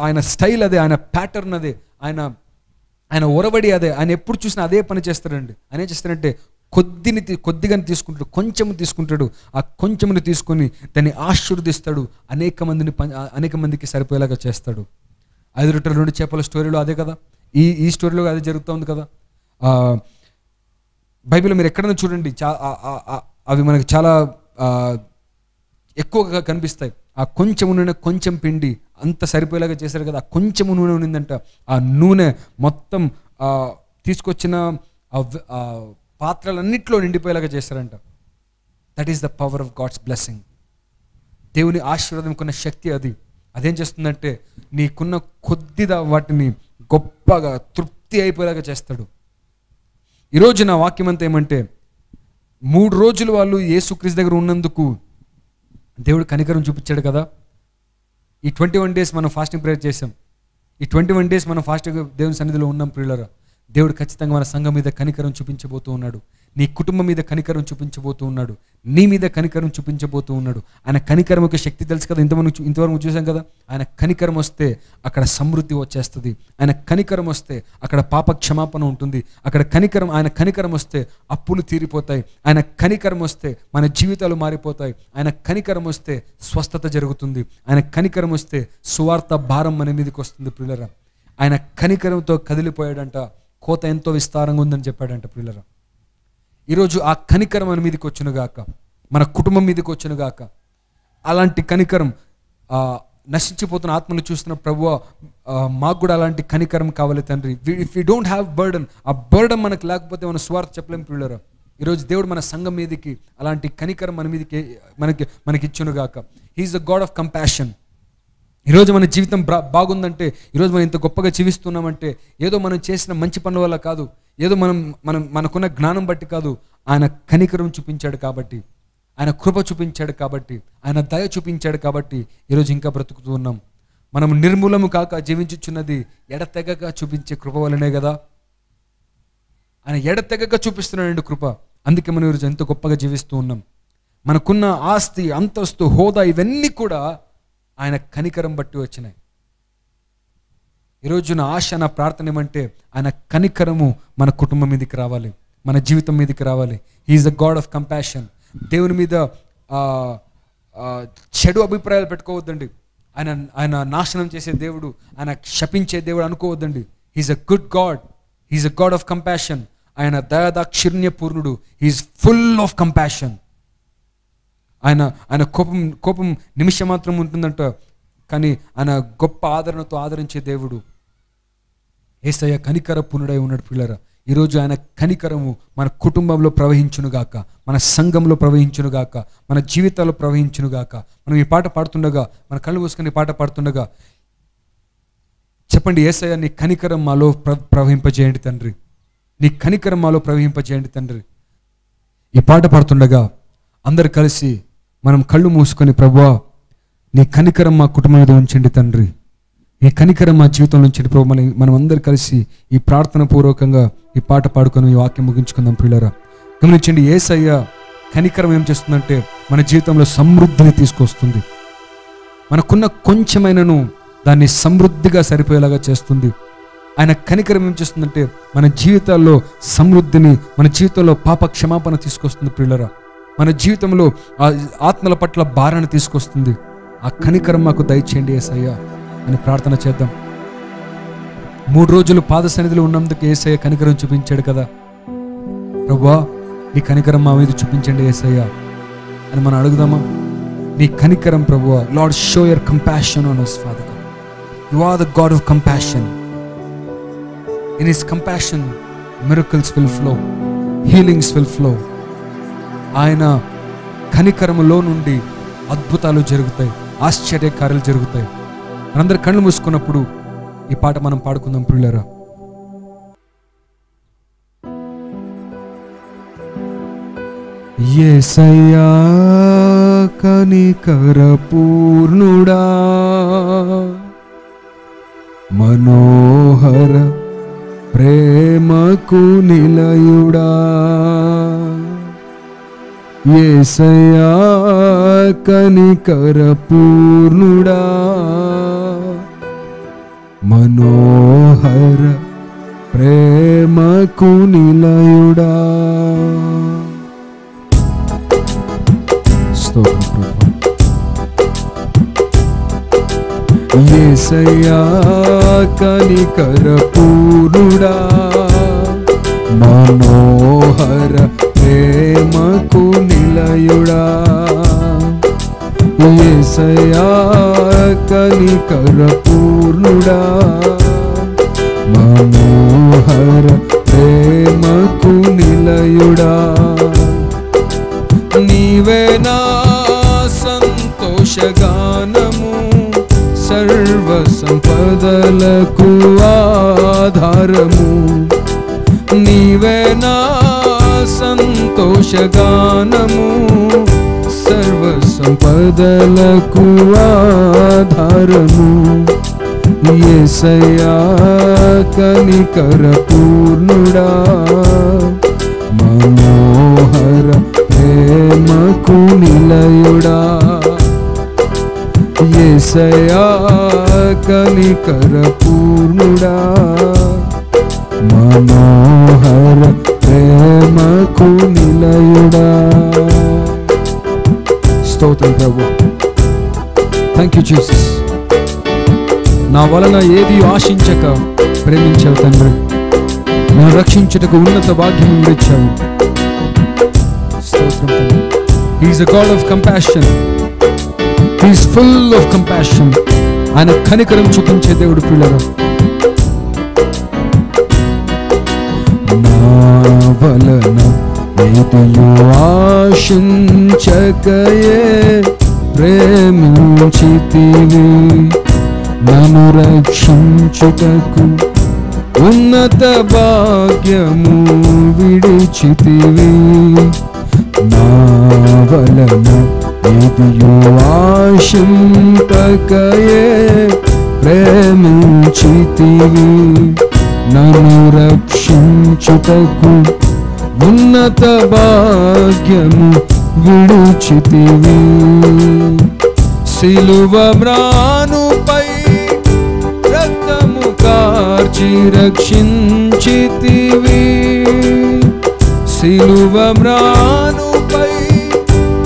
ఆయన స్టైల్ అదే, ఆయన ప్యాటర్న్ అదే, ఆయన ఒరవడి అదే. ఆయన ఎప్పుడు చూసినా అదే పని చేస్తాడండి. ఆయన ఏం చేస్తాడంటే కొద్దిగా తీసుకుంటాడు, కొంచెము తీసుకుంటాడు, ఆ కొంచెముని తీసుకొని దాన్ని ఆశీర్వదిస్తాడు, అనేక మందికి సరిపోయేలాగా చేస్తాడు. 5 రొట్టెలు 2 చేపల స్టోరీలో అదే కదా, ఈ స్టోరీలో అదే జరుగుతూ ఉంది కదా. బైబిల్లో మీరు ఎక్కడైనా చూడండి, అవి మనకి చాలా ఎక్కువగా కనిపిస్తాయి. ఆ కొంచెం నూనె, కొంచెం పిండి అంత సరిపోయేలాగా చేశారు కదా. ఆ కొంచెము నూనె ఉన్నిందంట. ఆ నూనె మొత్తం తీసుకొచ్చిన పాత్రలన్నిట్లో నిండిపోయేలాగా చేశారంట. That is the power of God's blessing. దేవుని ఆశీర్వాదంకున్న శక్తి అది. అదేం చేస్తుందంటే నీకున్న కొద్దిగా వాటిని గొప్పగా తృప్తి అయిపోయేలాగా చేస్తాడు. ఈరోజు నా వాక్యం అంతా ఏమంటే 3 రోజులు వాళ్ళు యేసుక్రీస్తు దగ్గర ఉన్నందుకు దేవుడు కనికరం చూపించాడు కదా. ఈ 21 days మనం ఫాస్టింగ్ ప్రేయర్ చేసాం. ఈ 21 days మనం ఫాస్టింగ్ దేవుని సన్నిధిలో ఉన్నాం ప్రియులారా. దేవుడు ఖచ్చితంగా మన సంఘం మీద కనికరం చూపించబోతూ ఉన్నాడు. నీ కుటుంబం మీద కనికరం చూపించబోతూ ఉన్నాడు. నీ మీద కనికరం చూపించబోతూ ఉన్నాడు. ఆయన కనికరం యొక్క శక్తి తెలుసు కదా. ఇంతవరకు చూసాం కదా. ఆయన కనికరం వస్తే అక్కడ సమృద్ధి వచ్చేస్తుంది. ఆయన కనికరం వస్తే అక్కడ పాప క్షమాపణ ఉంటుంది. అక్కడ ఆయన కనికరం వస్తే అప్పులు తీరిపోతాయి. ఆయన కనికరం వస్తే మన జీవితాలు మారిపోతాయి. ఆయన కనికరం వస్తే స్వస్థత జరుగుతుంది. ఆయన కనికరం వస్తే సువార్త భారం మన మీదకి వస్తుంది ప్రియులరా. ఆయన కనికరంతో కదిలిపోయాడంట. కోత ఎంతో విస్తారంగా ఉందని చెప్పాడంట ప్రియులరా. ఈరోజు ఆ కనికరం మన మీదకి వచ్చునుగాక, మన కుటుంబం మీదకి వచ్చునుగాక. అలాంటి కనికరం నశించిపోతున్న ఆత్మలు చూస్తున్న ప్రభువా, మాకు కూడా అలాంటి కనికరం కావాలి తండ్రి. If you don't have burden, ఆ బర్డన్ మనకు లేకపోతే మన స్వార్థ చెప్పలేం ప్రియులరా. ఈరోజు దేవుడు మన సంఘం మీదకి అలాంటి కనికరం మన మీదకి మనకి ఇచ్చునుగాక. He is the God of compassion. ఈరోజు మన జీవితం బాగుందంటే, ఈరోజు మనం ఇంత గొప్పగా జీవిస్తున్నామంటే ఏదో మనం చేసిన మంచి పనుల వల్ల కాదు, ఏదో మనకున్న జ్ఞానం బట్టి కాదు. ఆయన కనికరం చూపించాడు కాబట్టి, ఆయన కృప చూపించాడు కాబట్టి, ఆయన దయ చూపించాడు కాబట్టి ఈరోజు ఇంకా బ్రతుకుతూ ఉన్నాం. మనం నిర్మూలము కాక జీవించుచున్నది ఎడతెగక చూపించే కృప వల్లనే కదా. ఆయన ఎడతెగక చూపిస్తున్నాడు కృప. అందుకే మనం ఈరోజు ఎంతో గొప్పగా జీవిస్తూ ఉన్నాం. మనకున్న ఆస్తి, అంతస్తు, హోదా ఇవన్నీ కూడా ఆయన కనికరం బట్టి వచ్చినాయి. ఈరోజు నా ఆశ, నా ప్రార్థన ఏమంటే ఆయన కనికరము మన కుటుంబం మీదకి రావాలి, మన జీవితం మీదకి రావాలి. He's the God of compassion. దేవుని మీద చెడు అభిప్రాయాలు పెట్టుకోవద్దండి. ఆయన నాశనం చేసే దేవుడు, ఆయన శపించే దేవుడు అనుకోవద్దండి. He is a good God. He's a God of compassion. ఆయన దయాదాక్షిణ్యపూర్ణుడు. He is full of compassion. ఆయన కోపం నిమిషం మాత్రం ఉంటుందంట, కానీ ఆయన గొప్ప ఆదరణతో ఆదరించే దేవుడు. యేసయ్య కనికర పూర్ణుడై ఉన్నాడు పిల్లరా. ఈరోజు ఆయన కనికరము మన కుటుంబంలో ప్రవహించునుగాక, మన సంఘంలో ప్రవహించునుగాక, మన జీవితాల్లో ప్రవహించునుగాక. మనం ఈ పాట పాడుతుండగా, మన కళ్ళు మూసుకొని పాట పాడుతుండగా చెప్పండి, యేసయ్య నీ కనికరం మాలో ప్రవహింపజేయండి తండ్రి. నీ కనికరం మాలో ప్రవహింపజేయండి తండ్రి. ఈ పాట పాడుతుండగా అందరు కలిసి మనం కళ్ళు మూసుకొని, ప్రభువా నీ కనికరం మా కుటుంబం మీద ఉంచండి తండ్రి, నీ కనికరం మా జీవితంలో ఉంచండి ప్రభు. మనం అందరు కలిసి ఈ ప్రార్థన పూర్వకంగా ఈ పాట పాడుకొని ఈ వాక్యం ముగించుకుందాం ప్రియులారా. గమనించండి, యేసయ్య కనికరం ఏం చేస్తుందంటే మన జీవితంలో సమృద్ధిని తీసుకొస్తుంది. మనకున్న కొంచెమైనను దాన్ని సమృద్ధిగా సరిపోయేలాగా చేస్తుంది. ఆయన కనికరం ఏం చేస్తుందంటే మన జీవితాల్లో సమృద్ధిని, మన జీవితంలో పాప క్షమాపణ తీసుకొస్తుంది ప్రియులారా. మన జీవితంలో ఆ ఆత్మల పట్ల భారాన్ని తీసుకొస్తుంది. ఆ కనికరం మాకు దయచేయండి యేసయ్య అని ప్రార్థన చేద్దాం. 3 రోజులు పాద సన్నిధిలో ఉన్నందుకు యేసయ్య కనికరం చూపించాడు కదా. ప్రభువా నీ కనికరం మా మీద చూపించండి యేసయ్య అని మనం అడుగుదామా? నీ కనికరం ప్రభువా. Lord, show your compassion on us, Father God. You are the God of compassion. In his compassion miracles will flow, healings will flow. ఆయన కనికరములో నుండి అద్భుతాలు జరుగుతాయి, ఆశ్చర్యకార్యాలు జరుగుతాయి. మనందరూ కళ్ళు మూసుకున్నప్పుడు ఈ పాట మనం పాడుకుందాం ప్రియులారా. యేసయ్యా కనికర పూర్ణుడా, మనోహర ప్రేమకు నిలయుడా, యేసయ్యా కనికర పూర్ణుడా, మనోహర ప్రేమకు నిలయుడా. స్తోత్రం ప్రభు. యేసయ్యా కనికర పూర్ణుడా, మనోహర ప్రేమకు నిలయుడా, యేసయ్యా కనికర పూర్ణుడా మనోహర ప్రేమకు నిలయుడా నీవే నా సంతోషగానము సర్వ సంపదలకు ఆధారము నీవే నా సంతోషగానము సర్వ సంపదలకు ఆధారము యేసయ్యా కనికర పూర్ణుడా మనోహర ప్రేమకు నిలయుడా యేసయ్యా కనికర పూర్ణుడా మనోహర ప్రేమకు నిలయుడా. స్తోత్రం ప్రభు. Thank you Jesus. నా వలన ఏది ఆశించక ప్రేమించావు తండ్రి. నన్ను రక్షించుటకు ఉన్నత భాగ్యం ఇచ్చావు. స్తోత్రం తండ్రి. He is a God of compassion. He is full of compassion. ఆయన కనికరం చూపించే దేవుడు పిల్లలు. నా వలన ఏదియో ఆశించకయే ప్రేమించితివి నన్ను రక్షించుటకు ఉన్నత భాగ్యము విడిచితివి నా వలన ఏదియో ఆశింపకయే ప్రేమించితివి నన్ను రక్షించుటకు ఉన్నత భాగ్యము విడిచితివి సిలువ మ్రానుపై రక్తము కార్చి రక్షించితివి సిలువ మ్రానుపై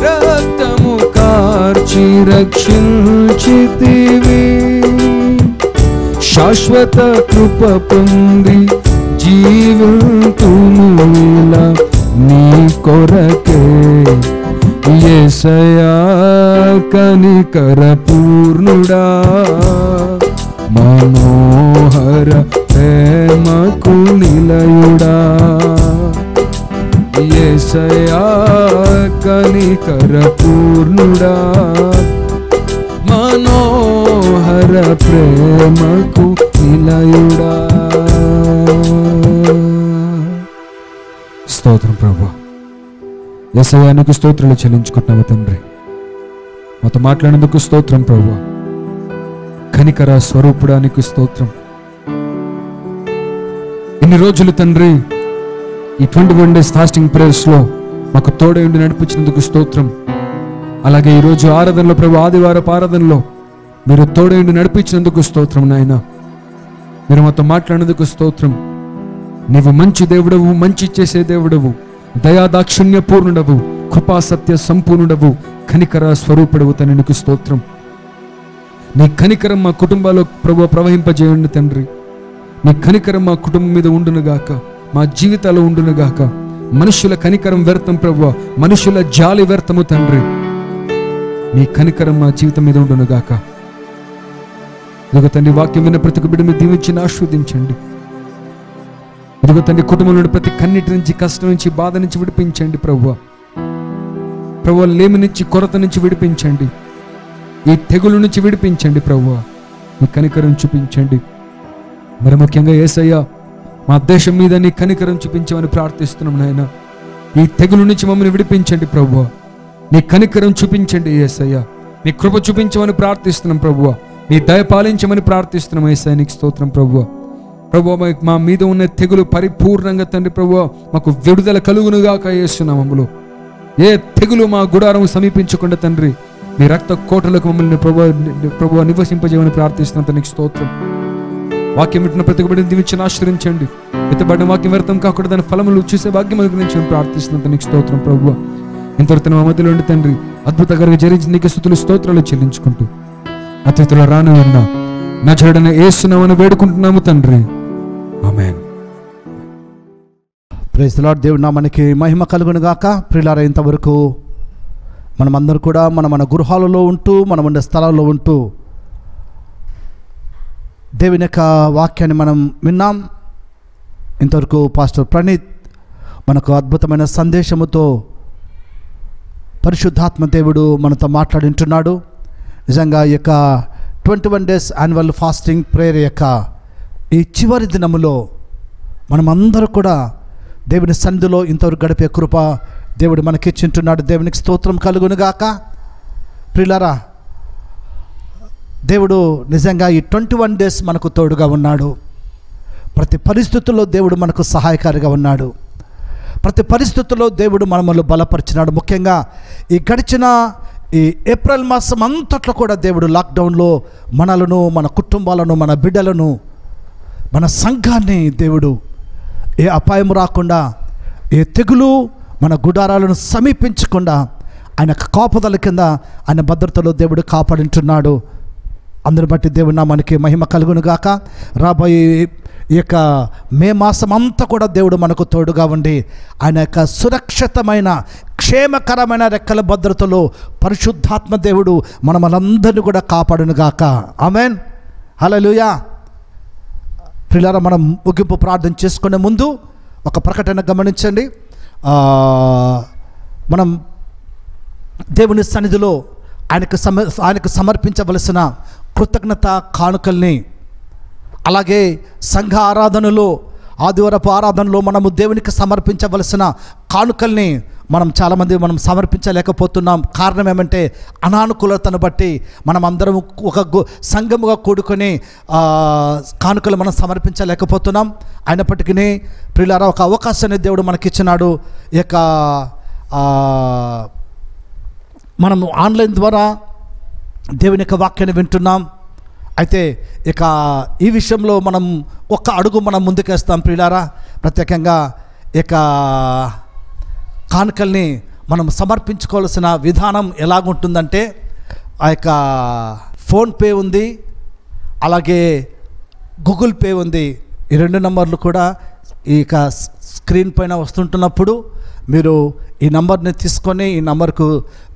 రక్తము కార్చి రక్షించితివి శాశ్వత కృప పొంది జీవితుములా నీ కొరకే యేసయ్యా కనికర పూర్ణుడా మనోహర ప్రేమకు నిలయుడా యేసయ్యా కనికర పూర్ణుడా మనోహర ప్రేమకు నిలయుడా. స్తోత్రం ప్రభువా. యేసయ్యానికి స్తోత్రాలు చెల్లించుకుంటున్నాము తండ్రి. మాతో మాట్లాడేందుకు స్తోత్రం ప్రభువా. కనికర స్వరూపుడానికి స్తోత్రం. ఇన్ని రోజులు తండ్రి ఈ 21 days ఫాస్టింగ్ ప్రేయర్స్లో మాకు తోడై ఉండి నడిపించినందుకు స్తోత్రం. అలాగే ఈరోజు ఆరాధనలో ప్రభు ఆదివారపు ఆరాధనలో మీరు తోడై ఉండి నడిపించినందుకు స్తోత్రం నాయన. మీరు మాతో మాట్లాడినందుకు స్తోత్రం. నీవు మంచి దేవుడవు, మంచి చేసే దేవుడవు, దయాదాక్షిణ్య పూర్ణుడవు, కృపా సత్య సంపూర్ణుడవు, కనికర స్వరూపుడవు తండ్రి. నీకు స్తోత్రం. నీ కనికరం మా కుటుంబాల్లో ప్రభు ప్రవహింపజేయండి తండ్రి. నీ కనికరం మా కుటుంబం మీద ఉండునుగాక, మా జీవితాల్లో ఉండునుగాక. మనుషుల కనికరం వ్యర్థం ప్రభు, మనుషుల జాలి వ్యర్థము తండ్రి. నీ కనికరం మా జీవితం మీద ఉండునుగాక. ఇదిగో తండ్రి వాక్యం విన్న ప్రతి బిడ్డని దీవించి ఆశీర్వదించండి. ఇదిగో తండ్రి కుటుంబంలో ప్రతి కన్నిటి నుంచి, కష్టం నుంచి, బాధ నుంచి విడిపించండి ప్రభువా. ప్రభువా లేమి నుంచి, కొరత నుంచి విడిపించండి. ఈ తెగులు నుంచి విడిపించండి ప్రభువా. నీ కనికరం చూపించండి. మరి ముఖ్యంగా యేసయ్య మా దేశం మీద నీ కనికరం చూపించమని ప్రార్థిస్తున్నాం నాయన. ఈ తెగులు నుంచి మమ్మల్ని విడిపించండి ప్రభువా. నీ కనికరం చూపించండి యేసయ్య. నీ కృప చూపించమని ప్రార్థిస్తున్నాం ప్రభువా. నీ దయ పాలించమని ప్రార్థిస్తున్నాం యేసయ్య. నీకు స్తోత్రం ప్రభువా. ప్రభువా మా మీద ఉన్న తెగులు పరిపూర్ణంగా తండ్రి ప్రభువా మాకు విడుదల కలుగునుగాక యేసునామములో. ఏ తెగులు మా గుడారం సమీపించకుండా తండ్రి నీ రక్త కోటలకు మమ్మల్ని ప్రభువా నివసింపజేయమని ప్రార్థిస్తున్నాం. నీకు స్తోత్రం. వాక్యం వింటున్న ప్రతి ఒక్కరిని దీవించి ఆశీర్వదించండి. విత్తబడిన వాక్యం వ్యర్థం కాకుండా దాని ఫలములు చూసే భాగ్యం గురించి ప్రార్థిస్తున్నాం. నీకు స్తోత్రం ప్రభువా. ఇంతవరకు మా మధ్యలో ఉండి తండ్రి అద్భుతంగా జరిగించి నీకు స్తుతులు స్తోత్రాలు చెల్లించుకుంటూ అతిథుల రాను ఉన్న నజరేయుడైన యేసునామమున వేడుకుంటున్నాము తండ్రి. ఆమేన్. Praise the Lord. దేవుని నామానికి మహిమ కలుగును గాక. ప్రియులారా, ఇంతవరకు మనమందరూ కూడా మన గృహాలలో ఉంటూ మనం ఉండే స్థలాల్లో ఉంటూ దేవుని యొక్క వాక్యాన్ని మనం విన్నాం. ఇంతవరకు పాస్టర్ ప్రణీత్ మనకు అద్భుతమైన సందేశముతో పరిశుద్ధాత్మ దేవుడు మనతో మాట్లాడింటున్నాడు. నిజంగా ఈ యొక్క 21 days యాన్యువల్ ఫాస్టింగ్ ప్రేయర్ యొక్క ఈ చివరి దినములో మనమందరూ కూడా దేవుని సన్నిధిలో ఇంతవరకు గడిపే కృప దేవుడు మనకిచ్చింటున్నాడు. దేవునికి స్తోత్రం కలుగునుగాక. ప్రియులారా, దేవుడు నిజంగా ఈ 21 days మనకు తోడుగా ఉన్నాడు. ప్రతి పరిస్థితుల్లో దేవుడు మనకు సహాయకారిగా ఉన్నాడు. ప్రతి పరిస్థితుల్లో దేవుడు మనల్ని బలపరిచినాడు. ముఖ్యంగా ఈ గడిచిన ఈ ఏప్రిల్ మాసం అంతట్లో కూడా దేవుడు లాక్డౌన్లో మనలను, మన కుటుంబాలను, మన బిడ్డలను, మన సంఘాన్ని దేవుడు ఏ అపాయం రాకుండా, ఏ తెగులు మన గుడారాలను సమీపించకుండా ఆయన కాపుదల కింద ఆయన భద్రతలో దేవుడు కాపాడింటున్నాడు. అందరిని బట్టి దేవుడు నామానికి మహిమ కలుగునుగాక. రాబోయే ఈ యొక్క మే మాసం అంతా కూడా దేవుడు మనకు తోడుగా ఉండి ఆయన యొక్క సురక్షితమైన క్షేమకరమైన రెక్కల భద్రతలో పరిశుద్ధాత్మ దేవుడు మనలందరినీ కూడా కాపాడునుగాక. ఆమేన్. హల్లెలూయా. ప్రియులారా, మనం ముగింపు ప్రార్థన చేసుకునే ముందు ఒక ప్రకటన గమనించండి. మనం దేవుని సన్నిధిలో ఆయనకు సమర్పించవలసిన కృతజ్ఞత కానుకల్ని, అలాగే సంఘ ఆరాధనలో, ఆదివారపు ఆరాధనలో మనము దేవునికి సమర్పించవలసిన కానుకల్ని చాలామంది మనం సమర్పించలేకపోతున్నాం. కారణం ఏమంటే అనానుకూలతను బట్టి మనం అందరం ఒక సంఘముగా కూడుకొని కానుకలు మనం సమర్పించలేకపోతున్నాం. అయినప్పటికీ ప్రియులారా, ఒక అవకాశాన్ని దేవుడు మనకిచ్చినాడు. ఈ యొక్క మనం ఆన్లైన్ ద్వారా దేవుని యొక్క వాక్యాన్ని వింటున్నాం. అయితే ఇక ఈ విషయంలో మనం ఒక్క అడుగు మనం ముందుకేస్తాం. ప్రియులారా, ప్రత్యేకంగా ఇక కానుకల్ని మనం సమర్పించుకోవాల్సిన విధానం ఎలాగుంటుందంటే, ఆ యొక్క ఫోన్పే ఉంది, అలాగే గూగుల్ పే ఉంది. ఈ 2 నంబర్లు కూడా ఇక స్క్రీన్ పైన వస్తుంటున్నప్పుడు మీరు ఈ నంబర్ని తీసుకొని ఈ నంబర్కు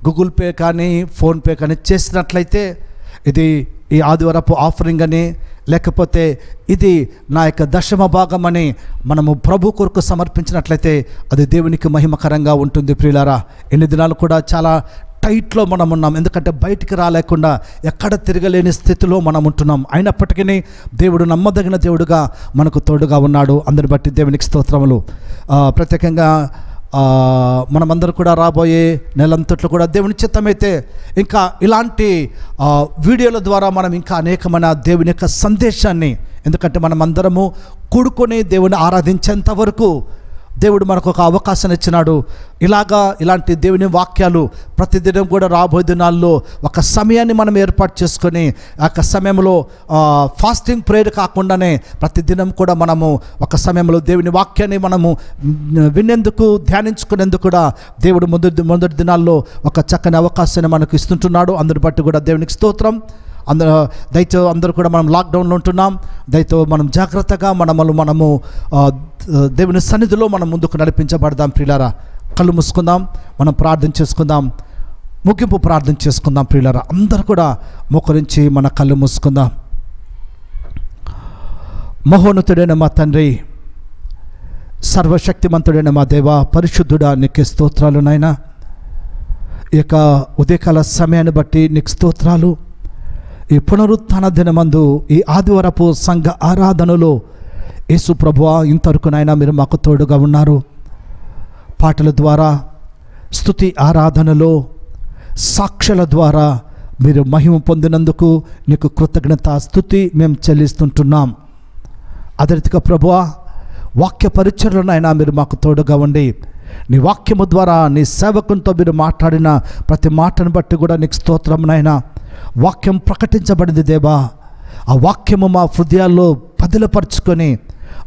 గూగుల్ పే కానీ ఫోన్పే కానీ చేసినట్లయితే ఇది ఈ ఆదివారపు ఆఫరింగ్ అని, లేకపోతే ఇది నా యొక్క దశమ భాగం అని మనము ప్రభు కొరకు సమర్పించినట్లయితే అది దేవునికి మహిమకరంగా ఉంటుంది. ప్రియులారా, ఎన్ని దినాలు కూడా చాలా టైట్లో మనం ఉన్నాం. ఎందుకంటే బయటికి రాలేకుండా ఎక్కడ తిరగలేని స్థితిలో మనం ఉంటున్నాం. అయినప్పటికీ దేవుడు నమ్మదగిన దేవుడుగా మనకు తోడుగా ఉన్నాడు. అందరిని బట్టి దేవునికి స్తోత్రములు. ప్రత్యేకంగా మనమందరూ కూడా రాబోయే నెలంతట్లో కూడా దేవుని చిత్తమైతే ఇంకా ఇలాంటి వీడియోల ద్వారా మనం ఇంకా అనేకమైన దేవుని యొక్క సందేశాన్ని, ఎందుకంటే మనమందరము కూడుకొని దేవుని ఆరాధించేంత వరకు దేవుడు మనకు ఒక అవకాశం ఇచ్చినాడు. ఇలాంటి దేవుని వాక్యాలు ప్రతిదినం కూడా రాబోయే దినాల్లో ఒక సమయాన్ని మనం ఏర్పాటు చేసుకొని ఆ యొక్క సమయంలో ఫాస్టింగ్ ప్రేయర్ కాకుండానే ప్రతిదినం కూడా మనము ఒక సమయంలో దేవుని వాక్యాన్ని మనము వినేందుకు, ధ్యానించుకునేందుకు కూడా దేవుడు మొదటి దినాల్లో ఒక చక్కని అవకాశాన్ని మనకు ఇస్తుంటున్నాడు. అందరి బట్టి కూడా దేవునికి స్తోత్రం. దయతో అందరూ కూడా మనం లాక్డౌన్లో ఉంటున్నాం. దయతో మనం జాగ్రత్తగా మనము దేవుని సన్నిధిలో మనం ముందుకు నడిపించబడదాం. ప్రియులారా, కళ్ళు మూసుకుందాం, మనం ప్రార్థన చేసుకుందాం, ముగింపు ప్రార్థన చేసుకుందాం. ప్రియులారా, అందరూ కూడా మోకరించి మన కళ్ళు మూసుకుందాం. మహోన్నతుడైన మా తండ్రి, సర్వశక్తిమంతుడైన మా దేవ, పరిశుద్ధుడా, నీకే స్తోత్రాలు నాయనా. ఈ యొక్క ఉదయకాల సమయాన్ని బట్టి నీకు స్తోత్రాలు. ఈ పునరుత్థాన దినమందు ఈ ఆదివారపు సంఘ ఆరాధనలో యేసు ప్రభువా, ఇంతవరకు నాయనా మీరు మాకు తోడుగా ఉన్నారు. పాటల ద్వారా, స్తుతి ఆరాధనలో, సాక్షుల ద్వారా మీరు మహిమ పొందినందుకు నీకు కృతజ్ఞత స్తుతి మేము చెల్లిస్తుంటున్నాం. అదే రీతిగా ప్రభువా, వాక్య పరిచర్యలనైనా మీరు మాకు తోడుగా ఉండి నీ వాక్యము ద్వారా నీ సేవకునితో మీరు మాట్లాడిన ప్రతి మాటను బట్టి కూడా నీకు స్తోత్రం నాయనా. వాక్యం ప్రకటించబడింది దేవా, ఆ వాక్యము మా హృదయాల్లో పదిలపరుచుకొని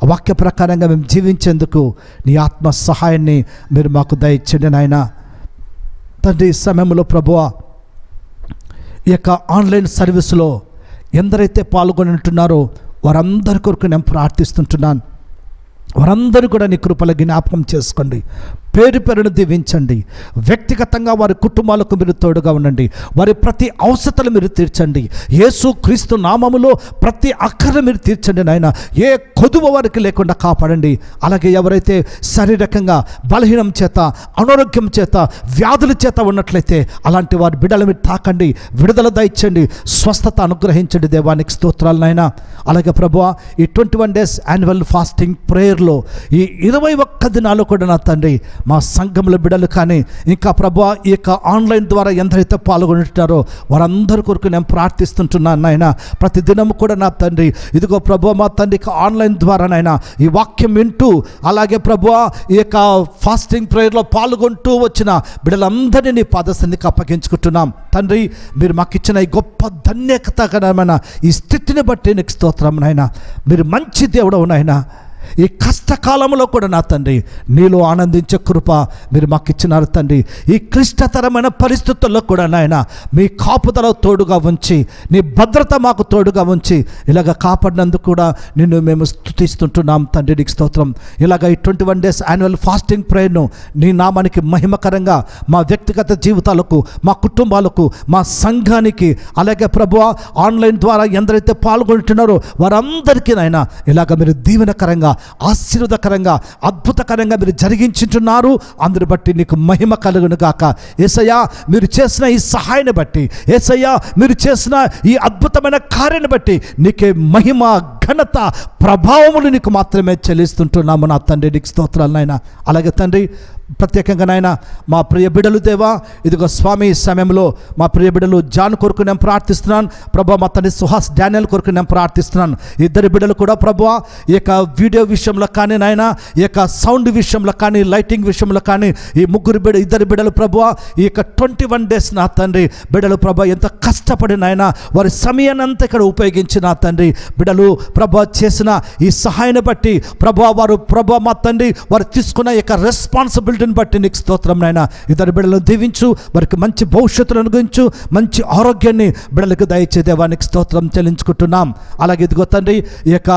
ఆ వాక్య ప్రకారంగా మేము జీవించేందుకు నీ ఆత్మ సహాయాన్ని మీరు మాకు దయచేయండి నాయన. తండ్రి, ఈ సమయంలో ప్రభువా, ఈ యొక్క ఆన్లైన్ సర్వీసులో ఎందరైతే పాల్గొని ఉంటున్నారో వారందరి కొరకు నేను ప్రార్థిస్తుంటున్నాను. వారందరూ కూడా నీ కృపలో జ్ఞాపకం చేసుకోండి. పేరు పేరును దీవించండి. వ్యక్తిగతంగా వారి కుటుంబాలకు మీరు తోడుగా ఉండండి. వారి ప్రతి అవసరతలు మీరు తీర్చండి. యేసు క్రీస్తు నామములో ప్రతి అక్కర మీరు తీర్చండి నాయన. ఏ కొదువ వారికి లేకుండా కాపాడండి. అలాగే ఎవరైతే శారీరకంగా బలహీనం చేత, అనారోగ్యం చేత, వ్యాధుల చేత ఉన్నట్లయితే అలాంటి వారి బిడ్డలు మీరు తాకండి, విడుదల దయచండి, స్వస్థత అనుగ్రహించండి. దేవానికి స్తోత్రాలు నాయన. అలాగే ప్రభువా, ఈ 21 days యాన్యువల్ ఫాస్టింగ్ ప్రేయర్లో ఈ 21 దినాలు కూడా నా తండ్రి మా సంఘంలో బిడ్డలు కానీ ఇంకా ప్రభువా ఈ యొక్క ఆన్లైన్ ద్వారా ఎందరైతే పాల్గొంటున్నారో వారందరి కొరకు నేను ప్రార్థిస్తుంటున్నాను నాయన. ప్రతి దినము కూడా నా తండ్రి ఇదిగో ప్రభువా మా తండ్రికి ఆన్లైన్ ద్వారా నాయన ఈ వాక్యం వింటూ అలాగే ప్రభువా ఈ యొక్క ఫాస్టింగ్ ప్రేయర్లో పాల్గొంటూ వచ్చిన బిడ్డలందరినీ నీ పాదసన్నిధికి అప్పగించుకుంటున్నాం తండ్రి. మీరు మాకు ఇచ్చిన ఈ గొప్ప ధన్యకరమైన ఈ స్థితిని బట్టి నీకు స్తోత్రం నాయన. మీరు మంచి దేవుడవు నాయన. ఈ కష్టకాలంలో కూడా నా తండ్రి నీలో ఆనందించే కృప మీరు మాకు ఇచ్చినారు తండ్రి. ఈ క్లిష్టతరమైన పరిస్థితుల్లో కూడా నాయన మీ కాపుదల తోడుగా ఉంచి, నీ భద్రత మాకు తోడుగా ఉంచి ఇలాగ కాపాడినందుకు కూడా నిన్ను మేము స్తుతిస్తుంటున్నాం తండ్రి. నీకు స్తోత్రం. ఇలాగ ఈ 21 days యాన్యువల్ ఫాస్టింగ్ ప్రేయర్ను నీ నామానికి మహిమకరంగా మా వ్యక్తిగత జీవితాలకు, మా కుటుంబాలకు, మా సంఘానికి, అలాగే ప్రభువా ఆన్లైన్ ద్వారా ఎందరైతే పాల్గొంటున్నారో వారందరికీ నాయన ఇలాగ మీరు దీవెనకరంగా, ఆశీర్వాదకరంగా, అద్భుతకరంగా మీరు జరిగించుంటున్నారు. అందుని బట్టి నీకు మహిమ కలుగును గాక. యేసయ్యా మీరు చేసిన ఈ సహాయాన్ని బట్టి, యేసయ్యా మీరు చేసిన ఈ అద్భుతమైన కార్యాన్ని బట్టి నీకే మహిమ, ఘనత, ప్రభావములు నీకు మాత్రమే చెల్లిస్తుంటున్నాము నా తండ్రి. నీకు స్తోత్రాలు నాయన. అలాగే తండ్రి ప్రత్యేకంగా నాయన మా ప్రియ బిడ్డలు దేవా ఇదిగో స్వామి ఈ సమయంలో మా ప్రియ బిడ్డలు జాన్ కొరకు నేను ప్రార్థిస్తున్నాను ప్రభా. మా తండ్రి సుహాస్ డానియల్ కొరకు నేను ప్రార్థిస్తున్నాను. ఇద్దరు బిడ్డలు కూడా ప్రభువా ఈ యొక్క వీడియో విషయంలో కానీ నాయన, ఈ యొక్క సౌండ్ విషయంలో కానీ, లైటింగ్ విషయంలో కానీ ఈ ఇద్దరు బిడ్డలు ప్రభువా ఈ యొక్క 21 days నా తండ్రి బిడ్డలు ప్రభా ఎంత కష్టపడి నాయన వారి సమయాన్నంతా ఇక్కడ ఉపయోగించి నా తండ్రి బిడ్డలు ప్రభా చేసిన ఈ సహాయాన్ని బట్టి ప్రభా వారు ప్రభా మా తండ్రి వారు తీసుకున్న ఈ యొక్క రెస్పాన్సిబిలిటీని బట్టి నీకు స్తోత్రం నాయన. ఇద్దరు బిడ్డలను దీవించు, వారికి మంచి భవిష్యత్తును అనుగ్రహించు, మంచి ఆరోగ్యాన్ని బిడ్డలకు దయచే దేవానికి స్తోత్రం చెల్లించుకుంటున్నాం. అలాగే ఇదిగో తండ్రి ఈ యొక్క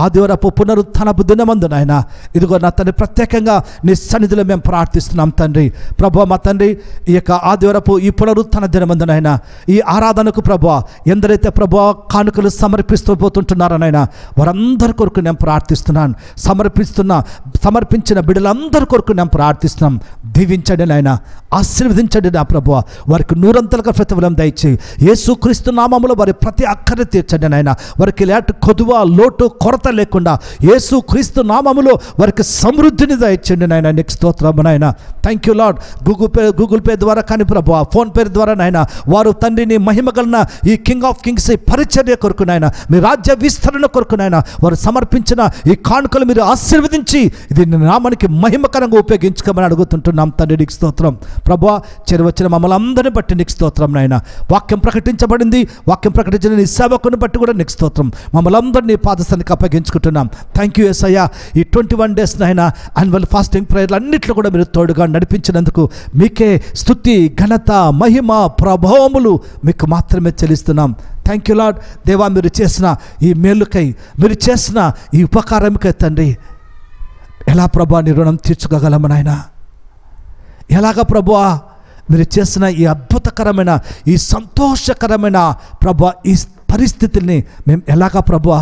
ఆదివారపు పునరుత్థానపు దినమందు నాయన ఇదిగో నా తండ్రి ప్రత్యేకంగా నీ సన్నిధిలో మేము ప్రార్థిస్తున్నాం తండ్రి. ప్రభా మా తండ్రి ఈ యొక్క ఆదివారపు ఈ పునరుత్థాన దినమందు నాయన ఈ ఆరాధనకు ప్రభా ఎందరైతే ప్రభా కానుకలు సమర్పిస్తూ పోతుంటున్నారో నాయన వారందరి కొరకు నేను ప్రార్థిస్తున్నాను. సమర్పించిన బిడ్డలందరి కొరకు నేను ప్రార్థిస్తున్నాం. దీవించండి నాయన, ఆశీర్వదించండి నా ప్రభువా. వారికి నూరంతలుగా ప్రతిఫలం దయచేయి. యేసుక్రీస్తు నామములో వారి ప్రతి అక్కర తీర్చండి నాయన. వారికి లేటు కొదువ, లోటు, కొరత లేకుండా యేసుక్రీస్తు నామములో వారికి సమృద్ధిని దయచేయండి నాయన. నీకు స్తోత్రము నాయన. Thank you lord. Google pay ద్వారా కానీ ప్రభువా, ఫోన్ పే ద్వారా నాయన వారు తండ్రిని మహిమగలన ఈ కింగ్ ఆఫ్ కింగ్స్ ఈ పరిచర్య కొరకు నాయన, మీ రాజ్య విస్తరణ కొరకు నాయన వారు సమర్పించిన ఈ కానుకలు మీరు ఆశీర్వదించి ఇది నామానికి మహిమకరంగా ఉపయోగించుకోమని అడుగుతుంటున్నాం తండ్రి. నీకు స్తోత్రం ప్రభువా. చేరువచ్చిన మమ్మల్ని అందరిని బట్టి నీకు స్తోత్రం నాయన. వాక్యం ప్రకటించబడింది, వాక్యం ప్రకటించిన నీ సేవకుని బట్టి కూడా నీకు స్తోత్రం. మమ్మల్ని అందరినీ పాదస్థానికి అప్పగించుకుంటున్నాం. థ్యాంక్ యూ యేసయ్యా. ఈ 21 days నాయన యాన్యువల్ ఫాస్టింగ్ ప్రేయర్లు అన్నింటిలో కూడా మీరు తోడుగా నడిపించినందుకు మీకే స్తుతి, ఘనత, మహిమ, ప్రభావములు మీకు మాత్రమే చెల్లిస్తున్నాం. Thank you lord. దేవా మీరు చేసిన ఈ మేలుకై, మీరు చేసిన ఈ ఉపకారంకై తండ్రి ఎలా ప్రభువా నీ రుణం తీర్చుకోగలము నాయన. ఎలాగ ప్రభువా మీరు చేసిన ఈ అద్భుతకరమైన, ఈ సంతోషకరమైన ప్రభువా ఈ పరిస్థితుల్ని మేము ఎలాగ ప్రభువా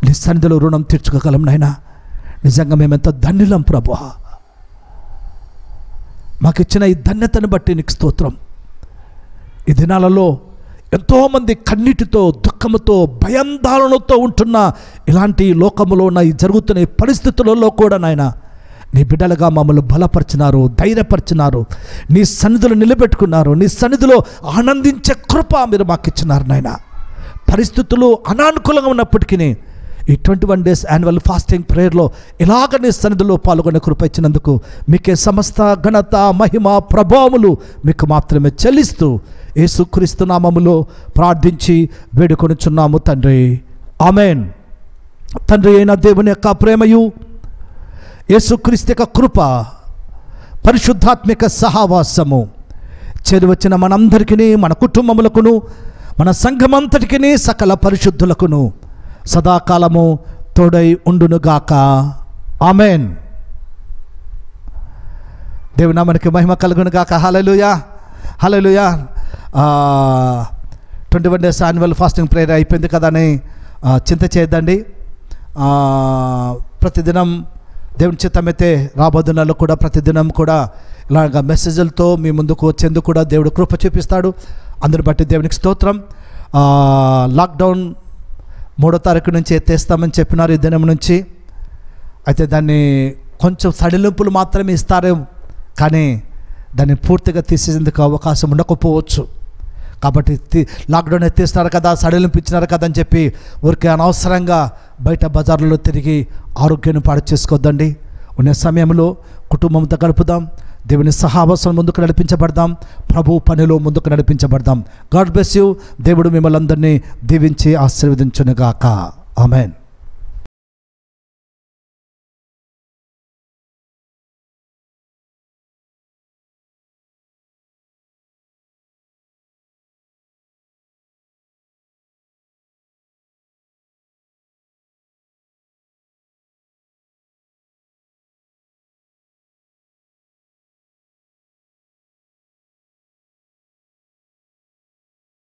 నీ సన్నిధిలో రుణం తీర్చుకోగలం నాయన. నిజంగా మేమెంత ధన్యులం ప్రభువా. మాకు ఇచ్చిన ఈ ధన్యతను బట్టి నీకు స్తోత్రం. ఈ దినాలలో ఎంతోమంది కన్నీటితో, దుఃఖముతో, భయాందోళనతో ఉంటున్న ఇలాంటి లోకములో ఉన్న ఈ జరుగుతున్న ఈ పరిస్థితులలో కూడా నాయన నీ బిడ్డలుగా మమ్మల్ని బలపరిచినారు, ధైర్యపరిచినారు, నీ సన్నిధిలో నిలబెట్టుకున్నారు. నీ సన్నిధిలో ఆనందించే కృప మీరు మాకు ఇచ్చినారు నాయన. పరిస్థితులు అనానుకూలంగా ఉన్నప్పటికీ ఈ 21 days యాన్యువల్ ఫాస్టింగ్ ప్రేయర్లో ఇలాగ నీ సన్నిధిలో పాల్గొనే కృప ఇచ్చినందుకు మీకే సమస్త ఘనత, మహిమ, ప్రభావములు మీకు మాత్రమే చెల్లిస్తూ యేసుక్రీస్తు నామములో ప్రార్థించి వేడుకొనుచున్నాము తండ్రి. ఆమేన్. తండ్రి అయిన దేవుని యొక్క ప్రేమయు, యేసుక్రీస్తు యొక్క కృప, పరిశుద్ధాత్మిక సహవాసము చేరువచ్చిన మనందరికీ, మన కుటుంబములకును, మన సంఘమంతటికి, సకల పరిశుద్ధులకును సదాకాలము తోడై ఉండునుగాక. ఆమేన్. దేవుని నామానికి మహిమ కలుగును గాక. హల్లెలూయా, హల్లెలూయా. 21 days యాన్యువల్ ఫాస్టింగ్ ప్రేయర్ అయిపోయింది కదా అని చింత చేయద్దండి. ప్రతిదినం దేవుని చిత్తమైతే రాబోతున్నలో కూడా ప్రతిదినం కూడా ఇలాగ మెసేజ్లతో మీ ముందుకు వచ్చేందుకు కూడా దేవుడు కృప చూపిస్తాడు. అందరిని బట్టి దేవునికి స్తోత్రం. లాక్డౌన్ 3వ తారీఖు నుంచి ఎత్తేస్తామని చెప్పినారు ఈ దినం నుంచి. అయితే దాన్ని కొంచెం సడిలింపులు మాత్రమే ఇస్తారేమో, కానీ దాన్ని పూర్తిగా తీసేందుకు అవకాశం ఉండకపోవచ్చు. కాబట్టి లాక్డౌన్ ఎత్తేస్తున్నారు కదా, సడలింపు ఇచ్చినారు కదా అని చెప్పి ఊరికే అనవసరంగా బయట బజార్లలో తిరిగి ఆరోగ్యాన్ని పాడు చేసుకోవద్దండి. ఉన్న సమయంలో కుటుంబంతో గడుపుదాం, దేవుని సహవాసం ముందుకు నడిపించబడదాం, ప్రభు పనిలో ముందుకు నడిపించబడదాం. God bless you. దేవుడు మిమ్మల్ని అందరినీ దీవించి ఆశీర్వదించునుగాక. ఆమేన్.